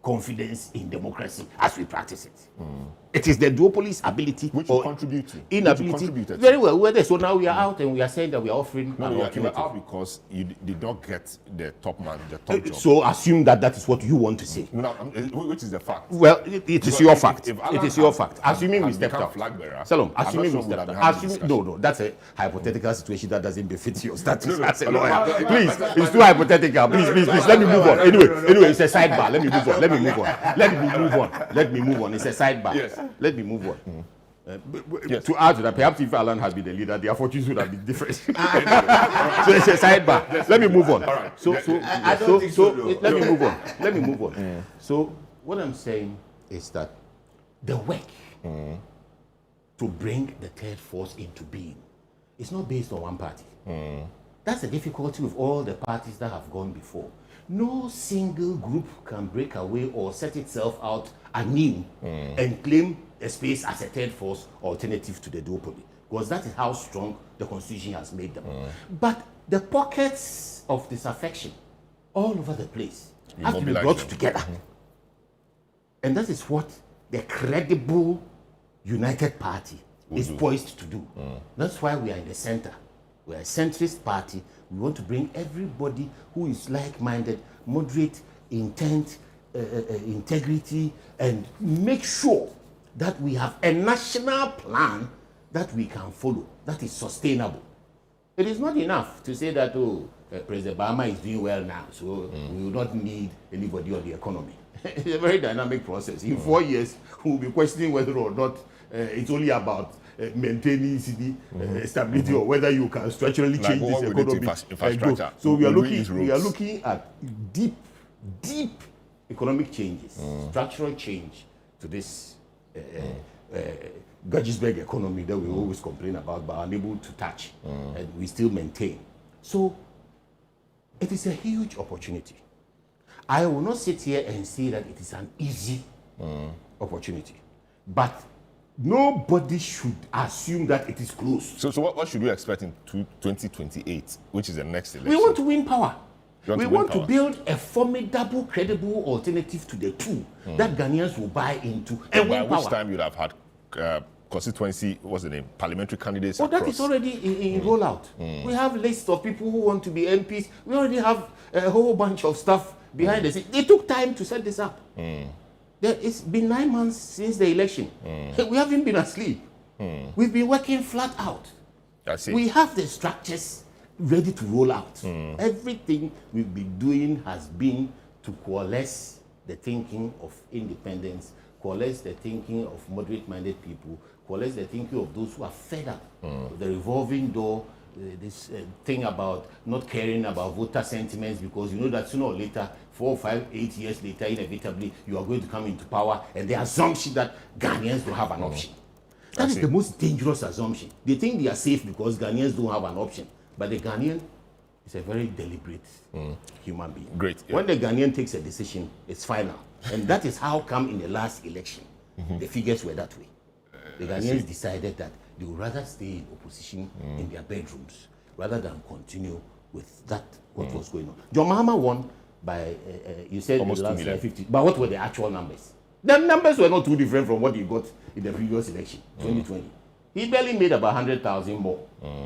S4: confidence in democracy as we practice it. It is the duopoly's ability
S1: Which
S4: or
S1: you contribute to.
S4: inability.
S1: Which you contributed
S4: Very
S1: to.
S4: well, we're there. So now we are out and we are saying that we are offering
S1: No,
S4: an
S1: you are
S4: alternative.
S1: out because you did not get the top man, the top job.
S4: So assume that that is what you want to say.
S1: No, which is the fact.
S4: Well, it is
S1: Because
S4: your fact.
S1: if
S4: It
S1: Alan
S4: is your
S1: has-
S4: fact.
S1: has-
S4: Assuming we
S1: has
S4: stepped
S1: become
S4: out.
S1: flag bearer,
S4: Salom,
S1: I'm not
S4: assuming
S1: sure
S4: we
S1: we would
S4: stepped
S1: have
S4: out.
S1: had this
S4: Assuming,
S1: discussion.
S4: that's a hypothetical situation that doesn't befit your status as a
S1: no,
S4: lawyer.
S1: no,
S4: Please,
S1: no,
S4: it's too hypothetical. Please, let me move on. Anyway, it's a sidebar. Let me move on. Let me move on. It's a sidebar.
S1: Yes.
S4: Let me move on. To add to that, perhaps if Alan had been the leader, their fortunes would have been different. So it's a sidebar. Let me move on.
S1: All right.
S4: So
S7: I don't think so, though.
S4: let me move on. So what I'm saying is that the work to bring the third force into being is not based on one party. That's the difficulty with all the parties that have gone before. No single group can break away or set itself out anew and claim a space as a third force alternative to the duopoly, because that is how strong the constitution has made them. But the pockets of disaffection all over the place have to be
S1: mobilize
S4: brought
S1: them.
S4: together. And that is what the credible United Party is poised to do. That's why we are in the center. We are a centrist party. We want to bring everybody who is like-minded, moderate, intent, integrity, and make sure that we have a national plan that we can follow, that is sustainable. It is not enough to say that, President Obama is doing well now, so we will not need anybody on the economy. It's a very dynamic process. In 4 years, we will be questioning whether or not it's only about maintaining city stability or whether you can structurally
S1: Like
S4: change this
S1: what we did to
S4: economy.
S1: infrastructure.
S4: So we are
S1: Reuse roads.
S4: looking at deep economic changes, structural change to this Gettysburg economy that we always complain about but are unable to touch, and we still maintain. So it is a huge opportunity. I will not sit here and say that it is an easy opportunity, but nobody should assume that it is closed.
S1: So what should we expect in 2028, which is the next election?
S4: We want to win power.
S1: You want
S4: We
S1: to win
S4: want to
S1: power?
S4: build a formidable, credible alternative to the two that Ghanaians will buy into and
S1: By
S4: win
S1: which
S4: power.
S1: time you'd have had constituency, what's the name, parliamentary candidates
S4: Oh, that
S1: across.
S4: is already in rollout. We have lists of people who want to be MPs. We already have a whole bunch of stuff behind the scenes. They took time to set this up. It's been 9 months since the election. We haven't been asleep. We've been working flat out.
S1: I see.
S4: We have the structures ready to roll out. Everything we've been doing has been to coalesce the thinking of independence, coalesce the thinking of moderate-minded people, coalesce the thinking of those who are fed up with the revolving door, this thing about not caring about voter sentiments, because you know that sooner or later, 4, 5, 8 years later, inevitably, you are going to come into power, and the assumption that Ghanaians don't have an option. That is the most dangerous assumption. They think they are safe because Ghanaians don't have an option. But the Ghanaian is a very deliberate human being.
S1: Great, yeah.
S4: When the Ghanaian takes a decision, it's final. And that is how come in the last election, the figures were that way. The Ghanaians decided that they would rather stay in opposition in their bedrooms rather than continue with that, what was going on. John Mahama won by, you said
S1: Almost
S4: the
S1: 2
S4: last
S1: million.
S4: 50. But what were the actual numbers? The numbers were not too different from what he got in the previous election, 2020. He barely made about 100,000 more.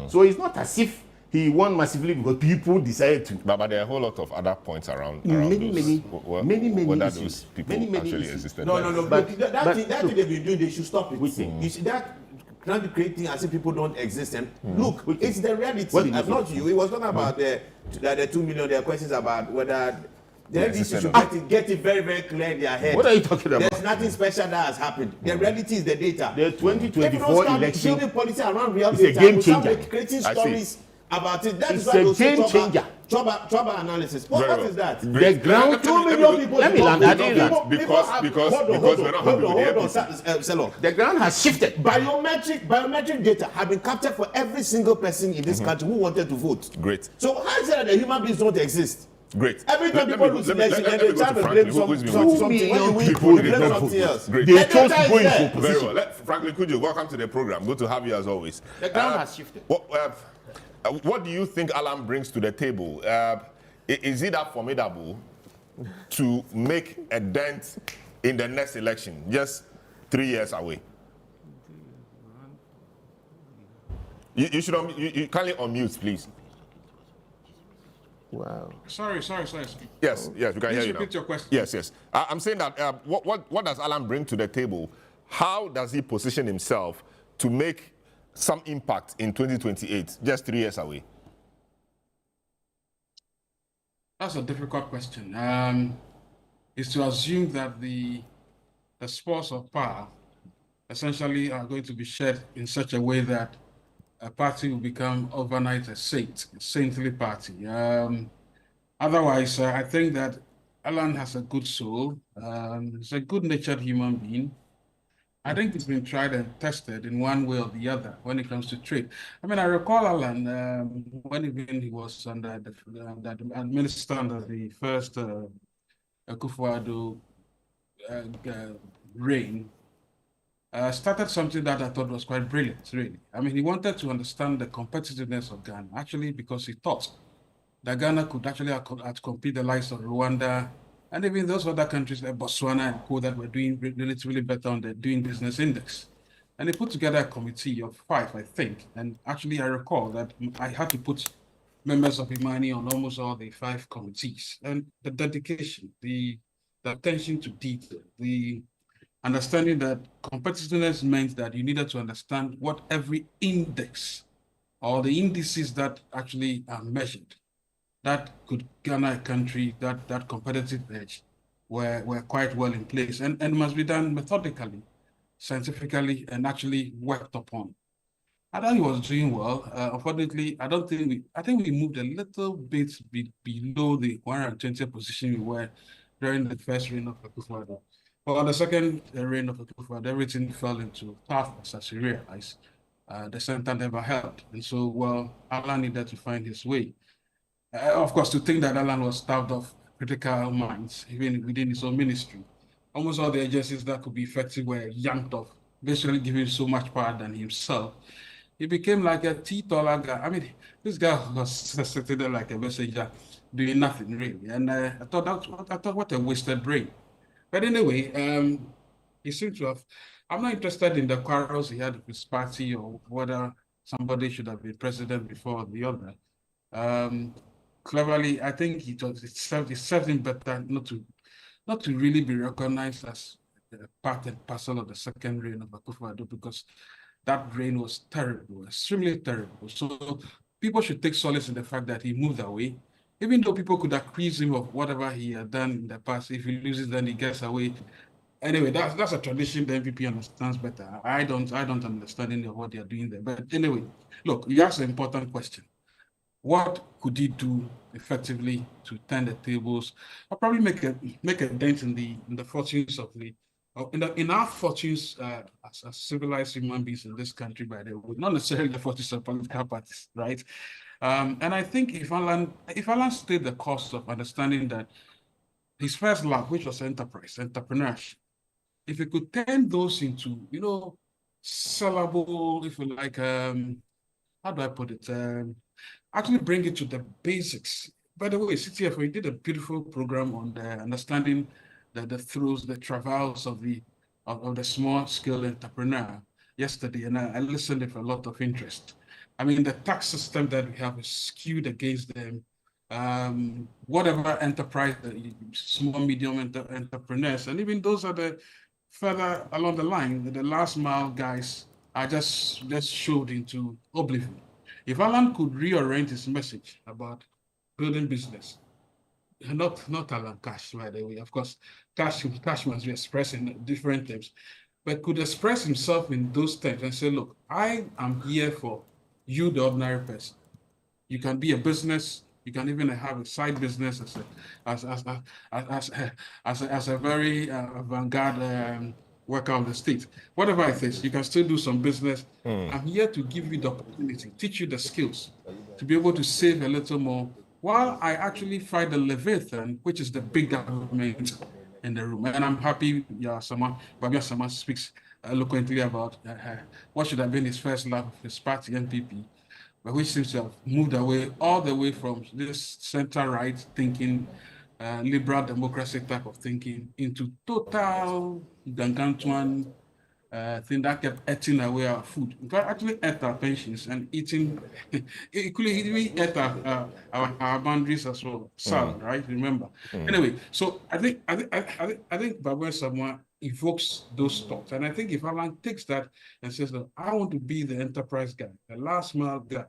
S4: So it's not as if he won massively because people decided to.
S1: But there are a whole lot of other points around
S4: Many
S1: whether
S4: issues.
S1: those people
S4: Many
S1: actually
S4: issues.
S1: existed.
S7: No.
S4: But-
S7: That thing they've been doing, they should stop it.
S4: Which thing?
S7: You see that trying to create things as if people don't exist. And look,
S4: Which
S7: it's the reality.
S4: What did you say?
S7: Not you. It was talking about the 2 million. There are questions about whether the NDC
S1: existed
S7: should
S1: or
S7: get it very, very clear in their head.
S4: What are you talking about?
S7: There's nothing special that has happened. The reality is the data.
S4: The
S7: If you don't
S4: 2024
S7: start
S4: election
S7: building policy around real
S4: is a
S7: data,
S4: game
S7: we start
S4: changer.
S7: creating
S1: I see.
S7: stories about it. That
S4: It's
S7: is why
S4: a
S7: they'll say
S4: game changer.
S7: trouble analysis. What
S1: Very
S7: is
S1: well.
S7: that?
S4: the ground.
S7: 2 million people.
S4: Let me land. I didn't land.
S1: Because we're not happy with the
S7: Selo.
S4: The ground has shifted.
S7: Biometric data have been captured for every single person in this country who wanted to vote.
S1: Great.
S7: So how is it that the human beings don't exist?
S1: Great.
S7: Every time
S1: Let
S7: people
S1: me-
S7: lose
S1: let me-
S7: election,
S1: let
S7: then
S1: me
S7: they
S1: go
S7: try
S1: to
S7: to
S1: Franklin,
S7: blame
S1: who's been
S7: something.
S1: waiting.
S7: When you win,
S4: people
S7: you
S4: did
S7: blame
S4: not
S7: something
S4: vote.
S7: else.
S1: Great.
S4: They
S7: The
S4: chose
S7: data
S4: to
S7: is
S4: go into
S7: there.
S4: opposition.
S1: Very well. Franklin Kujo, welcome to the program. Good to have you as always.
S4: The ground has shifted.
S1: What do you think Alan brings to the table? Is it that formidable to make a dent in the next election? Just 3 years away. You should you kindly unmute, please.
S7: Wow.
S8: Sorry.
S1: Yes, we can
S8: Please
S1: hear you
S8: repeat
S1: now.
S8: your question.
S1: Yes. I'm saying that what does Alan bring to the table? How does he position himself to make some impact in 2028, just 3 years away?
S8: That's a difficult question. Is to assume that the spores of power essentially are going to be shared in such a way that a party will become overnight a saintly party. Otherwise, I think that Alan has a good soul. He's a good-natured human being. I think it's been tried and tested in one way or the other when it comes to trade. I mean, I recall Alan when even he was under the minister under the first Akufo-Addo reign, started something that I thought was quite brilliant, really. I mean, he wanted to understand the competitiveness of Ghana, actually, because he thought that Ghana could actually outcompete the likes of Rwanda and even those other countries like Botswana and co that were doing relatively better on the doing business index. And he put together a committee of 5, I think. And actually, I recall that I had to put members of Imani on almost all the 5 committees. And the dedication, the attention to detail, the understanding that competitiveness meant that you needed to understand what every index or the indices that actually are measured that could garner a country that competitive edge were quite well in place and must be done methodically, scientifically, and actually worked upon. I thought he was doing well. Unfortunately, I think we moved a little bit below the 120th position we were during the first reign of Akufo-Addo. But on the second reign of Akufo-Addo, everything fell into darkness as he realized the center never held. And so, well, Alan needed to find his way. Of course, to think that Alan was starved of critical minds, even within his own ministry. Almost all the agencies that could be effective were yanked off, basically giving so much power than himself. He became like a teetotaler guy. I mean, this guy was sitting there like a messenger, doing nothing really. And I thought, what a wasted brain. But anyway, he seemed to have. I'm not interested in the quarrels he had with his party or whether somebody should have been president before the other. Cleverly, I think it served him better not to really be recognized as part and parcel of the second reign of Akufo-Addo, because that reign was terrible, extremely terrible. So people should take solace in the fact that he moved away, even though people could accuse him of whatever he had done in the past. If he loses, then he gets away. Anyway, that's a tradition the NPP understands better. I don't understand any of what they are doing there. But anyway, look, you asked an important question. What could he do effectively to turn the tables, or probably make a dent in the fortunes of in our fortunes as civilized human beings in this country, by the way, not necessarily the fortunes of political parties, right? And I think if Alan stayed the course of understanding that his first love, which was entrepreneurship, if he could turn those into, sellable, if you like, how do I put it? Actually bring it to the basics. By the way, CTF, did a beautiful program on the understanding the throes, the travails of the small-scale entrepreneur yesterday, and I listened with a lot of interest. I mean, the tax system that we have is skewed against them. Whatever enterprise, small, medium entrepreneurs, and even those are the further along the line, the last mile guys are just shoved into oblivion. If Alan could reorient his message about building business, not Alan Cash, by the way, of course, Cash must be expressed in different terms, but could express himself in those terms and say, look, I am here for you, the ordinary person. You can be a business, you can even have a side business as a very avant-garde worker of the state. Whatever it is, you can still do some business. I'm here to give you the opportunity, teach you the skills to be able to save a little more, while I actually fight the Leviathan, which is the big government in the room. And I'm happy Babia Sama speaks eloquently about what should have been his first love of his party, NPP, but which seems to have moved away all the way from this center-right thinking, liberal democracy type of thinking, into total Gangantuan thing that kept eating away our food. In fact, actually ate our pensions and eating, it could even ate our boundaries as well. Salad, right? Remember. Anyway, so I think Babwen Samoa evokes those thoughts, and I think if Alan takes that and says that I want to be the enterprise guy, the last mile guy,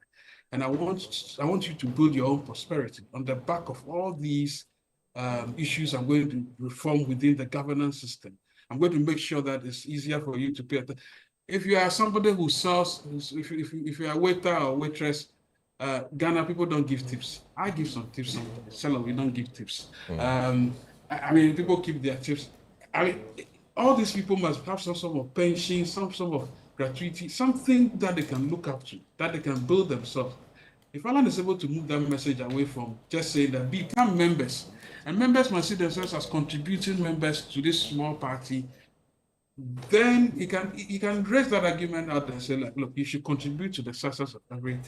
S8: and I want you to build your own prosperity on the back of all these issues I'm going to reform within the governance system. I'm going to make sure that it's easier for you to pay attention. If you are somebody who sells, if you are a waiter or waitress, Ghana people don't give tips. I give some tips. Seller, we don't give tips. I mean, people keep their tips. I mean, all these people must have some sort of pension, some sort of gratuity, something that they can look up to, that they can build themselves. If Alan is able to move that message away from just saying that become members, and members must see themselves as contributing members to this small party, then he can raise that argument out and say, like, look, you should contribute to the success of every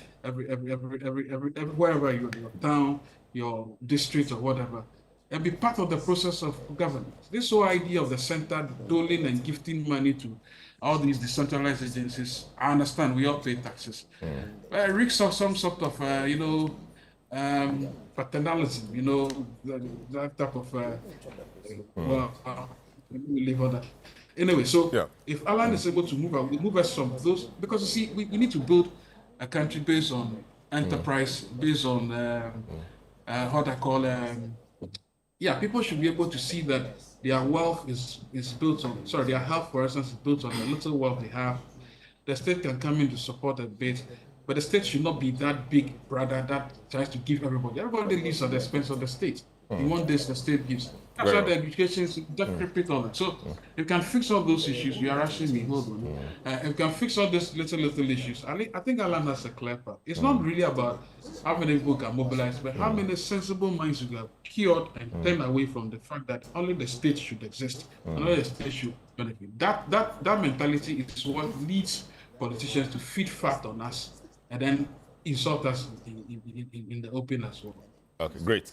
S8: wherever your town, your district, or whatever, and be part of the process of governance. This whole idea of the center doling and gifting money to all these decentralized agencies, I understand we all pay taxes. But it reeks of some sort of, paternalism, that type of, we leave on that. Anyway, so if Alan is able to move us from those, because you see, we need to build a country based on enterprise, based on what I call, people should be able to see that their wealth is built on, their health, for instance, is built on the little wealth they have. The state can come in to support a bit, but the state should not be that big brother that tries to give everybody. Everybody lives at the expense of the state. In one day, the state gives. That's why the education is just repeat on it. So if you can fix all those issues, you are asking me, hold on. If you can fix all these little issues, I think Alan has a clear path. It's not really about how many people can mobilize, but how many sensible minds you have cured and turned away from the fact that only the state should exist, and only the state should benefit. That mentality is what leads politicians to feed fat on us and then insult us in the open as well.
S1: Okay, great.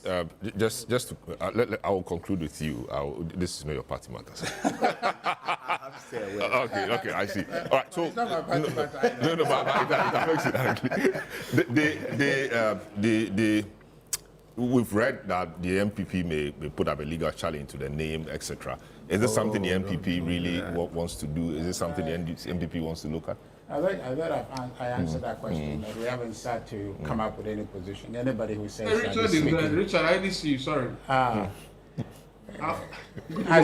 S1: Just to, I will conclude with you. This is not your party matters. Okay, I see. All right, so
S5: It's not my party matter.
S1: no, but it affects it. We've read that the NPP may put up a legal challenge to the name, etc. Is this something the NPP really wants to do? Is this something the NPP wants to look at?
S5: I thought I answered that question. That we haven't started to come up with any position. Anybody who says
S8: Richard, I didn't see you. Sorry.
S5: I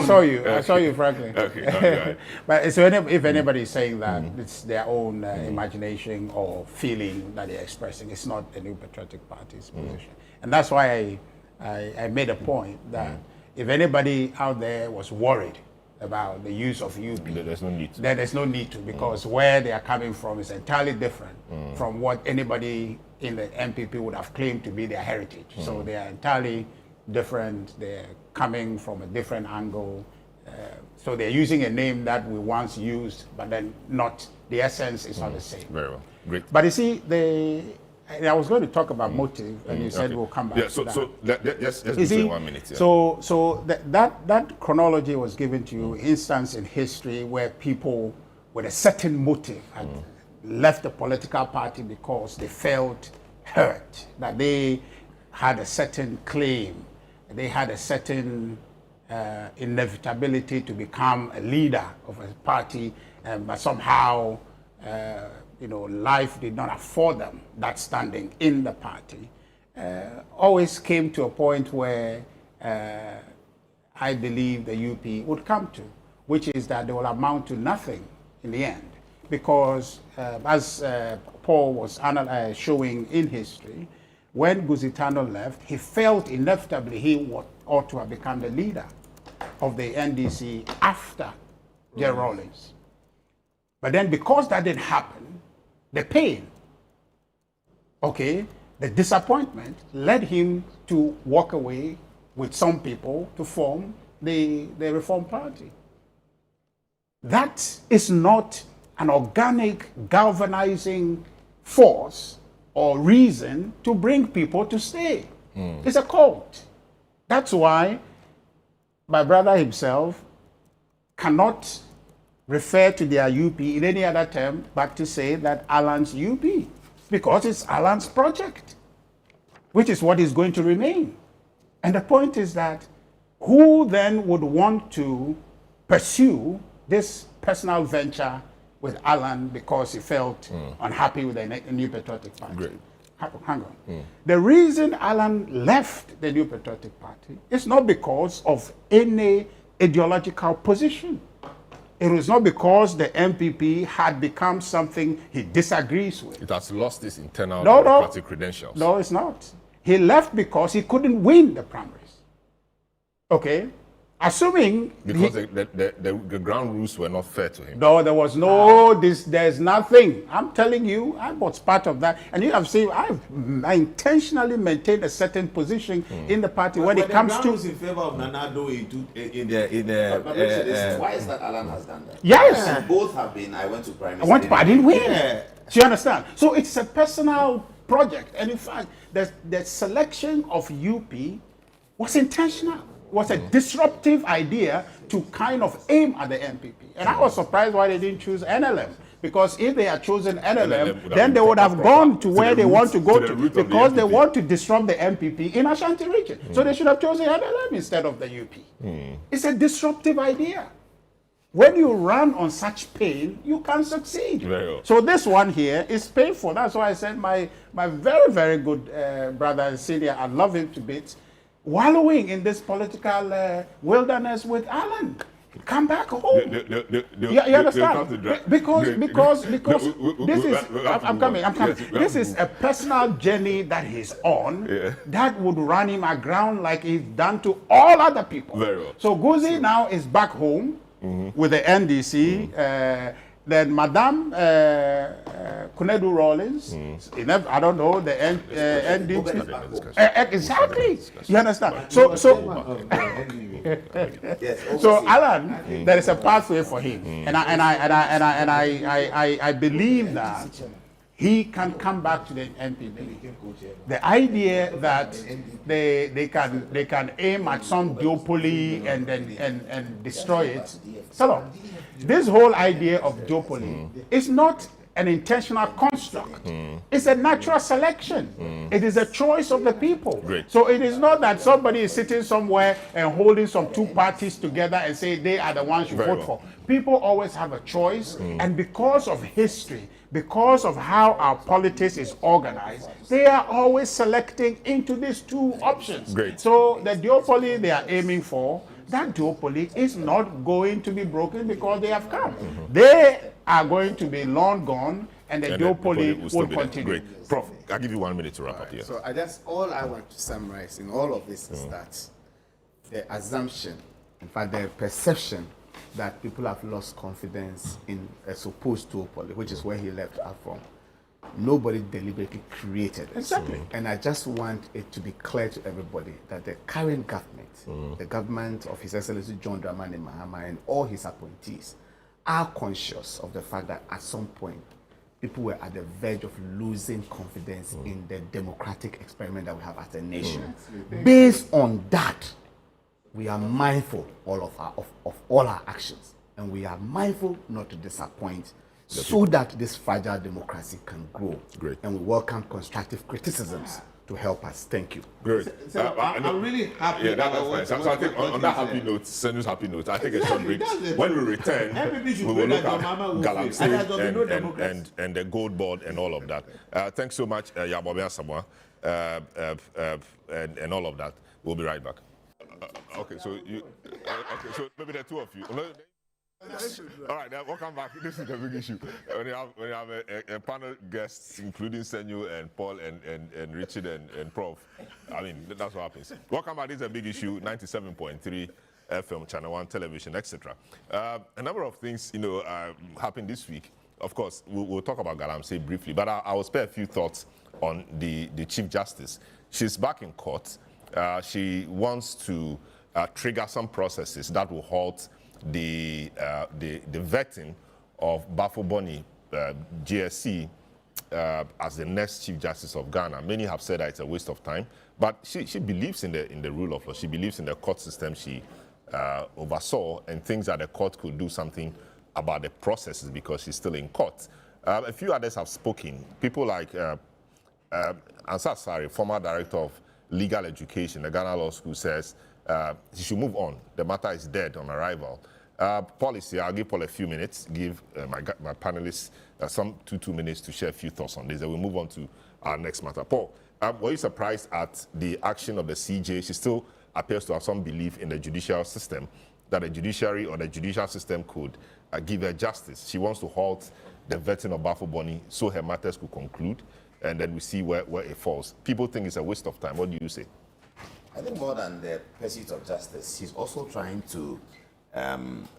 S5: saw you, Franklin.
S1: Okay.
S5: But so if anybody is saying that it's their own imagination or feeling that they're expressing, it's not the New Patriotic Party's position. And that's why I made a point that if anybody out there was worried about the use of UP,
S1: there's no need to.
S5: Then there's no need to, because where they are coming from is entirely different from what anybody in the NPP would have claimed to be their heritage. So they are entirely different. They're coming from a different angle. So they're using a name that we once used, but then not, the essence is not the same.
S1: Very well. Great.
S5: But you see, I was going to talk about motive, and you said we'll come back to that.
S1: So let's do it in 1 minute. Yeah.
S5: So that chronology was given to you, instance in history where people with a certain motive had left the political party because they felt hurt, that they had a certain claim, they had a certain inevitability to become a leader of a party, but somehow life did not afford them that standing in the party, always came to a point where I believe the UP would come to, which is that they will amount to nothing in the end. Because as Paul was showing in history, when Gusitano left, he felt inevitably he ought to have become the leader of the NDC after Jerry Rawlings. But then because that didn't happen, the pain, the disappointment led him to walk away with some people to form the Reform Party. That is not an organic galvanizing force or reason to bring people to stay. It's a cult. That's why my brother himself cannot refer to their UP in any other term but to say that Alan's UP, because it's Alan's project, which is what is going to remain. And the point is that who then would want to pursue this personal venture with Alan because he felt unhappy with the New Patriotic Party?
S1: Great.
S5: Hang on. The reason Alan left the New Patriotic Party is not because of any ideological position. It was not because the NPP had become something he disagrees with.
S1: It has lost its internal
S5: No,
S1: democratic credentials.
S5: No, it's not. He left because he couldn't win the primaries. Okay? Assuming...
S1: Because the ground rules were not fair to him.
S5: No, there was no, there's nothing. I'm telling you, I was part of that. And you have seen, I intentionally maintained a certain position in the party when it comes to...
S7: in favor of Nanado in
S9: But it's twice that Alan has done that.
S5: Yes.
S9: And both have been, I went to primary.
S5: I didn't win. Do you understand? So it's a personal project. And in fact, the selection of UP was intentional. Was a disruptive idea to kind of aim at the NPP. And I was surprised why they didn't choose NLM. Because if they had chosen NLM, then they would have gone to where they want to go to, because they want to disrupt the NPP in Ashanti region. So they should have chosen NLM instead of the UP. It's a disruptive idea. When you run on such pain, you can succeed.
S1: Very well.
S5: So this one here is painful. That's why I said my very, very good brother and senior, I love him to bits, wallowing in this political wilderness with Alan. Come back home. You understand? Because this is, I'm coming. This is a personal journey that he's on that would run him aground like he's done to all other people.
S1: Very well.
S5: So Guzi now is back home with the NDC. Then Madame Kunedu Rawlins, I don't know, the NDC. Exactly. You understand? So Alan, there is a pathway for him. And I believe that he can come back to the NPP. The idea that they can aim at some duopoly and destroy it. So this whole idea of duopoly is not an intentional construct. It's a natural selection. It is a choice of the people.
S1: Great.
S5: So it is not that somebody is sitting somewhere and holding some two parties together and say they are the ones you vote for. People always have a choice, and because of history, because of how our politics is organized, they are always selecting into these two options.
S1: Great.
S5: So the duopoly they are aiming for, that duopoly is not going to be broken because they have come. They are going to be long gone, and the duopoly will continue.
S1: Great. Prof, I'll give you 1 minute to wrap up here.
S6: So all I want to summarize in all of this is that the assumption, in fact, the perception that people have lost confidence in a supposed duopoly, which is where he left out from. Nobody deliberately created it.
S5: Exactly.
S6: And I just want it to be clear to everybody that the current government, the government of His Excellency John Dramani Mahama and all his appointees are conscious of the fact that at some point people were at the verge of losing confidence in the democratic experiment that we have as a nation. Based on that, we are mindful of all our actions, and we are mindful not to disappoint, so that this fragile democracy can grow.
S1: Great.
S6: And we welcome constructive criticisms to help us. Thank you.
S1: Great.
S7: So I'm really happy.
S1: Yeah, that's fine. So I think on that happy note, Senu's happy note, I think a short break. When we return, we will look at Galamsey and the gold board and all of that. Thanks so much, Yabobe Asamoah, and all of that. We'll be right back. Okay, so maybe the two of you. All right, welcome back. This is the big issue. When you have a panel guests, including Senyo and Paul and Richard and Prof, I mean, that's what happens. Welcome back. This is a big issue, 97.3 FM, ChannelOne television, etc. A number of things, happened this week. Of course, we'll talk about Galamsey briefly, but I will spare a few thoughts on the Chief Justice. She's back in court. She wants to trigger some processes that will halt the vetting of Bafo Boni, GSC, as the next Chief Justice of Ghana. Many have said that it's a waste of time, but she believes in the rule of law. She believes in the court system she oversaw and thinks that the court could do something about the processes because she's still in court. A few others have spoken. People like Ansar Sari, former director of legal education, the Ghana Law School, says she should move on. The matter is dead on arrival. Policy, I'll give Paul a few minutes, give my panelists some two minutes to share a few thoughts on this, and we'll move on to our next matter. Paul, were you surprised at the action of the CJ? She still appears to have some belief in the judicial system, that the judiciary or the judicial system could give her justice. She wants to halt the vetting of Bafo Boni so her matters could conclude, and then we see where it falls. People think it's a waste of time. What do you say?
S9: I think more than the pursuit of justice, she's also trying to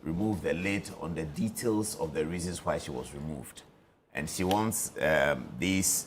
S9: remove the lid on the details of the reasons why she was removed. And she wants these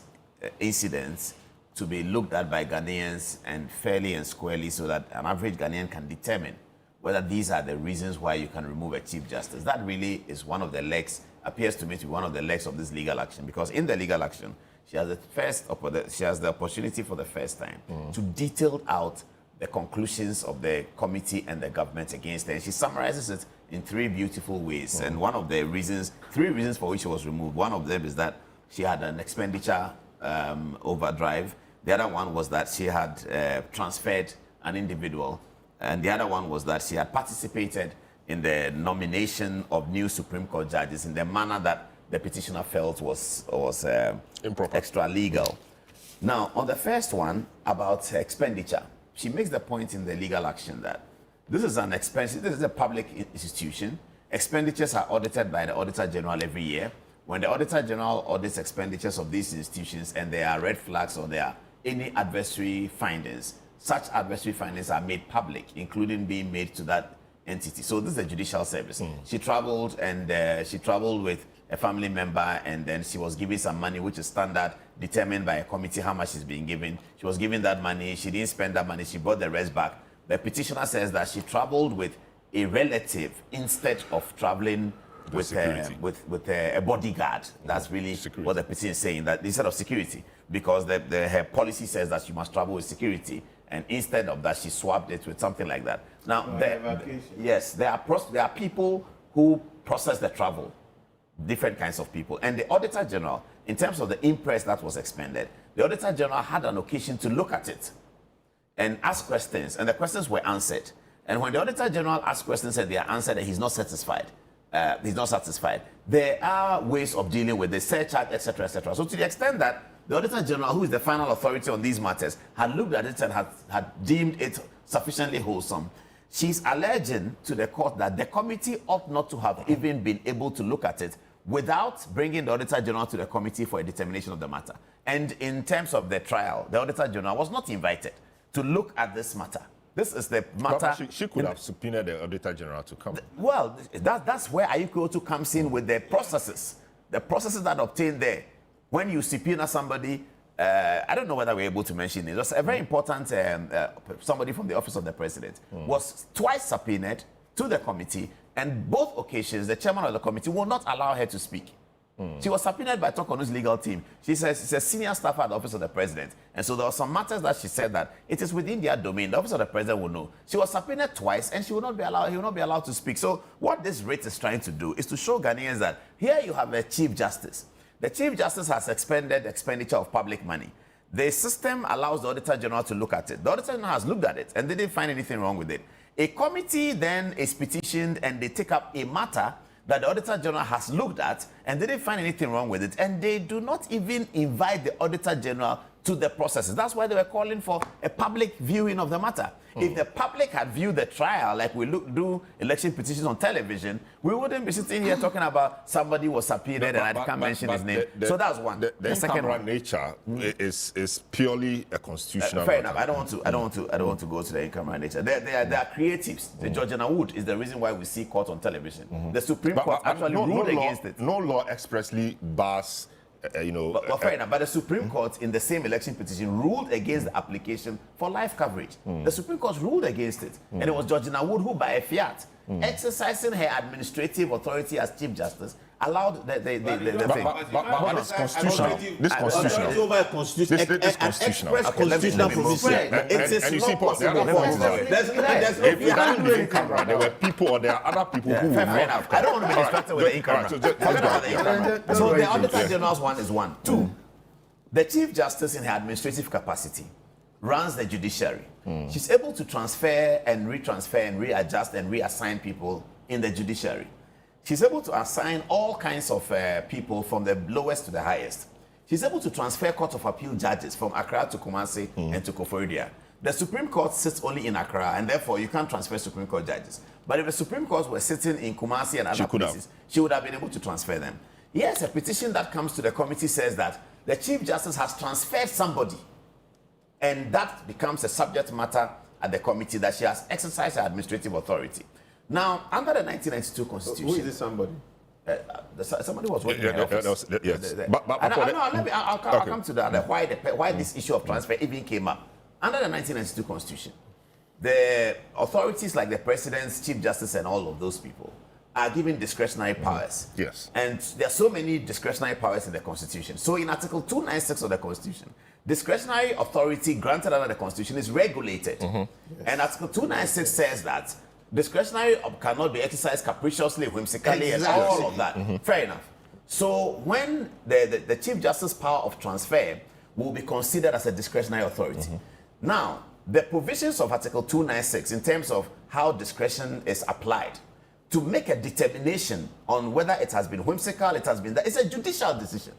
S9: incidents to be looked at by Ghanaians and fairly and squarely so that an average Ghanaian can determine whether these are the reasons why you can remove a Chief Justice. That really is one of the legs, appears to me to be one of the legs of this legal action, because in the legal action, she has the opportunity for the first time to detail out the conclusions of the committee and the government against her. And she summarizes it in three beautiful ways. And one of the reasons, three reasons for which she was removed, one of them is that she had an expenditure overdrive. The other one was that she had transferred an individual. And the other one was that she had participated in the nomination of new Supreme Court judges in the manner that the petitioner felt was improper, extra legal. Now, on the first one about expenditure, she makes the point in the legal action that this is an expensive, this is a public institution. Expenditures are audited by the Auditor General every year. When the Auditor General audits expenditures of these institutions and there are red flags or there are any adversary findings, such adversary findings are made public, including being made to that entity. So this is a judicial service. She traveled and she traveled with a family member, and then she was given some money, which is standard, determined by a committee how much is being given. She was given that money. She didn't spend that money. She brought the rest back. The petitioner says that she traveled with a relative instead of traveling with a bodyguard. That's really what the petition is saying, that instead of security, because her policy says that she must travel with security, and instead of that, she swapped it with something like that. Now, yes, there are people who process the travel, different kinds of people. And the Auditor General, in terms of the impress that was expended, the Auditor General had an occasion to look at it and ask questions, and the questions were answered. And when the Auditor General asked questions and they are answered and he's not satisfied, there are ways of dealing with the search act, etc., etc. So to the extent that the Auditor General, who is the final authority on these matters, had looked at it and had deemed it sufficiently wholesome, she's alleging to the court that the committee ought not to have even been able to look at it without bringing the Auditor General to the committee for a determination of the matter. And in terms of the trial, the Auditor General was not invited to look at this matter. This is the matter.
S1: But she could have subpoenaed the Auditor General to come.
S9: Well, that's where Ayuko comes in with the processes that obtain there. When you subpoena somebody, I don't know whether we're able to mention it. It was a very important somebody from the Office of the President was twice subpoenaed to the committee, and both occasions the chairman of the committee will not allow her to speak. She was subpoenaed by Tokonu's legal team. She says she's a senior staffer at the Office of the President. And so there were some matters that she said that it is within their domain. The Office of the President will know. She was subpoenaed twice and he will not be allowed to speak. So what this writ is trying to do is to show Ghanaians that here you have a Chief Justice. The Chief Justice has expended expenditure of public money. The system allows the Auditor General to look at it. The Auditor General has looked at it and they didn't find anything wrong with it. A committee then is petitioned and they take up a matter that the Auditor General has looked at and they didn't find anything wrong with it, and they do not even invite the Auditor General to the processes. That's why they were calling for a public viewing of the matter. If the public had viewed the trial like we do election petitions on television, we wouldn't be sitting here talking about somebody was subpoenaed and I can't mention his name. So that's one.
S1: The second one, nature is purely a constitutional.
S9: Fair enough. I don't want to go to the in-camera nature. There are creatives. The Georgiana Wood is the reason why we see court on television. The Supreme Court actually ruled against it.
S1: No law expressly bars.
S9: But fair enough. But the Supreme Court, in the same election petition, ruled against the application for live coverage. The Supreme Court ruled against it, and it was Georgiana Wood who, by a fiat, exercising her administrative authority as Chief Justice, allowed the thing.
S1: But it's constitutional. This constitutional.
S7: Over a constitution,
S1: This constitutional.
S7: express
S1: Okay,
S7: constitutional provision.
S1: And you see, Paul, the other point is that if you don't do in camera, there were people or there are other people who will
S9: Fair
S1: not
S9: enough. I don't want to be distracted with the in-camera.
S1: Forget
S9: about the in-camera. So the Auditor General's one is one. Two, the Chief Justice in her administrative capacity runs the judiciary. She's able to transfer and retransfer and readjust and reassign people in the judiciary. She's able to assign all kinds of people from the lowest to the highest. She's able to transfer Court of Appeal judges from Accra to Kumasi and to Koforidua. The Supreme Court sits only in Accra, and therefore you can't transfer Supreme Court judges. But if the Supreme Court were sitting in Kumasi and other places, she would have been able to transfer them. Yes, a petition that comes to the committee says that the Chief Justice has transferred somebody, and that becomes a subject matter at the committee that she has exercised her administrative authority. Now, under the 1992 Constitution...
S7: Who is this somebody?
S9: Somebody was working in the office.
S1: Yes.
S9: I'll come to that, why this issue of transfer even came up. Under the 1992 Constitution, the authorities like the President's Chief Justice and all of those people are given discretionary powers.
S1: Yes.
S9: And there are so many discretionary powers in the Constitution. So in Article 296 of the Constitution, discretionary authority granted under the Constitution is regulated. Yes. And Article 296 says that discretionary cannot be exercised capriciously, whimsically, and all of that. Fair enough. So when the Chief Justice power of transfer will be considered as a discretionary authority. Now, the provisions of Article 296 in terms of how discretion is applied to make a determination on whether it has been whimsical, it has been that, it's a judicial decision.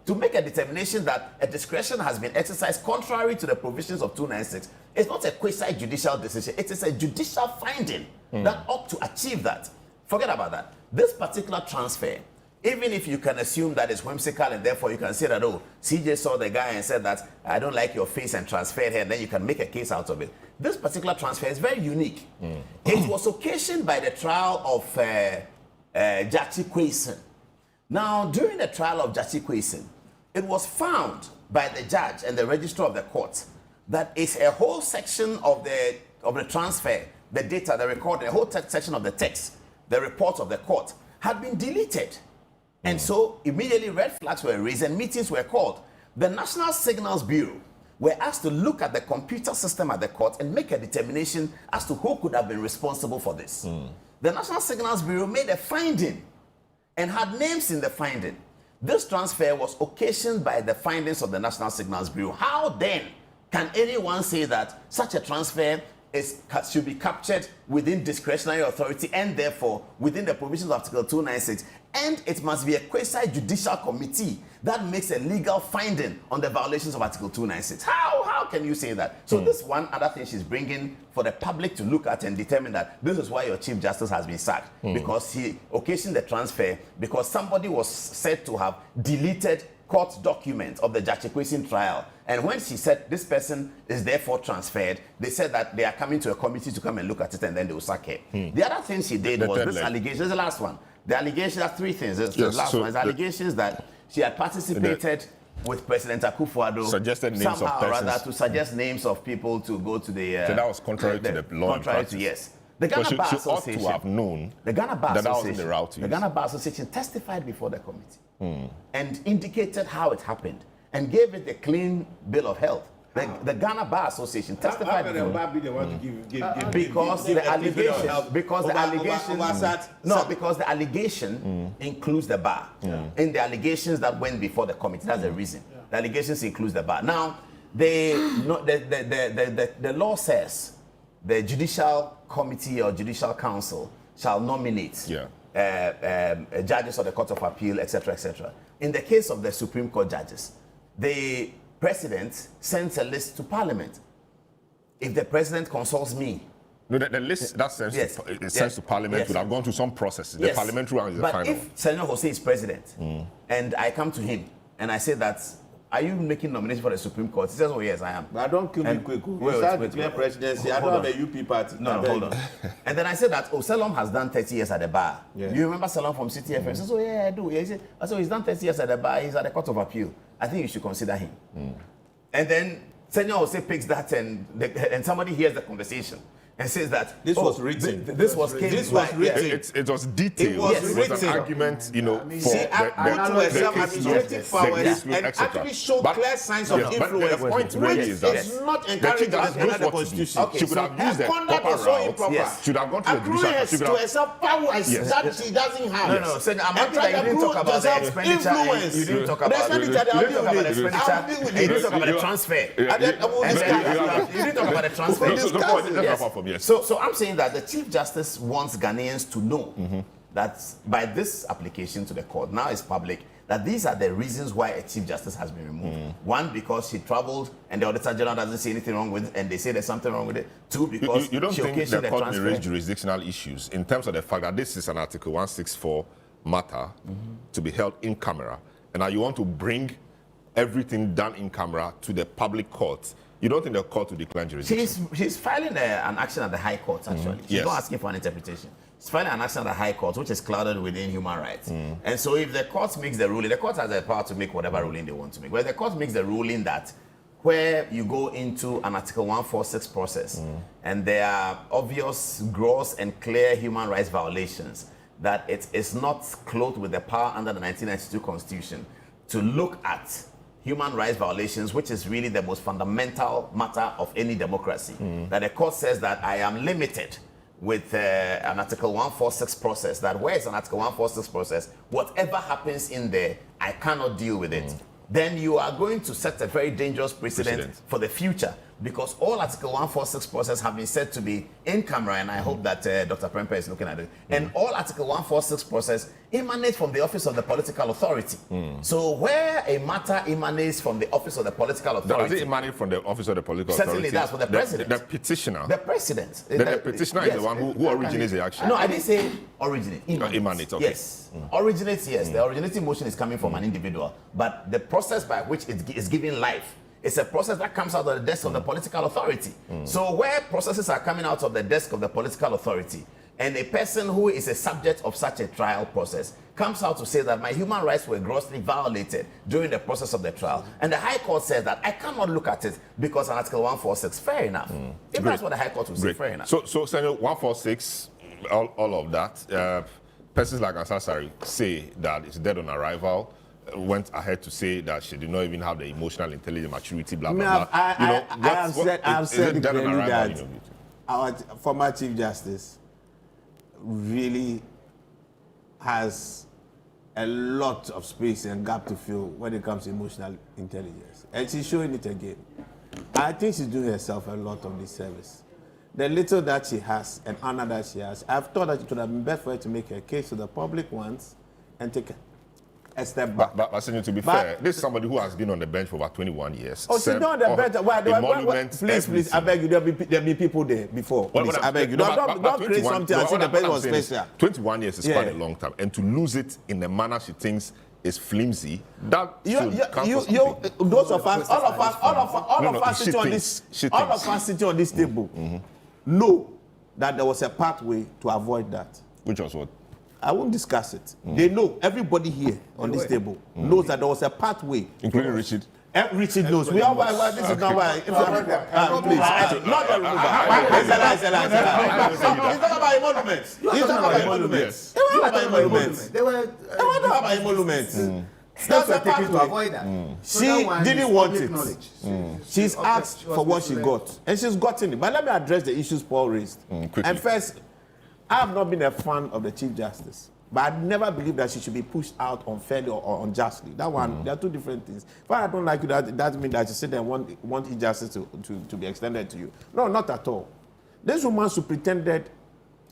S9: To make a determination that a discretion has been exercised contrary to the provisions of 296, it's not a quasi-judicial decision. It is a judicial finding that ought to achieve that. Forget about that. This particular transfer, even if you can assume that it's whimsical and therefore you can say that, oh, CJ saw the guy and said that, I don't like your face and transferred her, and then you can make a case out of it. This particular transfer is very unique. It was occasioned by the trial of Jachi Kwesen. Now, during the trial of Jachi Kwesen, it was found by the judge and the registrar of the court that it's a whole section of the transfer, the data, the record, the whole section of the text, the report of the court had been deleted. And so immediately red flags were raised and meetings were called. The National Signals Bureau were asked to look at the computer system at the court and make a determination as to who could have been responsible for this. The National Signals Bureau made a finding and had names in the finding. This transfer was occasioned by the findings of the National Signals Bureau. How then can anyone say that such a transfer should be captured within discretionary authority and therefore within the provisions of Article 296, and it must be a quasi-judicial committee that makes a legal finding on the violations of Article 296? How can you say that? So this one other thing she's bringing for the public to look at and determine that this is why your Chief Justice has been sacked, because he occasioned the transfer because somebody was said to have deleted court document of the Jachi Kwesen trial. And when she said this person is therefore transferred, they said that they are coming to a committee to come and look at it and then they will sack her. The other thing she did was this allegation. This is the last one. The allegation has three things. The last one is allegations that she had participated with President Akufo-Addo,
S1: suggested names
S9: somehow
S1: of persons.
S9: or rather to suggest names of people to go to the...
S1: so that was contrary to the law and practice.
S9: Yes. The Ghana Bar Association,
S1: ought to have known
S9: the Ghana Bar
S1: that
S9: Association,
S1: was in the route to
S9: the Ghana Bar Association testified before the committee and indicated how it happened and gave it a clean bill of health. The Ghana Bar Association testified because the allegation includes the bar. In the allegations that went before the committee, that's the reason. The allegations includes the bar. Now, the law says the judicial committee or judicial council shall nominate judges of the Court of Appeal, etc., etc. In the case of the Supreme Court judges, the President sends a list to Parliament. If the President consults me...
S1: No, the list that sends to Parliament would have gone through some process. The parliamentary one is the final. But
S9: if Senator Jose is President and I come to him and I say that, are you making nomination for the Supreme Court? He says, oh yes, I am.
S7: But don't kill me quick. Wait, presidency. I don't have a UP party.
S9: No, hold on. And then I said that, Selom has done 30 years at the bar. You remember Selom from City FM? He says, oh yeah, I do. He said, so he's done 30 years at the bar. He's at the Court of Appeal. I think you should consider him. And then Senator Jose picks that and somebody hears the conversation. and says that
S7: This was written.
S9: This was written.
S7: This was written.
S1: It was detailed.
S7: It was
S1: It was
S7: written.
S1: an argument, you know, for
S7: She put to herself administrative powers and actually showed clear signs of influence,
S1: the point really is that
S7: is not
S1: the
S7: encouraged
S1: Chief Justice
S7: under
S1: knows
S7: the
S1: what to do.
S7: Constitution.
S1: She could have used the
S7: Her conduct
S1: proper
S7: was so
S1: route.
S7: improper.
S1: Yes. Should have gone to the
S7: Accruing
S1: judicial. She could
S7: to
S1: have.
S7: herself powers
S1: Yes.
S7: that she doesn't have.
S9: No, so I'm
S7: And
S9: not
S7: try
S9: that you didn't
S7: to
S9: talk
S7: accrue
S9: about the
S7: yourself
S9: expenditure.
S7: influence.
S9: You didn't talk
S7: The
S9: about
S7: expenditure,
S9: the
S7: I'll deal with it.
S9: expenditure.
S7: I'll deal with
S9: You didn't talk about
S7: it.
S9: the transfer.
S7: And then I will
S9: And
S7: discuss.
S9: you didn't talk about the transfer.
S1: Yes.
S9: So I'm saying that the Chief Justice wants Ghanaians to know that by this application to the court, now it's public, that these are the reasons why a Chief Justice has been removed. One, because she traveled and the Auditor General doesn't see anything wrong with it, and they say there's something wrong with it. Two, because
S1: You don't
S9: she
S1: think
S9: occasioned
S1: the
S9: the
S1: court may raise
S9: transfer.
S1: jurisdictional issues in terms of the fact that this is an Article 164 matter to be held in camera, and now you want to bring everything done in camera to the public court? You don't think the court will decline jurisdiction?
S9: She's filing an action at the High Court, actually. She's
S1: Yes.
S9: not asking for an interpretation. She's filing an action at the High Court, which is clouded within human rights. And so if the court makes the ruling, the court has the power to make whatever ruling they want to make. But if the court makes the ruling that where you go into an Article 146 process and there are obvious, gross and clear human rights violations, that it is not clothed with the power under the 1992 Constitution to look at human rights violations, which is really the most fundamental matter of any democracy. That the court says that I am limited with an Article 146 process, that where it's an Article 146 process, whatever happens in there, I cannot deal with it. Then you are going to set a very dangerous precedent for the future, because all Article 146 process have been said to be in camera, and I hope that Dr. Prempe is looking at it. And all Article 146 process emanates from the office of the political authority. So where a matter emanates from the office of the political
S1: Does
S9: authority,
S1: it emanate from the office of the political
S9: Certainly
S1: authority?
S9: does, for the president.
S1: The petitioner.
S9: the president.
S1: The petitioner is the one who originates the action.
S9: No, I didn't say originate.
S1: Emanate, okay.
S9: Yes. Originates, yes. The originating motion is coming from an individual. But the process by which it is given life, it's a process that comes out of the desk of the political authority. So where processes are coming out of the desk of the political authority, and a person who is a subject of such a trial process comes out to say that my human rights were grossly violated during the process of the trial, and the High Court says that I cannot look at it because of Article 146, fair enough. If that's what the High Court will say, fair enough.
S1: So Senator 146, all of that, persons like Ansasari say that it's dead on arrival, went ahead to say that she did not even have the emotional intelligence, maturity, blah, blah, blah.
S7: I have said
S1: dead on
S7: clearly
S1: arrival,
S7: that our former Chief Justice really has a lot of space and gap to fill when it comes to emotional intelligence. And she's showing it again. I think she's doing herself a lot of disservice. The little that she has and honor that she has, I've thought that it would have been better for her to make her case to the public once and take a step back.
S1: But to be fair, this is somebody who has been on the bench for about 21 years.
S7: Oh, she's not on the bench. Please, I beg you, there'll be people there before. Please, I beg you. Don't create something and say the person was special.
S1: 21 years is quite a long time. And to lose it in the manner she thinks is flimsy, that
S7: those of us, all of us sitting on this table know that there was a pathway to avoid that.
S1: Which was what?
S7: I won't discuss it. They know, everybody here on this table knows that there was a pathway.
S1: Including Richard?
S7: Richard knows. We are this is not why. Please, not the remover. It's a lie. He's talking about emoluments. He's talking about emoluments. They were about emoluments. They were talking about emoluments. That's a pathway to avoid that. She didn't want it. She's asked for what she got, and she's gotten it. But let me address the issues Paul raised. And first, I have not been a fan of the Chief Justice, but I never believed that she should be pushed out unfairly or unjustly. That one, there are two different things. If I don't like you, that doesn't mean that you sit there and want injustice to be extended to you. No, not at all. This woman superintended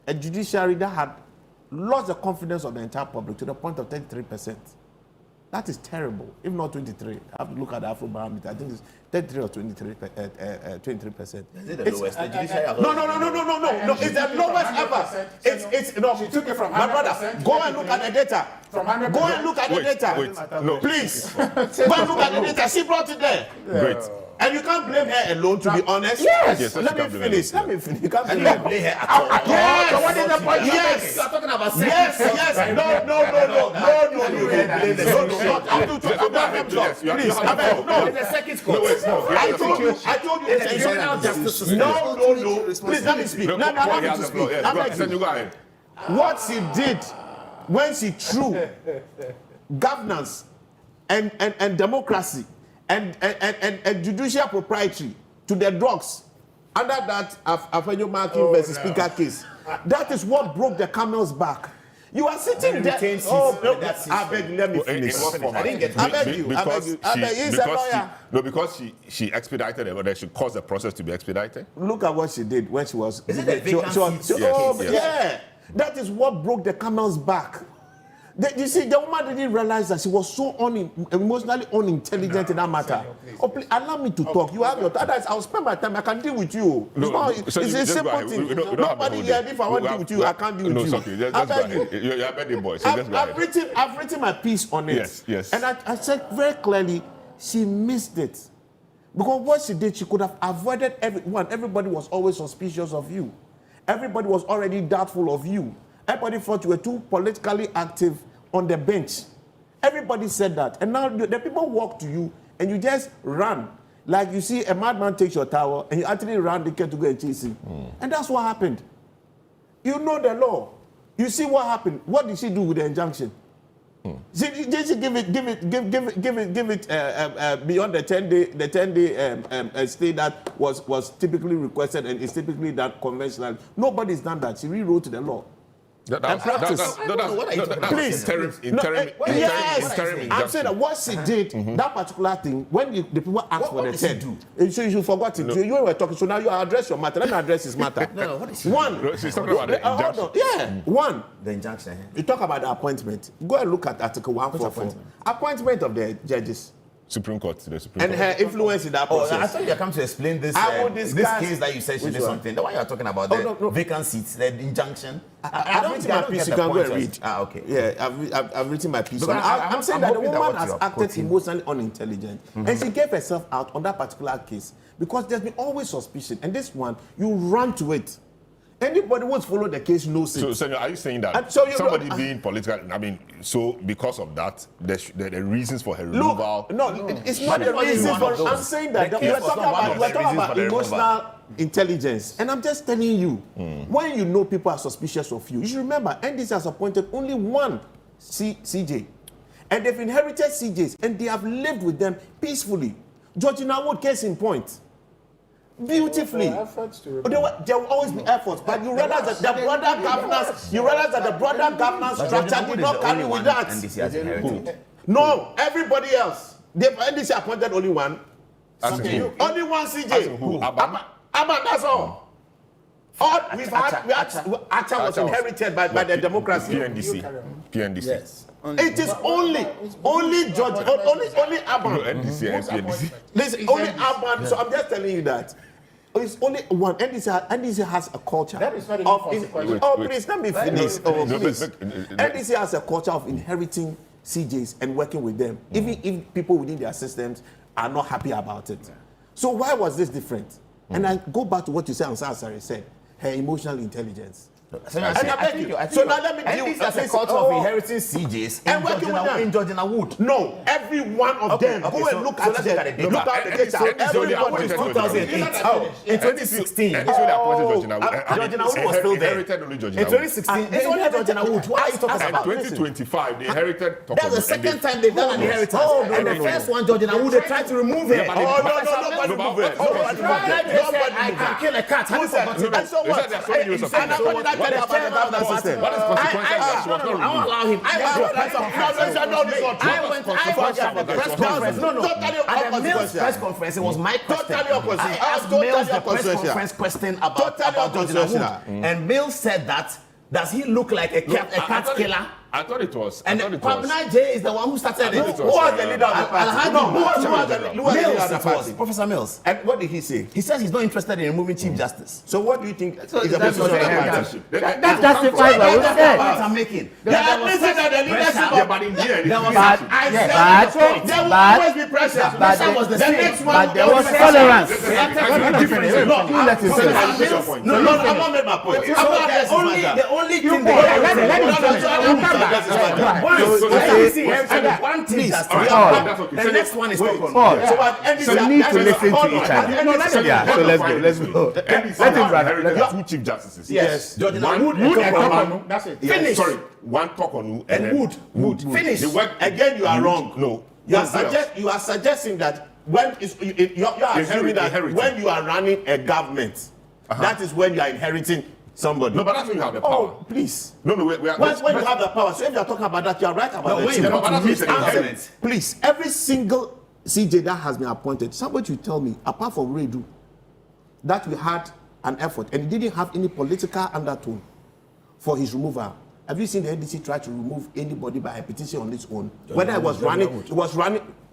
S7: a judiciary that had lost the confidence of the entire public to the point of 33%. That is terrible, if not 23. I have to look at the Afrobarometer. I think it's 33 or 23%.
S9: Is it the lowest? The judiciary
S7: No. It's the lowest ever. It's no.
S5: She took it from 100%.
S7: My brother, go and look at the data.
S5: From 100%.
S7: Go and look at the data.
S1: No.
S7: Please. Go and look at the data. She brought it there.
S1: Great.
S7: And you can't blame her alone, to be honest.
S1: Yes,
S7: Let
S1: you
S7: me
S1: can't blame
S7: finish.
S1: her.
S7: Let me finish. You can't
S9: And
S7: blame
S9: you
S7: her.
S9: blame her at all.
S7: Yes.
S9: So what is the point?
S7: Yes.
S9: You are talking about sex.
S7: Yes. No.
S9: It's a second court.
S7: I told you.
S9: It's a criminal justice system.
S7: No. Please let me speak. Let me speak. What she did when she threw governance and democracy and judicial proprietary to the dogs under that Afenyo Markin versus Speaker case, that is what broke the camel's back. You are sitting there. I beg, let me finish.
S9: I didn't get
S7: I beg you. He's a lawyer.
S1: Because she expedited it, but she caused the process to be expedited.
S7: Look at what she did when she was.
S9: Is it the vacancy?
S1: Yes.
S7: Yeah. That is what broke the camel's back. You see, the woman didn't realize that she was so emotionally unintelligent in that matter. Oh, please, allow me to talk. You have your time. I'll spend my time. I can deal with you. It's a simple thing. Nobody here, if I want to deal with you, I can't deal with you.
S1: Okay.
S7: I beg you.
S1: You're a birthday boy, so
S7: I've written my piece on it.
S1: Yes.
S7: And I said very clearly, she missed it. Because what she did, she could have avoided everyone. Everybody was always suspicious of you. Everybody was already doubtful of you. Everybody thought you were too politically active on the bench. Everybody said that. And now the people walk to you and you just run. Like you see a madman takes your towel and you actually run the kid to go and chase him. And that's what happened. You know the law. You see what happened. What did she do with the injunction? Did she give it beyond the 10-day stay that was typically requested and is typically done conventional? Nobody's done that. She rewrote the law.
S1: Please.
S7: I'm saying that what she did, that particular thing, when the people asked for the 10, so you forgot it. You were talking, so now you address your matter. Let me address his matter.
S9: No, what is she
S7: One.
S1: She's talking about the injunction.
S7: Yeah, one.
S9: The injunction.
S7: You talk about the appointment. Go and look at Article 144. Appointment of the judges.
S1: Supreme Court.
S7: And her influence in that process.
S9: I thought you were coming to explain this. This case that you said she did something. The one you are talking about, the vacant seats, the injunction.
S7: I've written my piece. You can go and read.
S9: Okay.
S7: Yeah, I've written my piece. I'm saying that the woman has acted emotionally unintelligent, and she gave herself out on that particular case because there's been always suspicion, and this one you run to it. Anybody who follow the case knows it.
S1: So, Senor, are you saying that somebody being political, so because of that, the reasons for her removal?
S7: No, it's not the reason for. I'm saying that we're talking about emotional intelligence, and I'm just telling you, when you know people are suspicious of you, you should remember NDC has appointed only one CJ, and they've inherited CJs, and they have lived with them peacefully. Georgina Wood, case in point. Beautifully. There will always be efforts, but you realize that the brother governance, structure did not carry with that. No, everybody else. The NDC appointed only one. Only one CJ.
S1: Who?
S7: Abba, that's all. We've had Acha was inherited by the democracy.
S1: PNDC.
S7: Yes. It is only George, only Abba.
S1: No, NDC and PNDC.
S7: Listen, only Abba. So I'm just telling you that. It's only one. NDC has a culture.
S5: That is not even
S7: please, let me finish. Please. NDC has a culture of inheriting CJs and working with them, even if people within their systems are not happy about it. So why was this different? And I go back to what you said, Ansari said, her emotional intelligence.
S9: So now let me deal with a culture of inheriting CJs in Georgina Wood.
S7: No, every one of them. Go and look at the data. Look at the data.
S9: Everyone is 2008. In 2016. Georgina Wood was still there. In 2016, it's only Georgina Wood. What are you talking about?
S1: In 2025, they inherited.
S9: That's the second time they've done an inheritance. And the first one, Georgina Wood, they tried to remove her.
S7: Nobody remove her.
S9: I can kill a cat. Have you forgotten?
S1: What is consequences that she was not removed?
S9: I won't allow him. I went at the press conference. At the Mills press conference, it was my question. I asked Mills the press conference question about Georgina Wood. And Mills said that, does he look like a cat killer?
S1: I thought it was.
S9: And Kwabena J is the one who started it.
S1: Who
S6: was the leader of the party?
S9: No,
S6: Who was the leader of the
S9: Mills,
S6: party?
S9: Professor Mills.
S6: And what did he say?
S9: He says he's not interested in removing Chief Justice.
S6: So what do you think is the
S9: that's
S6: position of
S9: what
S6: the
S9: I
S6: party?
S5: That justifies what we
S9: That's
S5: said.
S9: the point I'm making.
S6: Yeah, they said that the leadership
S1: Yeah,
S6: of
S1: but in here,
S9: There was
S5: But,
S6: I
S5: yes,
S6: said
S5: but,
S6: there will
S5: but,
S6: always be pressure.
S5: but
S9: Pressure was the same.
S6: next one,
S5: but there was tolerance. You let him finish.
S6: No, I'm not making my point.
S9: The only thing
S5: go ahead, let him finish. We'll come back.
S9: one thing that's
S6: The next one is talk on.
S5: Paul,
S6: So what?
S5: so you need to listen to each other. Yeah, so let's go. Let him run.
S1: Two chief justices.
S6: Yes.
S1: One
S6: Wood
S5: Wood
S6: and
S5: and
S6: Tokonu.
S5: Tokonu, that's it.
S1: Yeah,
S6: Finish.
S1: sorry, one Tokonu
S6: And
S1: then
S6: Wood. Finish.
S1: The word
S6: Again, you are wrong.
S1: No.
S6: You are suggesting that when you're assuming that
S1: Inheriting.
S6: when you are running a government, that is when you are inheriting somebody.
S1: No, but that's when you have the power.
S6: Oh, please.
S1: No, we are.
S6: When you have the power, so if you are talking about that, you are right about
S9: when
S6: it.
S9: you
S1: No, but that's what you said,
S6: Answer.
S1: inherit.
S6: Please, every single CJ that has been appointed, somebody should tell me, apart from Redu, that we had an effort and it didn't have any political undertone for his removal. Have you seen the NDC try to remove anybody by a petition on its own? Whether it was running.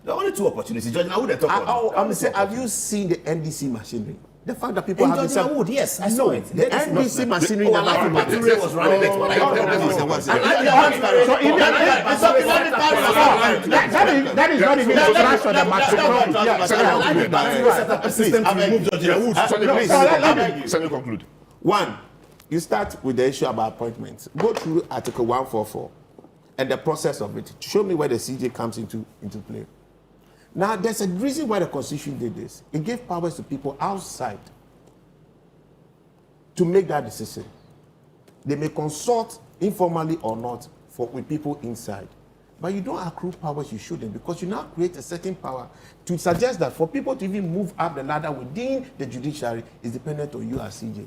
S9: There are only two opportunities. Judge Nawood and Tokonu.
S6: I'm saying, have you seen the NDC machinery? The fact that people
S9: In
S6: have
S9: Judge
S6: said,
S9: Nawood, yes, I
S6: no,
S9: saw it.
S6: the NDC machinery that
S9: Alaafin Mature was running it.
S5: That is not even the branch of the matter.
S1: Let me conclude.
S6: One, you start with the issue about appointments. Go through Article 144 and the process of it. Show me where the CJ comes into play. Now, there's a reason why the Constitution did this. It gave powers to people outside to make that decision. They may consult informally or not with people inside. But you don't accrue powers you shouldn't, because you now create a certain power to suggest that for people to even move up the ladder within the judiciary is dependent on you as CJ,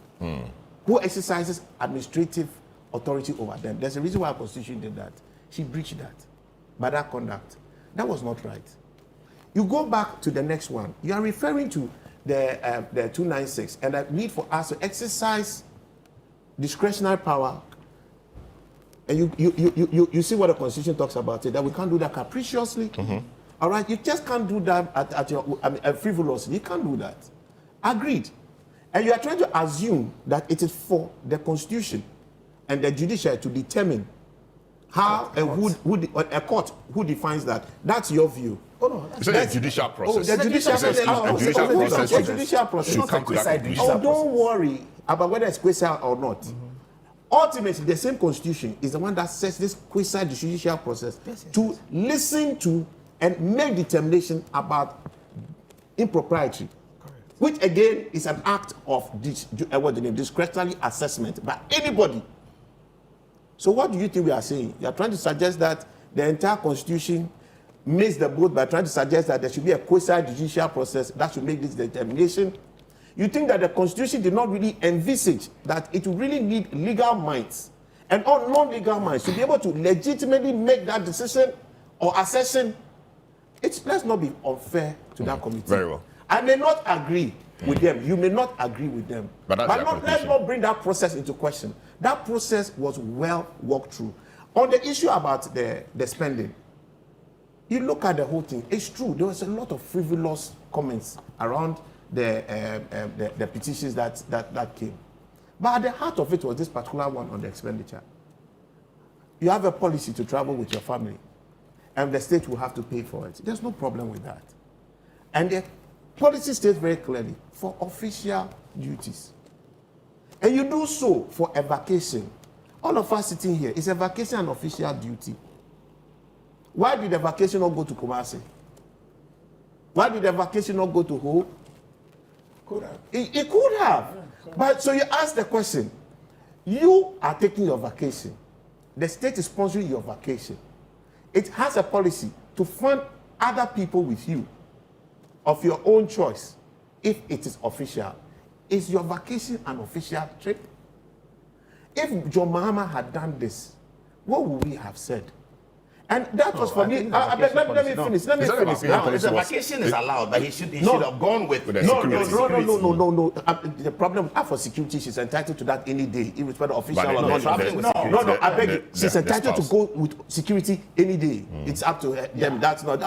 S6: who exercises administrative authority over them. There's a reason why our Constitution did that. She breached that by that conduct. That was not right. You go back to the next one. You are referring to the 296 and the need for us to exercise discretionary power. And you see what the Constitution talks about it, that we can't do that capriciously. All right, you just can't do that at your frivolously. You can't do that. Agreed. And you are trying to assume that it is for the Constitution and the judiciary to determine how a court who defines that. That's your view.
S1: Oh no, it's a judicial process.
S6: The judicial process.
S1: Should come to that conclusion.
S6: Oh, don't worry about whether it's quasi or not. Ultimately, the same Constitution is the one that sets this quasi judicial process to listen to and make determination about impropriety, which again is an act of discretionary assessment by anybody. So what do you think we are saying? You are trying to suggest that the entire Constitution missed the boat by trying to suggest that there should be a quasi-judicial process that should make this determination. You think that the Constitution did not really envisage that it would really need legal minds and all non-legal minds to be able to legitimately make that decision or assertion. Let's not be unfair to that committee.
S1: Very well.
S6: I may not agree with them. You may not agree with them.
S1: But
S6: let's not bring that process into question. That process was well walked through. On the issue about the spending, you look at the whole thing. It's true. There was a lot of frivolous comments around the petitions that came. But at the heart of it was this particular one on the expenditure. You have a policy to travel with your family, and the state will have to pay for it. There's no problem with that. And the policy states very clearly for official duties. And you do so for a vacation. All of us sitting here, is a vacation an official duty? Why did the vacation not go to Kumasi? Why did the vacation not go to Ho? Could have. It could have. But so you ask the question, you are taking your vacation. The state is sponsoring your vacation. It has a policy to fund other people with you of your own choice if it is official. Is your vacation an official trip? If John Mahama had done this, what would we have said?
S9: And that was for me. Let me finish. Let me finish.
S1: No,
S9: The vacation is allowed, but he should have gone with the security. No. The problem for security, she's entitled to that any day, irrespective of official or non. No. I beg you. She's entitled to go with security any day. It's up to them. That's not.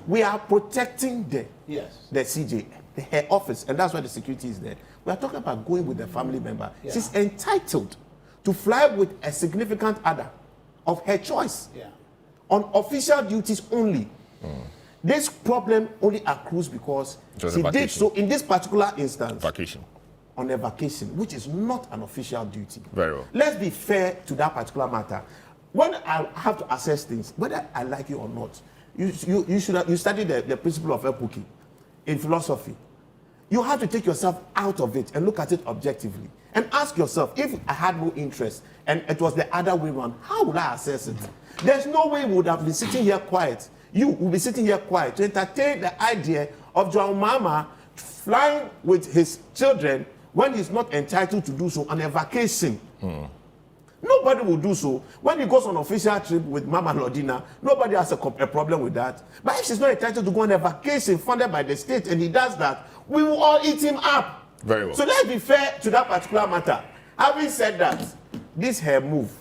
S9: We are protecting the CJ, her office, and that's why the security is there. We are talking about going with the family member. Yeah. She's entitled to fly with a significant other of her choice on official duties only. This problem only accrues because she did so in this particular instance on a vacation, which is not an official duty.
S1: Very well.
S9: Let's be fair to that particular matter. When I have to assess things, whether I like you or not, you study the principle of epoche in philosophy. You have to take yourself out of it and look at it objectively and ask yourself, if I had no interest and it was the other way around, how would I assess it? There's no way we would have been sitting here quiet. You will be sitting here quiet to entertain the idea of John Mama flying with his children when he's not entitled to do so on a vacation. Nobody will do so. When he goes on an official trip with Mama Lodina, nobody has a problem with that. But if she's not entitled to go on a vacation funded by the state and he does that, we will all eat him up.
S1: Very well.
S9: So let's be fair to that particular matter. Having said that, this her move,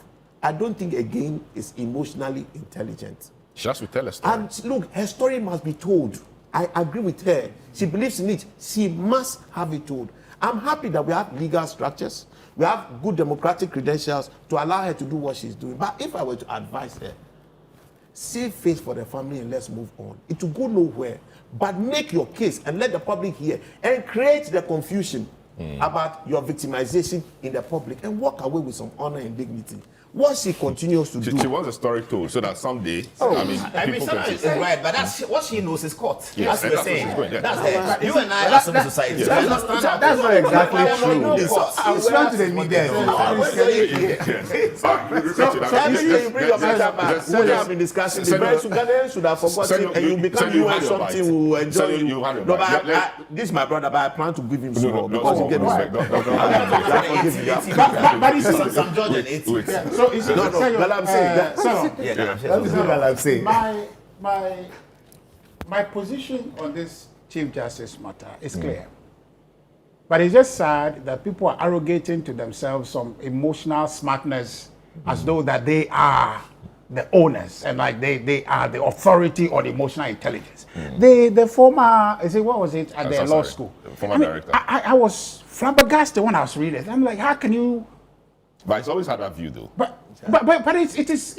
S9: I don't think again is emotionally intelligent.
S1: She has to tell a story.
S9: And look, her story must be told. I agree with her. She believes in it. She must have it told. I'm happy that we have legal structures. We have good democratic credentials to allow her to do what she's doing. But if I were to advise her, save face for the family and let's move on. It will go nowhere. But make your case and let the public hear and create the confusion about your victimization in the public and walk away with some honor and dignity. What she continues to do.
S1: She wants a story told so that someday,
S9: it's
S6: right, but that's what she knows is court.
S1: Yes,
S6: as we're saying.
S1: That's
S6: you and I are civil society.
S5: That's not exactly true. It's not to the media.
S9: You bring your matter back. When you have been discussing, the very Sudanese should have forgotten and you become you and something who will enjoy you. No, but this is my brother, but I plan to give him some because he gave me.
S5: But you see,
S6: some judge and 80.
S5: so is it
S6: Galamsey.
S5: My position on this Chief Justice matter is clear. But it's just sad that people are arrogating to themselves some emotional smartness as though that they are the owners and like they are the authority or the emotional intelligence. The former, what was it at the law school?
S1: The former director.
S5: I was flabbergasted when I was reading it. I'm like, how can you?
S1: But it's always had that view, though.
S5: But it is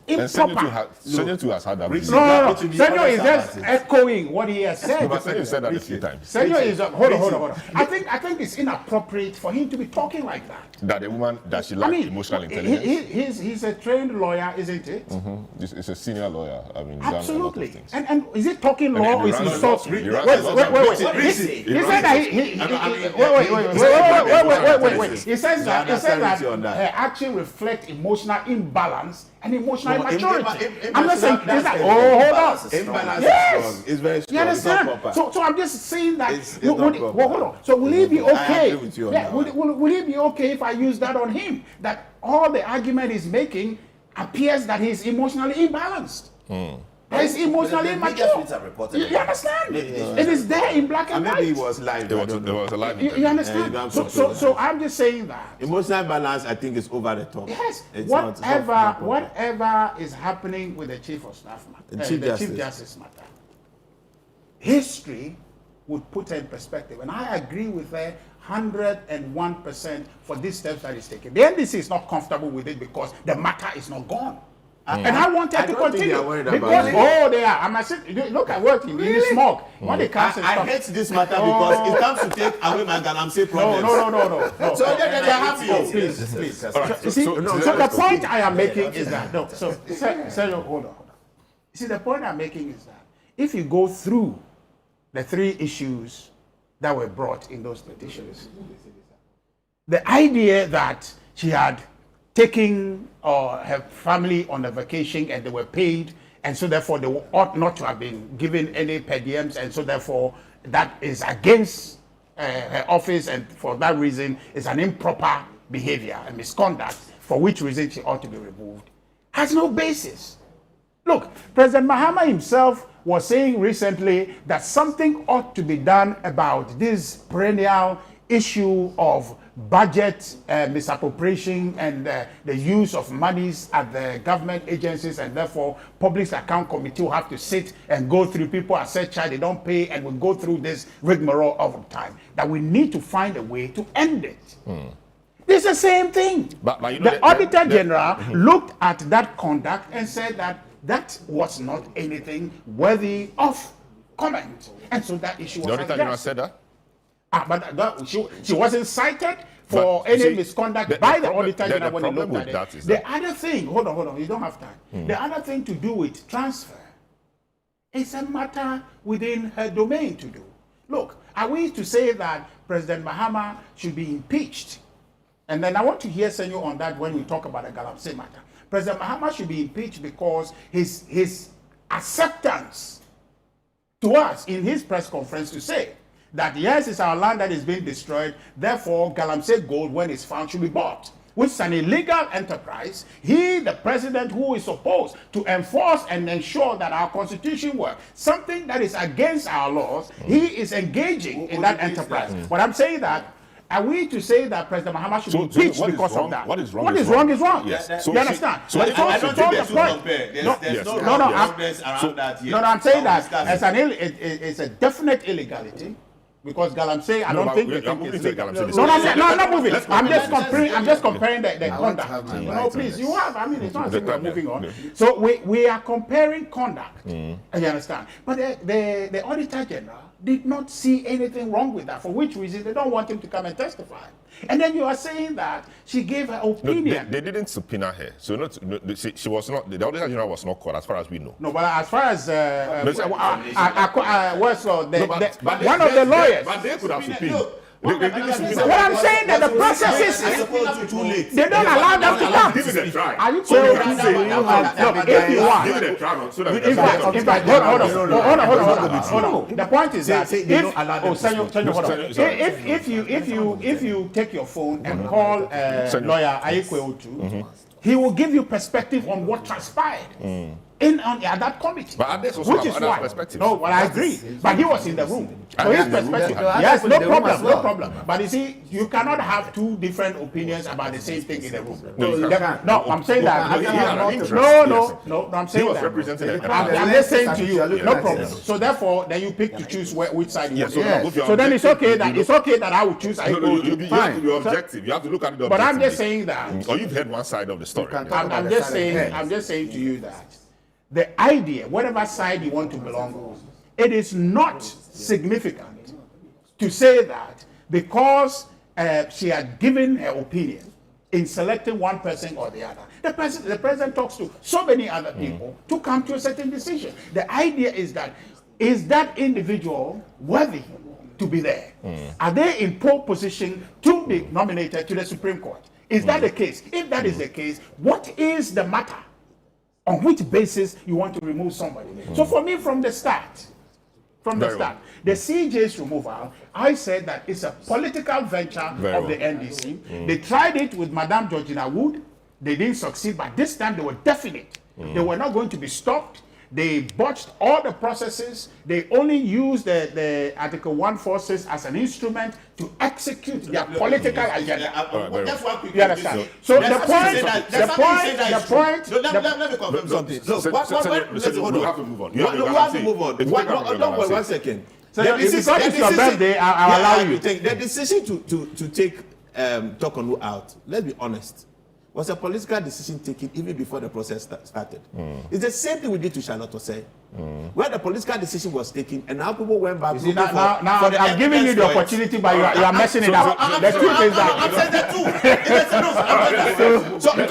S5: improper.
S1: Senyo has had that view.
S5: No. Senyo is just echoing what he has said.
S1: But Senyo said that a few times.
S5: Senyo is hold on. I think it's inappropriate for him to be talking like that.
S1: That a woman that she lacks emotional intelligence.
S5: He's a trained lawyer, isn't it?
S1: He's a senior lawyer. I mean,
S5: absolutely.
S1: Done a lot of
S5: And is it talking law? Is he so? Wait. He said that wait. He says that her action reflects emotional imbalance and emotional immaturity. I'm not saying hold on.
S7: Imbalance
S5: yes.
S7: is very strong.
S5: You understand? So I'm just saying that. Hold on. So will he be okay? Will he be okay if I use that on him? That all the argument he's making appears that he's emotionally imbalanced. He's emotionally immature. You understand? It is there in black and white.
S7: Maybe it was live.
S1: It was a live.
S5: You understand? So I'm just saying that
S7: emotional balance, I think, is over the top.
S5: Yes. Whatever is happening with the Chief of Staff matter, the Chief Justice matter, history would put in perspective, and I agree with her 101% for these steps that is taken. The NDC is not comfortable with it because the matter is not gone. And I want her to continue because they are. Look at what in the smoke. When they cancel
S7: I hate this matter because it comes to take away my Galamsey problems.
S5: No.
S7: So they have to.
S5: Please. So the point I am making is that hold on. See, the point I'm making is that if you go through the three issues that were brought in those petitions, the idea that she had taking her family on a vacation and they were paid, and so therefore they ought not to have been given any per diems, and so therefore that is against her office, and for that reason is an improper behavior and misconduct, for which reason she ought to be removed, has no basis. Look, President Mahama himself was saying recently that something ought to be done about this perennial issue of budget misappropriation and the use of monies at the government agencies, and therefore public account committee will have to sit and go through. People are said they don't pay, and we go through this rigmarole all the time. That we need to find a way to end it. It's the same thing.
S1: But you know,
S5: the Auditor General looked at that conduct and said that that was not anything worthy of comment, and so that issue was
S1: the Auditor General
S5: addressed.
S1: said that.
S5: But she wasn't cited for
S1: But,
S5: any
S1: see,
S5: misconduct by the
S1: problem-
S5: Auditor General when he
S1: problem
S5: looked
S1: with
S5: at
S1: that
S5: it.
S1: is
S5: The
S1: that-
S5: other thing, hold on, you don't have time. The other thing to do with transfer is a matter within her domain to do. Look, are we to say that President Mahama should be impeached? And then I want to hear Senyo on that when we talk about the Galamsey matter. President Mahama should be impeached because his acceptance to us in his press conference to say that yes, it's our land that is being destroyed, therefore Galamsey gold, when it's found, should be bought, which is an illegal enterprise. He, the president who is supposed to enforce and ensure that our constitution works, something that is against our laws, he is engaging in that enterprise. But I'm saying that, are we to say that President Mahama should be impeached
S1: what is
S5: because
S1: wrong-
S5: of that?
S1: what is wrong
S5: What
S1: is
S5: is wrong
S1: wrong.
S5: is wrong.
S1: Yes.
S5: You understand?
S1: So
S5: But
S1: I
S5: it's also
S1: don't think
S5: the
S1: they should
S5: point.
S7: compare. There's
S1: Yes.
S7: no
S1: No,
S7: progress around that yet.
S5: No, I'm saying
S7: I'll
S5: that
S7: discuss
S5: as
S7: it.
S5: it's a definite illegality, because Galamsey, I
S1: No,
S5: don't
S1: but
S5: think
S1: we
S5: they
S1: are
S5: think
S1: moving
S5: it's
S1: to
S5: legal.
S1: Galamsey.
S5: No, I'm not moving.
S1: Let's
S5: I'm just
S1: continue.
S5: comparing. I'm just comparing the
S10: I want to
S5: conduct.
S10: have my
S5: No,
S10: rights on
S5: please,
S10: this.
S5: you have. I mean, it's not as if we're
S1: Yeah.
S5: moving on.
S1: Yeah.
S5: So we are comparing conduct. You understand? But the Auditor General did not see anything wrong with that. For which reason they don't want him to come and testify. And then you are saying that she gave her
S1: No,
S5: opinion.
S1: they didn't subpoena her. So she was not. The Auditor General was not caught, as far as we know.
S5: No, but as far as what's
S1: No, but
S5: one of the lawyers.
S1: But they could have subpoenaed. They didn't subpoena.
S5: What I'm saying that the process is
S7: I suppose too late.
S5: they don't allow them to come.
S1: Give it a try.
S5: Are you
S1: So
S5: saying
S1: you can say
S5: no,
S1: you have-
S5: if you
S1: Give
S5: want.
S1: it a try, so that we
S5: In
S1: can
S5: fact, hold on. The point is that
S7: Say they don't allow them to
S5: Senyo, hold on.
S1: Sorry.
S5: If you take your phone and call
S1: Senyo.
S5: lawyer Ayekwe Otu, he will give you perspective on what transpired at that committee.
S1: But others also
S5: which
S1: have
S5: is
S1: other
S5: why.
S1: perspections.
S5: No, well, I agree. But he was in the room. So
S1: And
S5: his
S1: in the room,
S5: perspective.
S1: yeah.
S5: Yes,
S10: In
S5: no
S10: the room
S5: problem,
S10: as well.
S5: no problem. But you see, you cannot have two different opinions about the same thing in the room.
S1: No, you can't.
S5: No, I'm saying that.
S1: No, he had an interest.
S5: No, I'm
S1: He
S5: saying
S1: was
S5: that.
S1: representing a
S5: I'm just saying to you,
S10: Yeah.
S5: no problem. So therefore, then you pick to choose which side you
S1: Yeah,
S5: want.
S1: so
S5: to
S1: if you're
S5: So then it's okay
S1: objective,
S5: that I would choose
S1: No, you
S5: Ayekwe
S1: have to
S5: Otu.
S1: be objective. You have to look at it objectively.
S5: But I'm just saying that.
S1: Or you've heard one side of the story.
S10: can
S1: Yeah.
S10: talk about
S5: I'm
S10: the
S5: just
S10: side
S5: saying.
S10: of the
S5: I'm just saying to you that the idea, whatever side you want to belong on, it is not significant to say that because she had given her opinion in selecting one person or the other. The president talks to so many other people to come to a certain decision. The idea is that individual worthy to be there? Are they in pole position to be nominated to the Supreme Court? Is that the case? If that is the case, what is the matter? On which basis you want to remove somebody? So for me, from the start, the CJ's removal, I said that it's a political venture of the NDC. They tried it with Madame Georgina Wood. They didn't succeed, but this time they were definite. They were not going to be stopped. They botched all the processes. They only used the Article 146 as an instrument to execute their political agenda.
S7: Just one quick
S5: You understand? So the point.
S7: Let me confirm something. Look,
S1: You have to move on.
S7: We have to move on. Don't worry, 1 second.
S5: So because it's your birthday, I'll allow you.
S7: The decision to take Tokonu out, let's be honest, was a political decision taken even before the process started. It's the same thing we did to Charlotte Osei, where the political decision was taken, and now people went back.
S5: See, now I'm giving you the opportunity, but you are messing it up. The truth is that.
S7: I'm saying that too. So they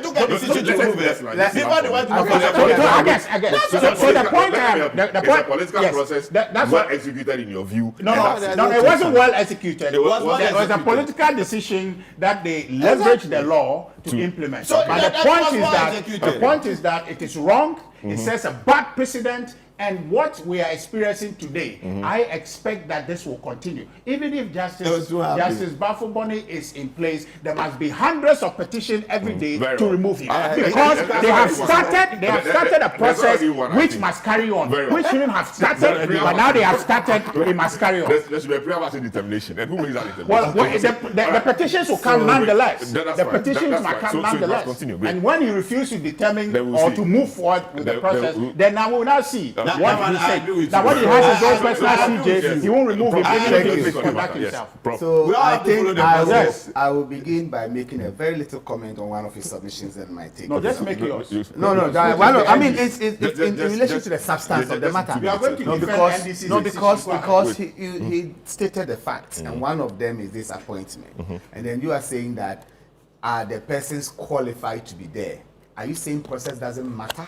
S7: took a decision to remove it. Before they went to
S5: I guess. So the point I am, the
S1: It's a
S5: point,
S1: political
S5: yes,
S1: process
S5: that's
S1: well
S5: what.
S1: executed in your view.
S5: No,
S1: and that's
S5: it wasn't well executed. It
S1: was well
S5: a
S7: executed.
S5: political decision that they leveraged the law to implement.
S7: So
S5: but
S7: that
S5: the point
S7: was
S5: is
S7: well
S5: that
S7: executed.
S5: the point is that it is wrong. It sets a bad precedent And what we are experiencing today, I expect that this will continue. Even if Justice Bafuboni is in place, there must be hundreds of petitions every day to remove him. Because they have started a process which must carry on. Which shouldn't have started, but now they have started, it must carry on.
S1: There should be a pre-abortion determination. And who makes that determination?
S5: Well, the petitions will come nonetheless. The petitions must come nonetheless. And when you refuse to determine or to move forward with the process, then I will now see what he said. Now, what he has his own personal CJ, he won't remove him even if he conduct himself.
S6: So I think I will begin by making a very little comment on one of his submissions that might take.
S5: No, just make yours.
S6: No. I mean, it's in relation to the substance of the matter.
S5: You are going to defend NDC
S6: because he stated the facts, and one of them is this appointment. And then you are saying that are the persons qualified to be there? Are you saying process doesn't matter?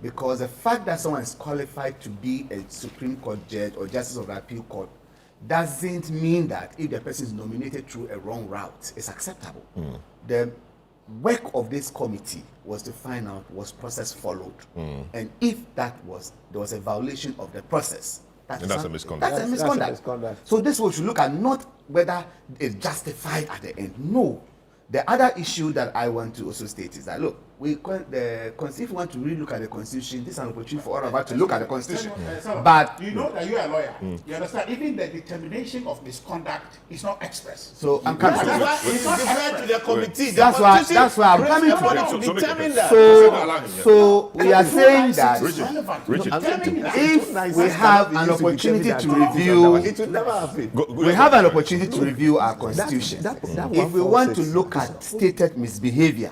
S6: Because the fact that someone is qualified to be a Supreme Court judge or Justice of the Appeal Court doesn't mean that if the person is nominated through a wrong route, it's acceptable. The work of this committee was to find out was process followed, and if there was a violation of the process, that's a misconduct. That's a misconduct. So this we should look at, not whether it's justified at the end. No. The other issue that I want to also state is that, look, if we want to really look at the Constitution, this is an opportunity for all of us to look at the Constitution. But
S5: you know that you are a lawyer. You understand? Even the determination of misconduct is not expressed.
S6: So I'm coming to that.
S7: It's not referred to the committee.
S6: That's why I'm coming to that. So we are saying that if we have an opportunity to review, we have an opportunity to review our Constitution. If we want to look at stated misbehavior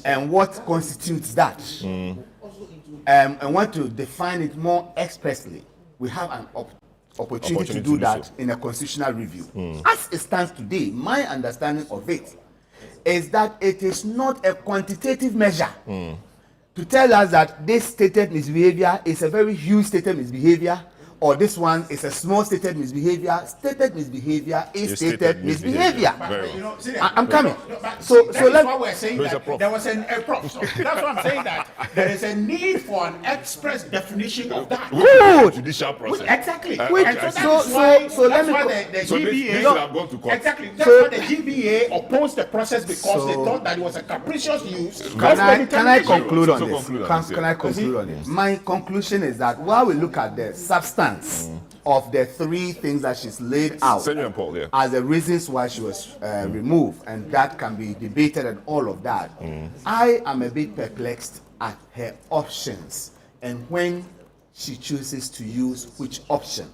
S6: and what constitutes that, and want to define it more expressly, we have an opportunity to do that in a constitutional review. As it stands today, my understanding of it is that it is not a quantitative measure to tell us that this stated misbehavior is a very huge stated misbehavior, or this one is a small stated misbehavior. Stated misbehavior is stated misbehavior. I'm coming. So
S5: that's why we're saying that there was a problem. So that's why I'm saying that there is a need for an express definition of that.
S6: Good.
S1: Judicial process.
S5: Exactly.
S6: So let me.
S5: The GBA. Exactly. That's why the GBA opposed the process, because they thought that it was a capricious use.
S6: Can I conclude on this? Can I conclude on this? My conclusion is that while we look at the substance of the three things that she's laid out as the reasons why she was removed, and that can be debated and all of that, I am a bit perplexed at her options and when she chooses to use which option.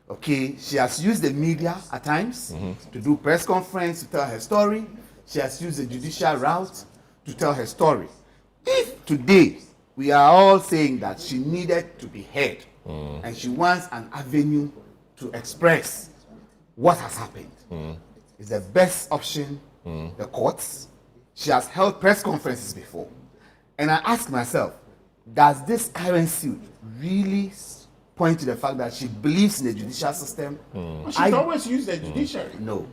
S6: Okay, she has used the media at times to do press conference to tell her story. She has used the judicial route to tell her story. If today we are all saying that she needed to be heard, and she wants an avenue to express what has happened, is the best option the courts. She has held press conferences before, and I ask myself, does this current suit really point to the fact that she believes in the judicial system?
S5: She's always used the judiciary.
S6: No,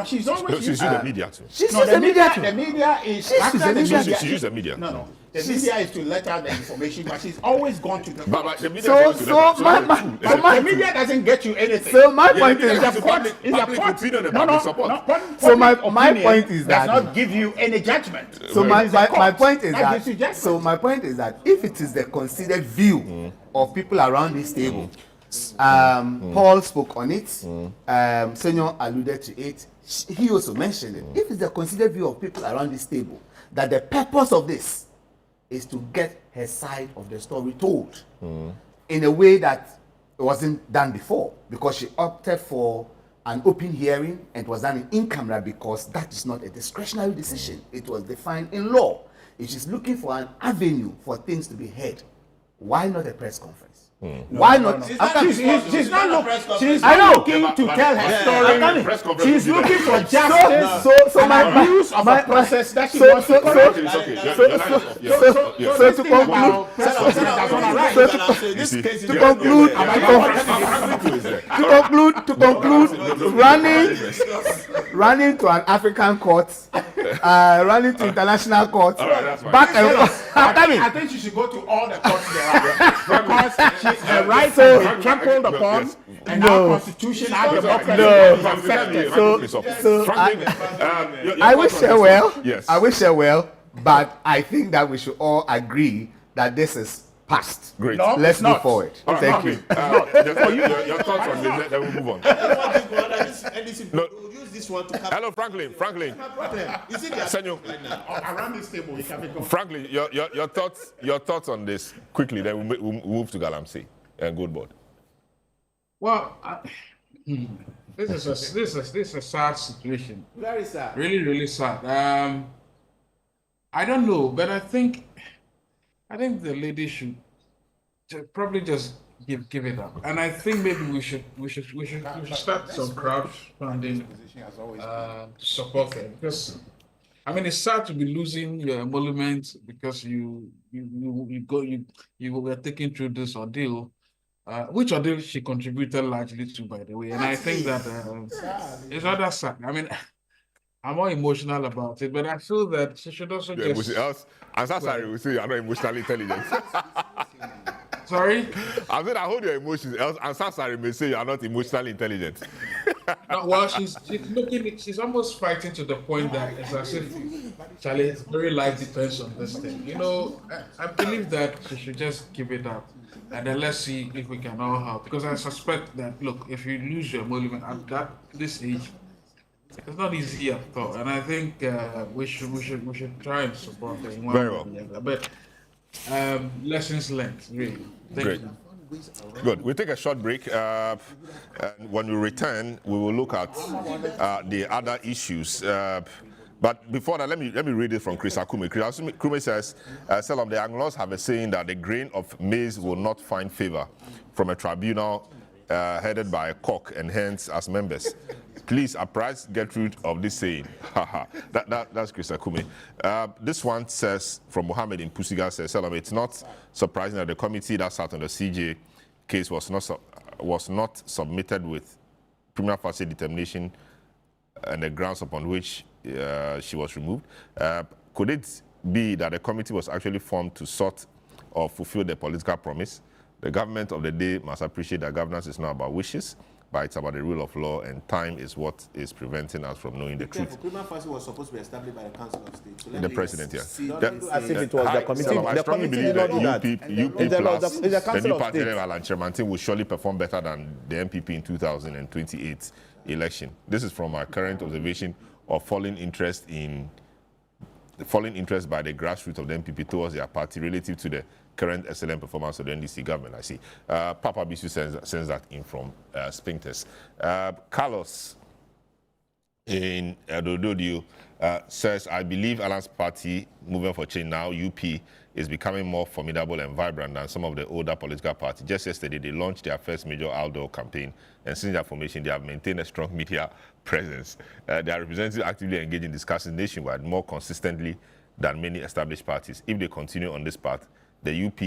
S5: she's always used
S1: the media too.
S6: She's used the media too.
S5: The media is
S1: She used the media.
S5: No. The media is to let out the information, but she's always gone to the
S1: But the media
S5: the media doesn't get you anything.
S6: So my point is
S5: my point is that does not give you any judgment.
S6: So my point is that if it is the considered view of people around this table, Paul spoke on it, Senor alluded to it, he also mentioned it. If it's the considered view of people around this table that the purpose of this is to get her side of the story told in a way that it wasn't done before, because she opted for an open hearing and it was done in camera, because that is not a discretionary decision. It was defined in law. If she's looking for an avenue for things to be heard, why not a press conference? Why not?
S5: She's not looking to tell her story. She's looking for justice. So my views of a process that she wants to correct.
S1: It's okay. Your line is off. Yeah.
S5: So to conclude, running to an African court, running to international court, back and forth.
S8: I think she should go to all the courts there are because she's her rights
S5: So-
S8: are trampled upon,
S1: Yes.
S8: and
S5: No.
S8: our constitution, our democracy
S5: No.
S8: is accepted.
S5: I wish her well.
S1: Yes.
S5: I wish her well, but I think that we should all agree that this is past.
S1: Great.
S8: No,
S5: Let's
S8: it's
S5: move
S8: not.
S5: forward.
S1: All right,
S5: Thank you.
S1: Your thoughts on this, then we'll move on.
S9: NDC
S1: No.
S9: will use this one to capture.
S1: Hello, Franklin.
S9: You see, they are
S1: Senyo,
S8: Around this table, we can become.
S1: Franklin, your thoughts on this quickly, then we'll move to Galamsey and Goodboard.
S8: Well, this is a sad situation.
S9: very sad.
S8: Really, really sad. I don't know, but I think the lady should probably just give it up. And I think maybe we should start some crowdfunding to support them, because I mean it's sad to be losing your emolument because you were taken through this ordeal. Which ordeal she contributed largely to, by the way, and I think that it's rather sad. I mean, I'm more emotional about it, but I feel that she should also just.
S1: I'm so sorry, we say you're not emotionally intelligent.
S8: Sorry?
S1: I said I hold your emotions. I'm so sorry, may say you're not emotionally intelligent.
S8: No, well, she's making it. She's almost fighting to the point that it's as if Charlie's very life depends on this thing. You know, I believe that she should just give it up, and then let's see if we can all help. Because I suspect that, look, if you lose your emolument at this age, it's not easy at all. And I think we should try and support her in one
S1: Very
S8: way
S1: well.
S8: or the other. But lessons learned, really. Thank
S1: Great.
S8: you.
S1: Good. We'll take a short break. And when we return, we will look at the other issues. But before that, let me read it from Chris Akume. Chris Akume says, Selam, the Anglos have a saying that the grain of maize will not find favor from a tribunal headed by a cock and hens as members. Please apprise Gertrude of this saying. That's Chris Akume. This one says, from Mohammed in Pusiga, says, Selam, it's not surprising that the committee that sat on the CJ case was not submitted with prima facie determination and the grounds upon which she was removed. Could it be that the committee was actually formed to sort or fulfill the political promise? The government of the day must appreciate that governance is not about wishes, but it's about the rule of law, and time is what is preventing us from knowing the truth.
S9: Prima facie was supposed to be established by the Council of State. So
S1: The president, yeah.
S10: As if it was the committee.
S1: I
S10: The
S1: strongly
S10: committee
S1: believe
S10: did
S1: that
S10: not do that.
S1: UP plus
S10: It's the
S1: the
S10: Council
S1: new
S10: of
S1: party
S10: State.
S1: and Kyerematen will surely perform better than the NPP in 2028 election. This is from our current observation of falling interest by the grassroots of the NPP towards their party relative to the current excellent performance of the NDC government. I see. Papa Bisu sends that in from Spinkters. Carlos in Dododio says, I believe Alan's party, Movement for Change now, UP, is becoming more formidable and vibrant than some of the older political parties. Just yesterday, they launched their first major outdoor campaign, and since their formation, they have maintained a strong media presence. They are representatives actively engaged in discussions nationwide more consistently than many established parties. If they continue on this path, the UP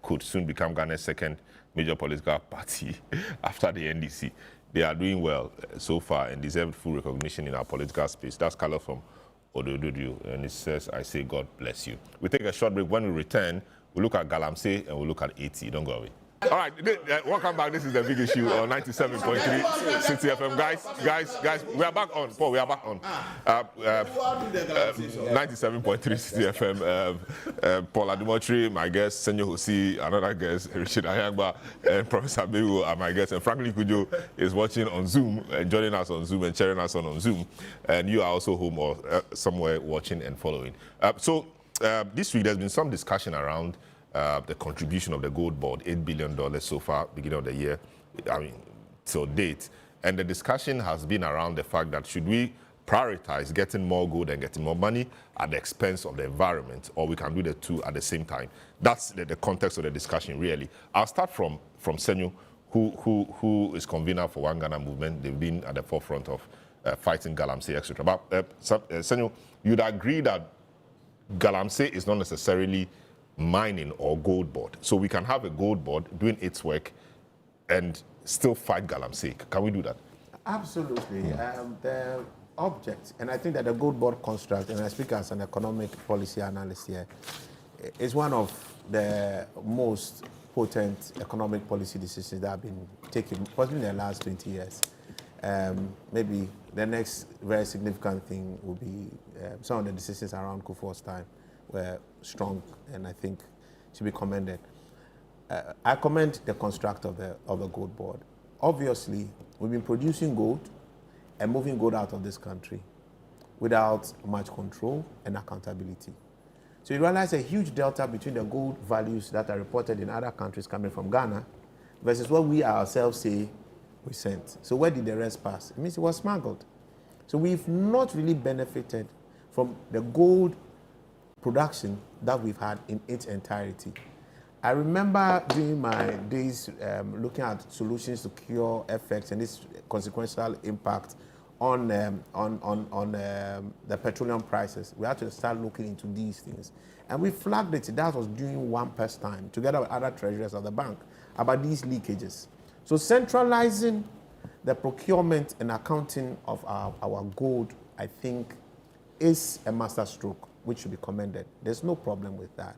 S1: could soon become Ghana's second major political party after the NDC. They are doing well so far and deserve full recognition in our political space. That's Carlos from Odododio, and it says, I say God bless you. We take a short break. When we return, we'll look at Galamsey and we'll look at 80. Don't go away. All right, welcome back. This is the big issue on 97.3 City FM. Guys, we are back on. Paul, we are back on. 97.3 City FM. Paul Adumotri, my guest, Senyo Hosi, another guest, Richard Ayangba, and Professor Bewu are my guests. And Franklin Kujo is watching on Zoom, joining us on Zoom and cheering us on Zoom. And you are also home or somewhere watching and following. This week, there's been some discussion around the contribution of the gold board, $8 billion so far, beginning of the year, till date. And the discussion has been around the fact that should we prioritize getting more gold and getting more money at the expense of the environment, or we can do the two at the same time. That's the context of the discussion, really. I'll start from Senyo, who is convener for One Ghana movement. They've been at the forefront of fighting Galamsey, etc. But Senyo, you'd agree that Galamsey is not necessarily mining or gold board. So we can have a gold board doing its work and still fight Galamsey. Can we do that?
S7: Absolutely. The object, and I think that the gold board construct, and I speak as an economic policy analyst here, is one of the most potent economic policy decisions that have been taken, possibly in the last 20 years. Maybe the next very significant thing will be some of the decisions around Kufuor's time were strong, and I think should be commended. I commend the construct of the gold board. Obviously, we've been producing gold and moving gold out of this country without much control and accountability. So you realize a huge delta between the gold values that are reported in other countries coming from Ghana versus what we ourselves say we sent. So where did the rest pass? It means it was smuggled. So we've not really benefited from the gold production that we've had in its entirety. I remember during my days looking at solutions to cure effects and its consequential impact on the petroleum prices. We had to start looking into these things. And we flagged it, that was during one press time, together with other treasurers of the bank, about these leakages. So centralizing the procurement and accounting of our gold, I think, is a masterstroke, which should be commended. There's no problem with that.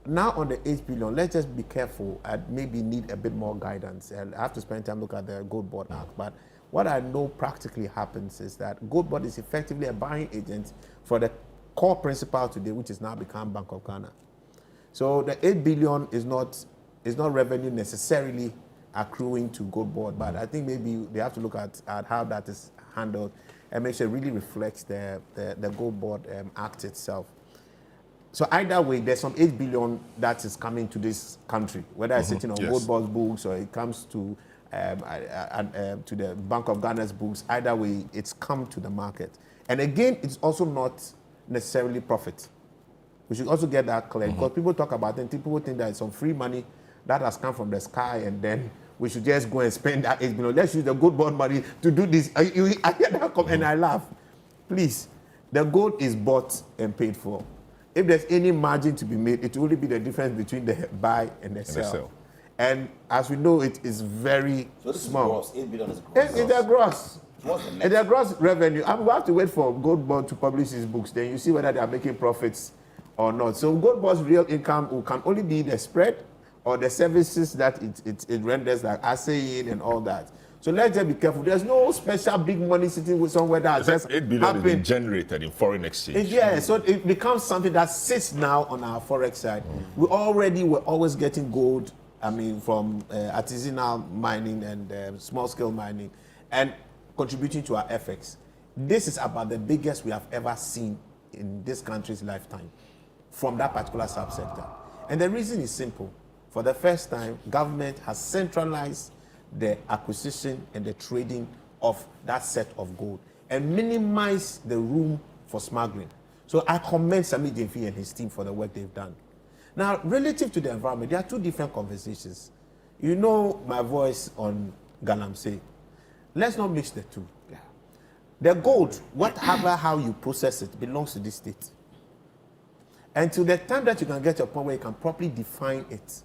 S7: Now on the 8 billion, let's just be careful and maybe need a bit more guidance. And I have to spend time looking at the Gold Board Act. But what I know practically happens is that Gold Board is effectively a buying agent for the core principal today, which is now become Bank of Ghana. So the 8 billion is not revenue necessarily accruing to Gold Board, but I think maybe they have to look at how that is handled and make sure it really reflects the Gold Board Act itself. So either way, there's some 8 billion that is coming to this country, whether it's sitting on Gold Board's books or it comes to the Bank of Ghana's books. Either way, it's come to the market. And again, it's also not necessarily profit. We should also get that clear because people talk about it and people think that it's some free money that has come from the sky and then we should just go and spend that 8 billion. Let's use the Gold Board money to do this. I hear that come and I laugh. Please, the gold is bought and paid for. If there's any margin to be made, it will only be the difference between the buy and the sell. And as we know, it is very small.
S9: Is gross. 8 billion is gross.
S7: It's a gross.
S9: What's the net?
S7: It's a gross revenue. And we have to wait for Gold Board to publish his books. Then you see whether they are making profits or not. So Gold Board's real income can only be the spread or the services that it renders, like assaying and all that. So let's just be careful. There's no special big money sitting with somewhere that just 8 billion
S1: is generated in foreign exchange.
S7: Yeah, so it becomes something that sits now on our forex side. We already were always getting gold, from artisanal mining and small-scale mining, and contributing to our FX. This is about the biggest we have ever seen in this country's lifetime from that particular subsector. And the reason is simple. For the first time, government has centralized the acquisition and the trading of that set of gold and minimize the room for smuggling. So I commend Sami Jemfi and his team for the work they've done. Now, relative to the environment, there are two different conversations. You know my voice on Galamsey. Let's not mix the two. Yeah. The gold, whatever how you process it, belongs to this state. Until the time that you can get to a point where you can properly define it,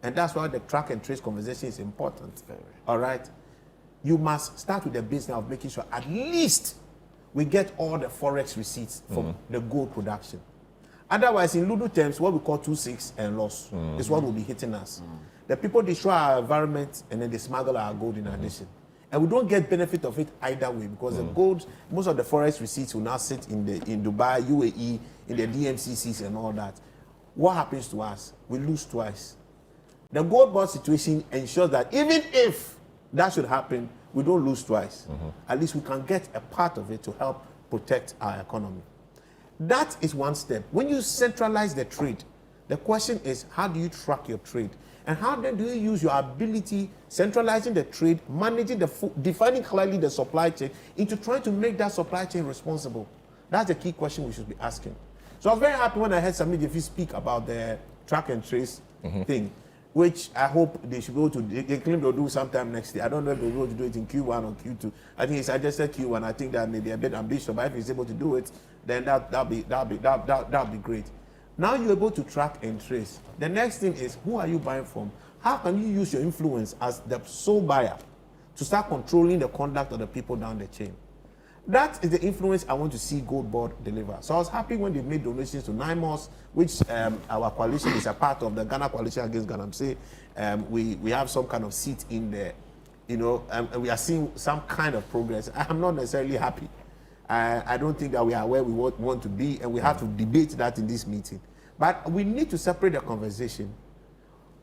S7: and that's why the track and trace conversation is important. All right? You must start with the business of making sure at least we get all the forex receipts from the gold production. Otherwise, in Ludo terms, what we call 2-6 and loss is what will be hitting us. The people destroy our environment and then they smuggle our gold in addition. And we don't get benefit of it either way because the gold, most of the forex receipts will now sit in Dubai, UAE, in the DMCCs and all that. What happens to us? We lose twice. The gold board situation ensures that even if that should happen, we don't lose twice. At least we can get a part of it to help protect our economy. That is one step. When you centralize the trade, the question is, how do you track your trade? And how then do you use your ability, centralizing the trade, managing defining clearly the supply chain, into trying to make that supply chain responsible? That's the key question we should be asking. So I was very happy when I heard Sami Jemfi speak about the track and trace thing. which I hope they should go to. They claim they'll do sometime next year. I don't know if they'll go to do it in Q1 or Q2. I think he suggested Q1. I think that may be a bit ambitious, but if he's able to do it, then that'll be great. Now you're able to track and trace. The next thing is, who are you buying from? How can you use your influence as the sole buyer to start controlling the conduct of the people down the chain? That is the influence I want to see Gold Board deliver. So I was happy when they made donations to NIMOS, which our coalition is a part of, the Ghana Coalition Against Galamsey. We have some kind of seat in there, you know, and we are seeing some kind of progress. I'm not necessarily happy. I don't think that we are where we want to be, and we have to debate that in this meeting. But we need to separate the conversation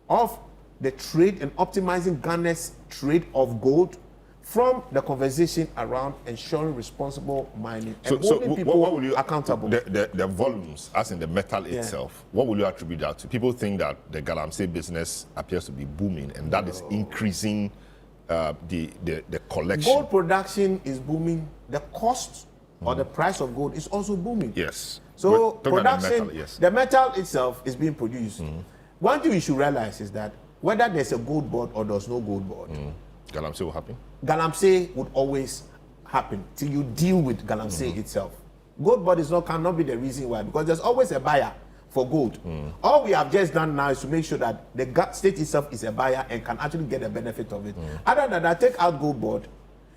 S7: of the trade and optimizing Ghana's trade of gold from the conversation around ensuring responsible mining and holding people
S1: what will you,
S7: accountable.
S1: The volumes, as in the metal itself, what will you attribute that to? People think that the Galamsey business appears to be booming, and that is increasing the collection.
S7: Gold production is booming. The cost or the price of gold is also booming.
S1: Yes.
S7: So
S1: production,
S7: metal, yes. The metal itself is being produced. One thing we should realize is that whether there's a gold board or there's no gold board,
S1: Galamsey will happen.
S7: Galamsey would always happen till you deal with Galamsey itself. Gold board cannot be the reason why, because there's always a buyer for gold. All we have just done now is to make sure that the state itself is a buyer and can actually get the benefit of it. Other than that, take out gold board,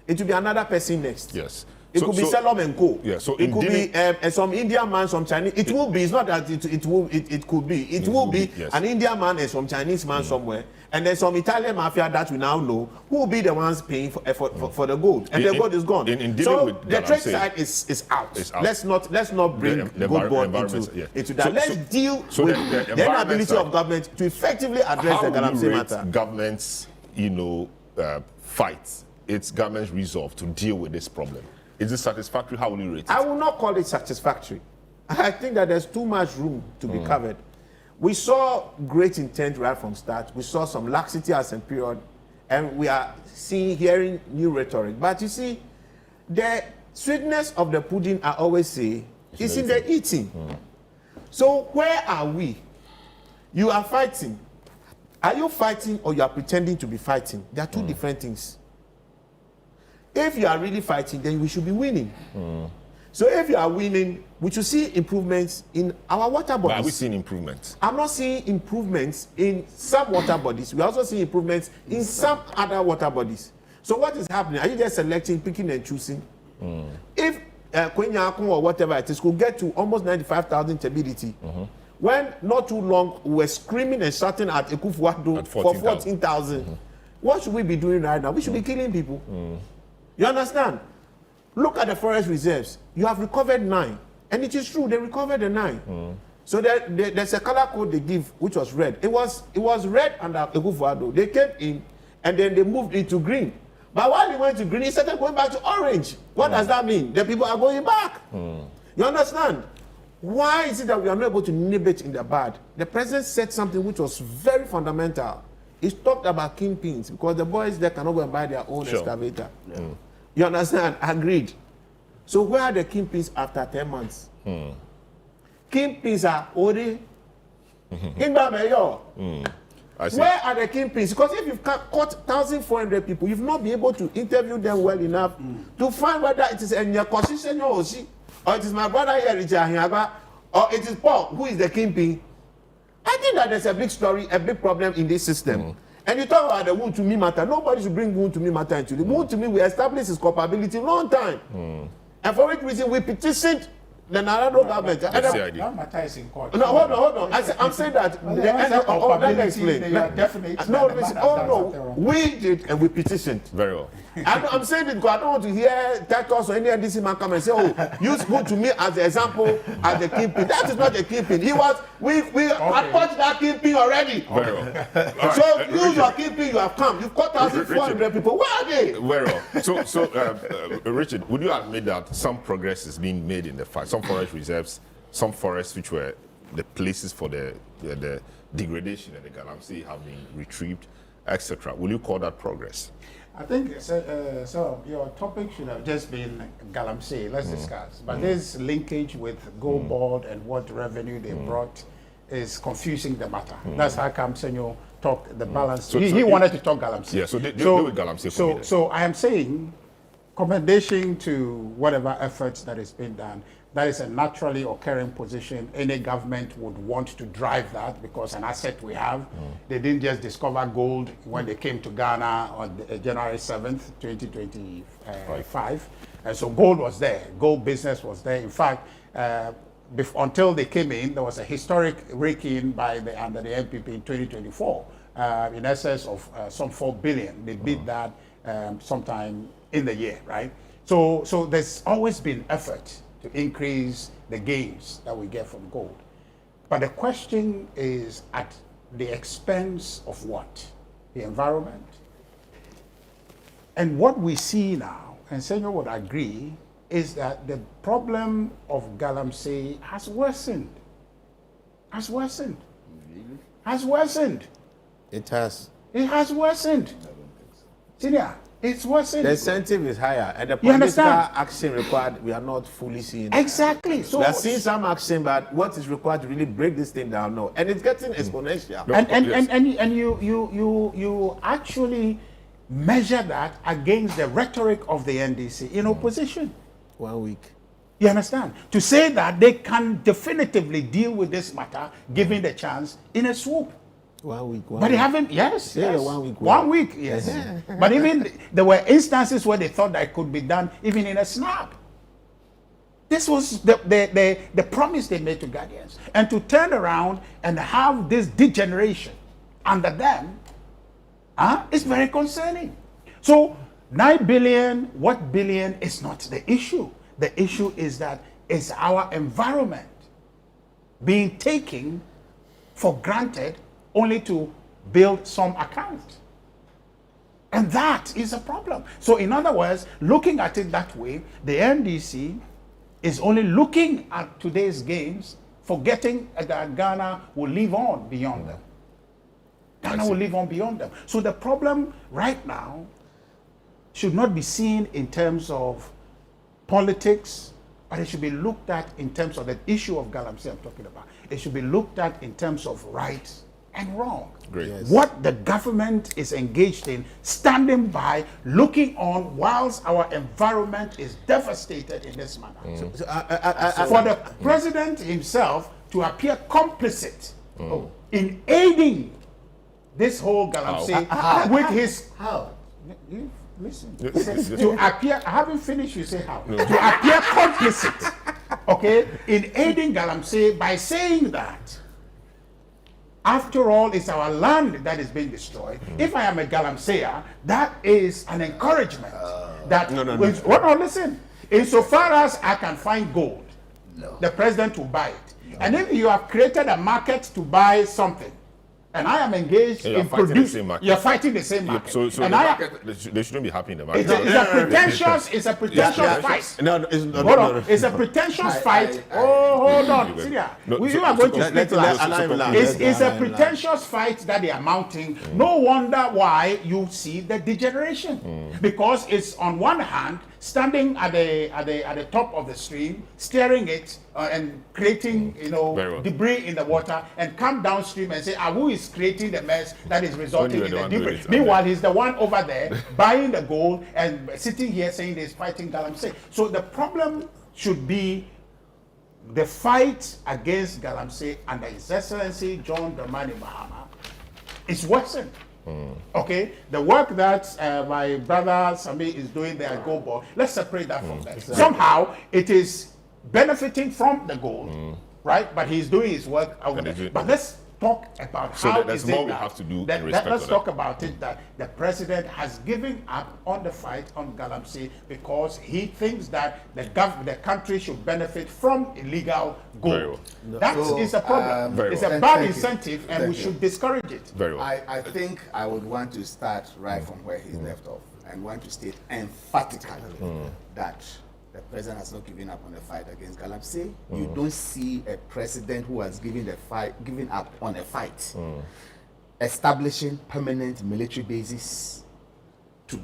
S7: it will be another person next.
S1: Yes.
S7: It could be Salom and Co.
S1: Yeah, so
S7: it could be some Indian man, some Chinese. It will be. It's not that it could be. It will be
S1: yes.
S7: An Indian man and some Chinese man somewhere, and then some Italian mafia that we now know who will be the ones paying for the gold, and the gold is gone. So the trade side is out. Let's not bring the gold board into that. Let's deal with the inability of government to effectively address the Galamsey matter.
S1: Government's, fight, its government's resolve to deal with this problem. Is it satisfactory? How will you rate it?
S7: I will not call it satisfactory. I think that there's too much room to be covered. We saw great intent right from start. We saw some laxity at some period, and we are hearing new rhetoric. But you see, the sweetness of the pudding, I always say, is in the eating. So where are we? You are fighting. Are you fighting or you are pretending to be fighting? They are two different things. If you are really fighting, then we should be winning. So if you are winning, we should see improvements in our water bodies.
S1: But are we seeing improvements?
S7: I'm not seeing improvements in some water bodies. We also see improvements in some other water bodies. So what is happening? Are you just selecting, picking and choosing? If Kyerematen or whatever it is could get to almost 95,000 stability, when not too long we were screaming and shouting at Ekufuado for 14,000, what should we be doing right now? We should be killing people. You understand? Look at the forest reserves. You have recovered 9. And it is true, they recovered the 9. So there's a color code they give, which was red. It was red under Ekufuado. They came in, and then they moved it to green. But while they went to green, it started going back to orange. What does that mean? The people are going back. You understand? Why is it that we are not able to nib it in the bud? The president said something which was very fundamental. He talked about kingpins, because the boys there cannot go and buy their own excavator. You understand? Agreed. So where are the kingpins after 10 months? Kingpins are already in Bamayo. Where are the kingpins? Because if you've caught 1,400 people, you've not been able to interview them well enough to find whether it is Enyakoshi or it is my brother here, Richard Hiaba, or it is Paul, who is the kingpin. I think that there's a big story, a big problem in this system. And you talk about the wound to me matter. Nobody should bring wound to me matter into the wound to me. We established its culpability long time. And for which reason we petitioned the Narado government.
S5: That matter is in court.
S7: No, hold on. I'm saying that. Let me explain. No, listen. We did, and we petitioned.
S1: Very well.
S7: I'm saying it because I don't want to hear Titus or any NDC man come and say, use good to me as the example, as the kingpin. That is not the kingpin. We approached that kingpin already.
S1: Very well.
S7: So use your kingpin, you have come. You've caught 1,400 people. Where are they?
S1: Very well. So, Richard, would you admit that some progress is being made in the fight? Some forest reserves, some forests which were the places for the degradation in the Galamsey have been retrieved, etc. Will you call that progress?
S5: I think so. Your topic should have just been Galamsey. Let's discuss. But this linkage with Gold Board and what revenue they brought is confusing the matter. That's how come Senor talk the balance.
S1: So
S5: he wanted to talk Galamsey.
S1: Yeah, so deal with Galamsey for me then.
S5: So I am saying, commendation to whatever efforts that is being done. That is a naturally occurring position. Any government would want to drive that because an asset we have. They didn't just discover gold when they came to Ghana on January 7th, 2025. And so gold was there. Gold business was there. In fact, until they came in, there was a historic rake-in under the NPP in 2024 in excess of some 4 billion. They did that sometime in the year, right? So there's always been effort to increase the gains that we get from gold. But the question is at the expense of what? The environment. And what we see now, and Senor would agree, is that the problem of Galamsey has worsened. Has worsened.
S7: Really?
S5: Has worsened.
S7: It has.
S5: It has worsened. Senior, it's worsened.
S7: The incentive is higher, and the
S5: You
S7: political
S5: understand?
S7: action required, we are not fully seeing.
S5: Exactly. So
S7: We are seeing some action, but what is required to really break this thing down? No, and it's getting exponential.
S5: and you actually measure that against the rhetoric of the NDC in opposition.
S7: 1 week.
S5: You understand? To say that they can definitively deal with this matter, given the chance, in a swoop.
S7: 1 week.
S5: But they haven't, yes.
S7: Yeah,
S5: yes.
S7: 1 week.
S5: 1 week, yes. But even, there were instances where they thought that it could be done even in a snap. This was the promise they made to Ghanaians. And to turn around and have this degeneration under them, it's very concerning. So, 9 billion, what billion is not the issue. The issue is that it's our environment being taken for granted only to build some account. And that is a problem. So in other words, looking at it that way, the NDC is only looking at today's gains, forgetting that Ghana will live on beyond them. Ghana will live on beyond them. So the problem right now should not be seen in terms of politics, but it should be looked at in terms of the issue of Galamsey I'm talking about. It should be looked at in terms of right and wrong.
S1: Great.
S7: Yes.
S5: What the government is engaged in, standing by, looking on whilst our environment is devastated in this manner. For the president himself to appear complicit in aiding this whole Galamsey with his...
S7: How?
S5: You listen. To appear, I haven't finished, you say how. To appear complicit, okay, in aiding Galamsey by saying that, after all, it's our land that is being destroyed. If I am a Galamseyer, that is an encouragement. That
S6: No.
S5: Listen. Insofar as I can find gold, the president will buy it. And if you have created a market to buy something, and I am engaged in producing, you're fighting the same market.
S1: So
S5: and
S1: the market, they shouldn't be happy in the market.
S5: It's a pretentious fight. It's a pretentious fight. Hold on, Syria. You are going to speak last. It's a pretentious fight that they are mounting. No wonder why you see the degeneration, because it's on one hand standing at the top of the stream, steering it and creating debris in the water, and come downstream and say, who is creating the mess that is resulting in the debris? Meanwhile, he's the one over there buying the gold and sitting here saying he's fighting Galamsey. So the problem should be the fight against Galamsey under His Excellency John Dramani Mahama is worsened. Okay, the work that my brother Sami is doing there at Gold Board, let's separate that from that. Exactly. Somehow it is benefiting from the gold, right? But he's doing his work over there. But let's talk about how
S1: there's more we have to do in respect
S5: let's
S1: of
S5: talk
S1: that.
S5: about it, that the president has given up on the fight on Galamsey because he thinks that the country should benefit from illegal gold. That is a problem. It's a bad incentive, and we should discourage it.
S1: Very well.
S6: I think I would want to start right from where he left off and want to state emphatically that the president has not given up on the fight against Galamsey. You don't see a president who has given up on a fight. Establishing permanent military bases to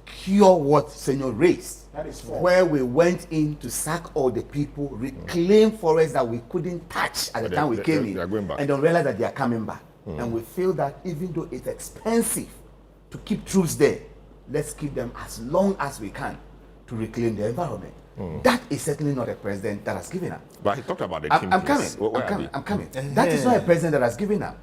S6: cure what Senor raised.
S5: That is false.
S6: Where we went in to sack all the people, reclaim forests that we couldn't touch at the time we came in,
S1: they are going back.
S6: and then realize that they are coming back. and we feel that even though it's expensive to keep troops there, let's keep them as long as we can to reclaim the environment. That is certainly not a president that has given up.
S1: But he talked about the
S6: I'm coming. I'm coming. That is not a president that has given up.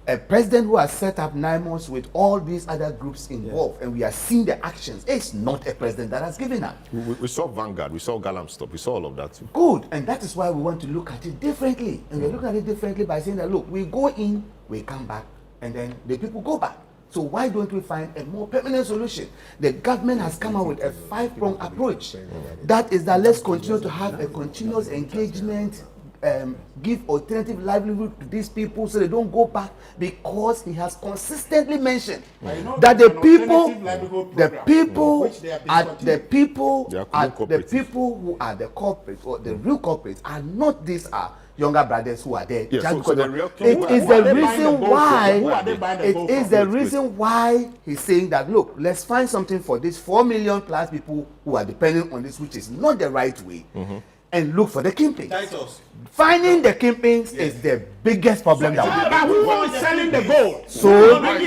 S6: A president who has set up NIMOS with all these other groups involved, and we are seeing the actions. It's not a president that has given up.
S1: We saw Vanguard, we saw Galamsey, we saw all of that too.
S6: Good, and that is why we want to look at it differently. And we're looking at it differently by saying that, look, we go in, we come back, and then the people go back. So why don't we find a more permanent solution? The government has come out with a 5-pronged approach. That is that let's continue to have a continuous engagement, give alternative livelihood to these people so they don't go back, because he has consistently mentioned that the people who are the corporates or the real corporates are not these younger brothers who are there.
S1: Yes, so the real
S6: it is the reason why. It is the reason why he's saying that, look, let's find something for these 4 million plus people who are depending on this, which is not the right way, and look for the kingpins. Finding the kingpins is the biggest problem that we have.
S5: But we were selling the gold.
S6: So if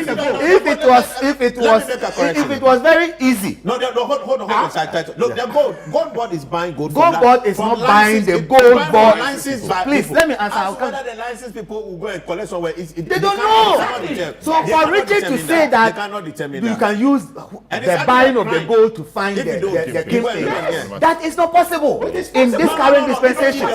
S6: it was very easy.
S10: No, hold on. Look, the gold board is buying gold.
S6: Gold board is not buying the gold board. Please let me answer.
S10: As whether the license people will go and collect somewhere,
S6: they don't know. So for Richard to say that you can use the buying of the gold to find the kingpin, that is not possible in this current dispensation.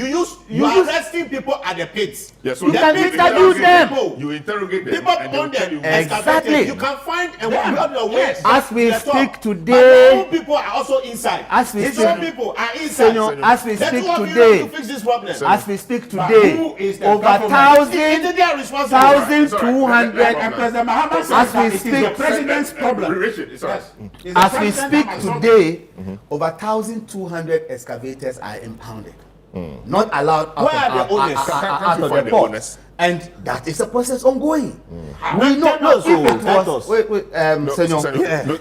S10: You are arresting people at the pits.
S1: Yes, so
S6: you can interview them.
S1: You interrogate them.
S10: People own them.
S6: Exactly.
S10: You can find and work your way.
S6: As we speak today,
S10: people are also inside.
S6: As we speak,
S10: people are inside.
S6: As we speak today,
S10: fix this problem.
S6: As we speak today, over 1,200. As we speak,
S5: the president's problem.
S6: As we speak today, over 1,200 excavators are impounded. Not allowed out of the port. And that is a process ongoing. We not know if it was. Wait, Senor.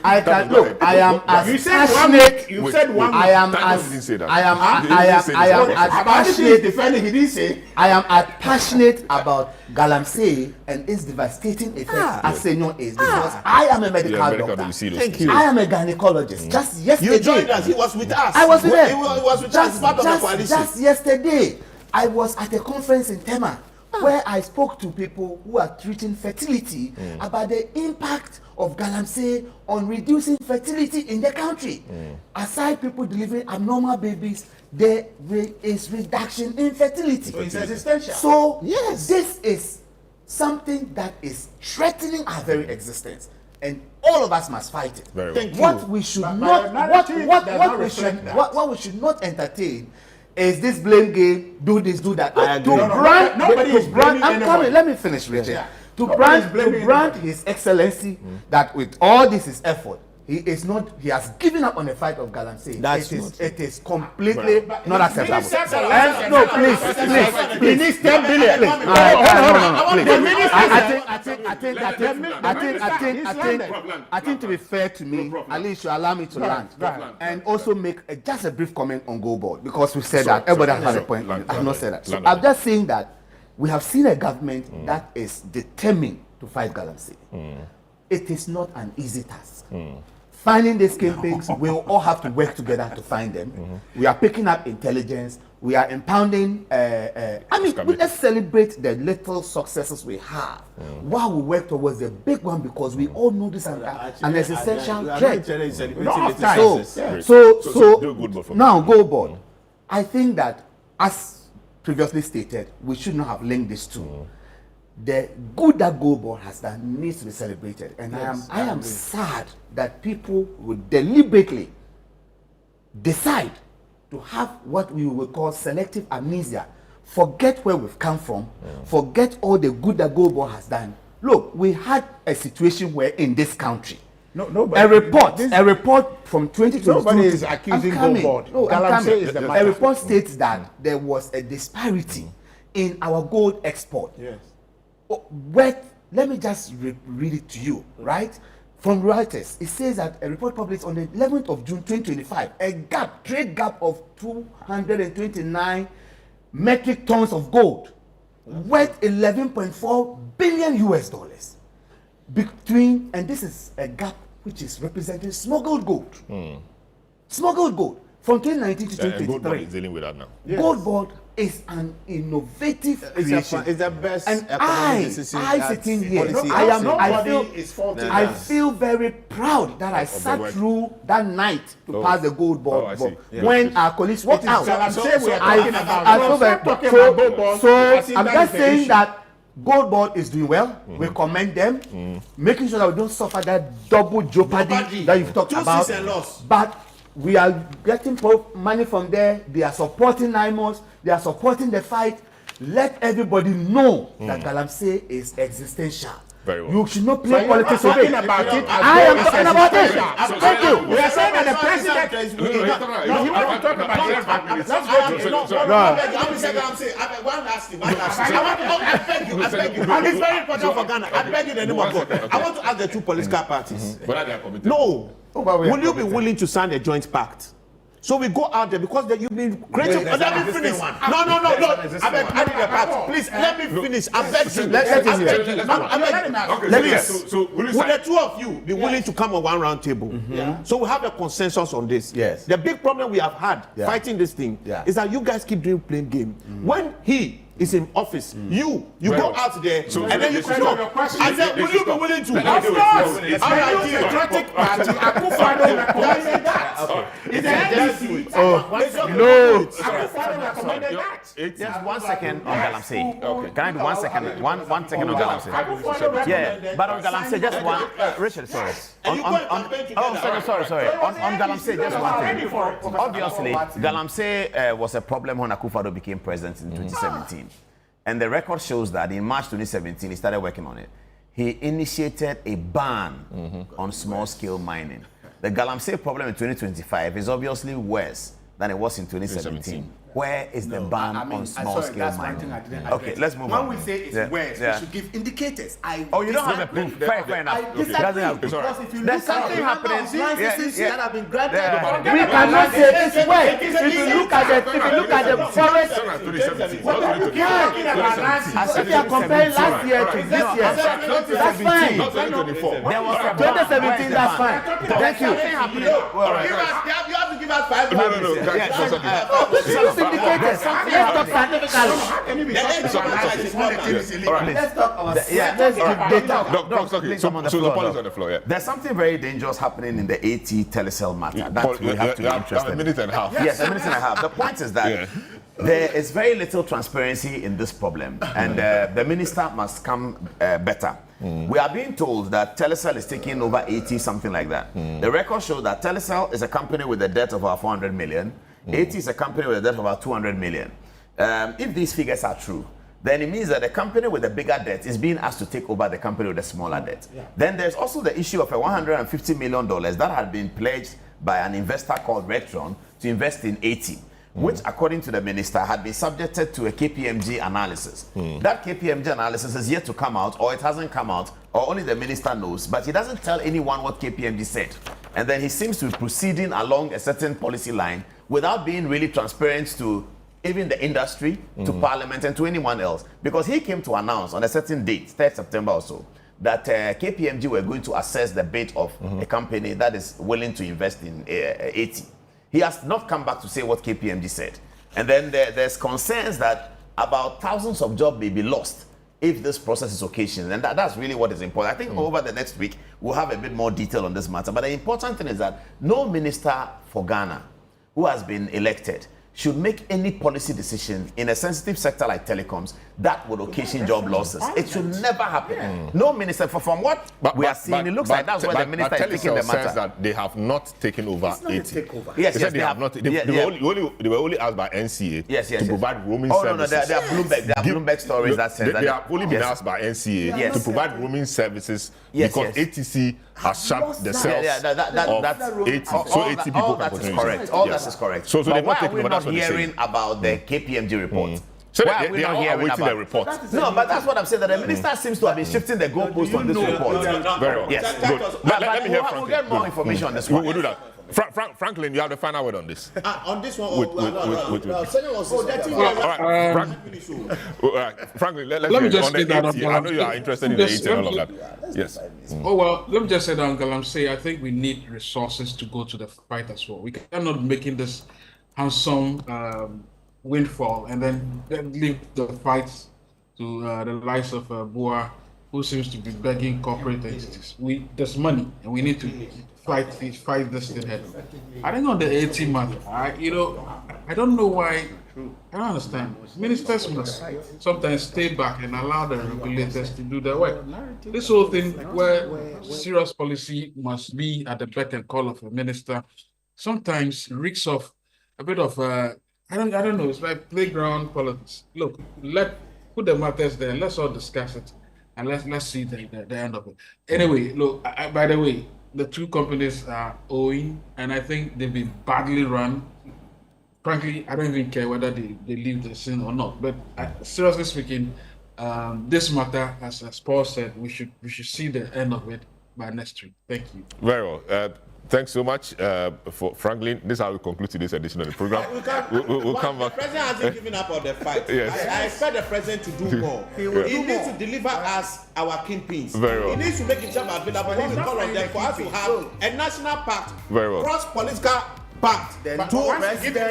S6: I can look. I am as passionate.
S5: You said one.
S6: I am as passionate. I am as passionate about Galamsey and its devastating effects as Senor is, because I am a medical doctor.
S10: Thank you.
S6: I am a gynecologist. Just yesterday.
S10: You joined us. He was with us.
S6: I was with him.
S10: He was with us. Part of the coalition.
S6: Just yesterday, I was at a conference in Tema, where I spoke to people who are treating fertility about the impact of Galamsey on reducing fertility in the country. Aside people delivering abnormal babies, there is reduction in fertility.
S5: So it's existential.
S6: So yes, this is something that is threatening our very existence, and all of us must fight it. What we should what we should not entertain is this blame game, do this, do that. I'm coming. Let me finish, Richard. Yeah. To brand His Excellency that with all this effort, he has given up on the fight of Galamsey. It is completely not acceptable. No, please. He needs 10 billion. I think to be fair to me, at least you allow me to land and also make just a brief comment on Go Board, because we said that everybody has a point. I have not said that. So I'm just saying that we have seen a government that is determined to fight Galamsey. It is not an easy task. Finding these kingpins, we'll all have to work together to find them. We are picking up intelligence. We are impounding. Let's celebrate the little successes we have while we work towards the big one, because we all know this is an essential threat. So now, Go Board. I think that, as previously stated, we should not have linked these two. The good that Go Board has done needs to be celebrated, and I am sad that people would deliberately decide to have what we will call selective amnesia, forget where we've come from, forget all the good that Go Board has done. Look, we had a situation where in this country, a report from 2022.
S5: Nobody is accusing Go Board.
S6: A report states that there was a disparity in our gold export. Yes. Let me just read it to you, right? From Reuters, it says that a report published on the 11th of June 2025, a trade gap of 229 metric tons of gold worth 11.4 billion US dollars. Between, and this is a gap which is representing smuggled gold. Smuggled gold from 2019 to
S1: Gold Board
S6: 2023.
S1: is dealing with that now.
S6: Gold Board is an innovative creation.
S7: It's the best
S6: And
S7: economic decision
S6: I
S7: that
S6: sitting here,
S7: policy
S6: I am,
S7: has
S6: I
S7: seen.
S6: feel,
S5: is faulting
S6: I
S5: us.
S6: feel very proud that I sat
S1: work.
S6: through that night to pass the Gold Board.
S1: Oh, I see.
S6: But when our colleagues walked out,
S5: Galamsey we are
S6: I
S5: talking about.
S6: feel very
S5: Talking
S6: so,
S5: about Gold Board,
S6: so
S5: I think
S6: I'm
S5: that
S6: just
S5: is the
S6: saying
S5: issue.
S6: that Gold Board is doing well. We commend them, making sure that we don't suffer that double jeopardy that you've talked
S10: Two
S6: about.
S10: seats and loss.
S6: But we are getting money from there. They are supporting NIMOS. They are supporting the fight. Let everybody know that Galamsey is existential.
S1: Very well.
S6: You should not
S5: So
S6: play
S5: you're
S6: politics
S5: not
S6: with it.
S5: talking about it.
S6: I am talking about it. Thank you.
S5: We are saying that the president. No, he wants to talk about it. Let's go to
S10: And it's very important for Ghana. I beg you, the name of God. I want to ask the two political parties.
S1: Whether they are committed.
S10: No.
S5: but we are
S10: Will you be willing to sign a joint pact? So we go out there because you've been creative.
S5: There's
S10: Let
S5: an
S10: me finish.
S5: existing one.
S10: No.
S5: There's an
S10: I beg,
S5: existing
S10: I need a pact. Please let me finish. I beg you.
S6: Let
S10: I
S6: him
S10: beg
S6: hear.
S10: you. I beg you.
S1: Okay,
S10: Let me.
S1: so will you
S10: Would the
S1: sign?
S10: two of you be willing to come on one round table? So we have a consensus on this.
S6: Yes.
S10: The big problem we have had fighting this thing is that you guys keep doing playing game. When he is in office, you go out there and then you
S1: so
S10: come.
S5: your question
S10: I
S5: is-
S10: said, will you be willing to?
S5: Of course, it's a Democratic Party. Akufo-Addo recommended that. It's the NDC.
S6: No.
S5: Akufo-Addo recommended that.
S9: Just 1 second on Galamsey. Okay. Can I do 1 second? One second on Galamsey.
S5: Akufo-Addo
S9: Yeah,
S5: recommended
S9: but on Galamsey, just one. Richard, sorry.
S10: And you go and campaign together.
S9: Sorry. On Galamsey, just one thing. Obviously, Galamsey was a problem when Akufo-Addo became president in 2017. And the record shows that in March 2017, he started working on it. He initiated a ban on small-scale mining. The Galamsey problem in 2025 is obviously worse than it was in 2017. Where is the ban on small-scale mining? Okay, let's move on.
S5: When we say it's worse, we should give indicators.
S9: Oh, you don't have the proof. Fair enough.
S6: I disagree.
S5: Because if you
S9: There's
S5: look at
S9: something happening.
S5: licenses that have been granted,
S6: We cannot say this way. If you look at the forest, if you are comparing last year to this year, that's fine.
S1: Not 2024.
S9: There was a
S6: 2017, that's fine. Thank you.
S10: You have to give us 5
S1: No.
S6: Use indicators. Let's talk scientifically. Let's talk about let's give data.
S1: So the policy on the floor, yeah.
S9: There's something very dangerous happening in the AT telecell matter that we have to be interested
S1: A
S9: in.
S1: minute and a half.
S9: Yes, a minute and a half. The point is that there is very little transparency in this problem, and the minister must come better. We are being told that Telecel is taking over 80, something like that. The record shows that Telecel is a company with a debt of about 400 million. 80 is a company with a debt of about 200 million. If these figures are true, then it means that the company with the bigger debt is being asked to take over the company with the smaller debt. Then there's also the issue of a $150 million that had been pledged by an investor called Retron to invest in 80. Which, according to the minister, had been subjected to a KPMG analysis. That KPMG analysis is yet to come out, or it hasn't come out, or only the minister knows, but he doesn't tell anyone what KPMG said. And then he seems to be proceeding along a certain policy line without being really transparent to even the industry, to Parliament, and to anyone else. Because he came to announce on a certain date, 3rd September or so, that KPMG were going to assess the bid of a company that is willing to invest in 80. He has not come back to say what KPMG said. And then there's concerns that about thousands of jobs may be lost if this process is occasioned. And that's really what is important. I think over the next week, we'll have a bit more detail on this matter. But the important thing is that no minister for Ghana who has been elected should make any policy decision in a sensitive sector like telecoms that would occasion job losses. It should never happen. No minister, from what we are seeing, it looks like that's where the minister is taking the matter.
S1: Says that they have not taken over 80.
S9: Yes,
S1: they said they have not. They were only asked by NCA to provide roaming services.
S9: There are Bloomberg stories that said that.
S1: They have only been asked by NCA to provide roaming services because ATC has shut the cells of 80. So 80 people
S9: all
S1: can
S9: that is
S1: continue.
S9: correct. All that is correct.
S1: So
S9: but
S1: they've
S9: why
S1: not
S9: are
S1: taken
S9: we
S1: over.
S9: not
S1: That's what they're saying.
S9: hearing about the KPMG report?
S1: So
S9: Why
S1: they are
S9: hearing
S1: awaiting the
S9: about
S1: report.
S9: No, but that's what I'm saying. That the minister seems to have been shifting the goalpost on this report.
S1: Very well.
S9: Yes,
S1: Good.
S9: But
S1: Let me hear
S9: we'll
S1: Frankie.
S9: get more information on this one.
S1: We'll do that. Franklin, you have the final word on this.
S10: On this one,
S1: All right, Franklin, let's
S8: Let me
S1: hear it.
S8: just
S1: On the
S8: say that
S1: 80,
S8: on
S1: I know you are interested in the 80 and all of that. Yes.
S8: Oh, well, let me just say that on Galamsey, I think we need resources to go to the fight as well. We cannot be making this handsome windfall and then leave the fights to the likes of Boa, who seems to be begging corporate entities. There's money, and we need to fight this thing head. I think on the 80 matter, I don't know why. I don't understand. Ministers must sometimes stay back and allow the regulators to do their work. This whole thing where serious policy must be at the beck and call of a minister sometimes reeks of a bit of I don't know. It's like playground politics. Look, put the matters there. Let's all discuss it, and let's see the end of it. Anyway, look. By the way, the two companies are owing, and I think they've been badly run. Frankly, I don't even care whether they leave the scene or not. But seriously speaking, this matter, as Paul said, we should see the end of it by next week. Thank you.
S1: Very well. Thanks so much for Franklin. This is how we conclude today's edition of the program. We'll come back.
S10: The president hasn't given up on the fight.
S1: Yes.
S10: I expect the president to do more. He needs to deliver us our kingpins.
S1: Very well.
S10: He needs to make himself available when we call on them for us to have a national pact,
S1: Very well.
S10: cross-political pact to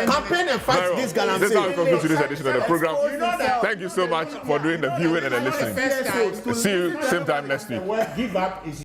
S10: campaign and fight this Galamsey.
S1: This is how we conclude today's edition of the program. Thank you so much for doing the viewing and the listening. See you same time next week.
S5: The word give up is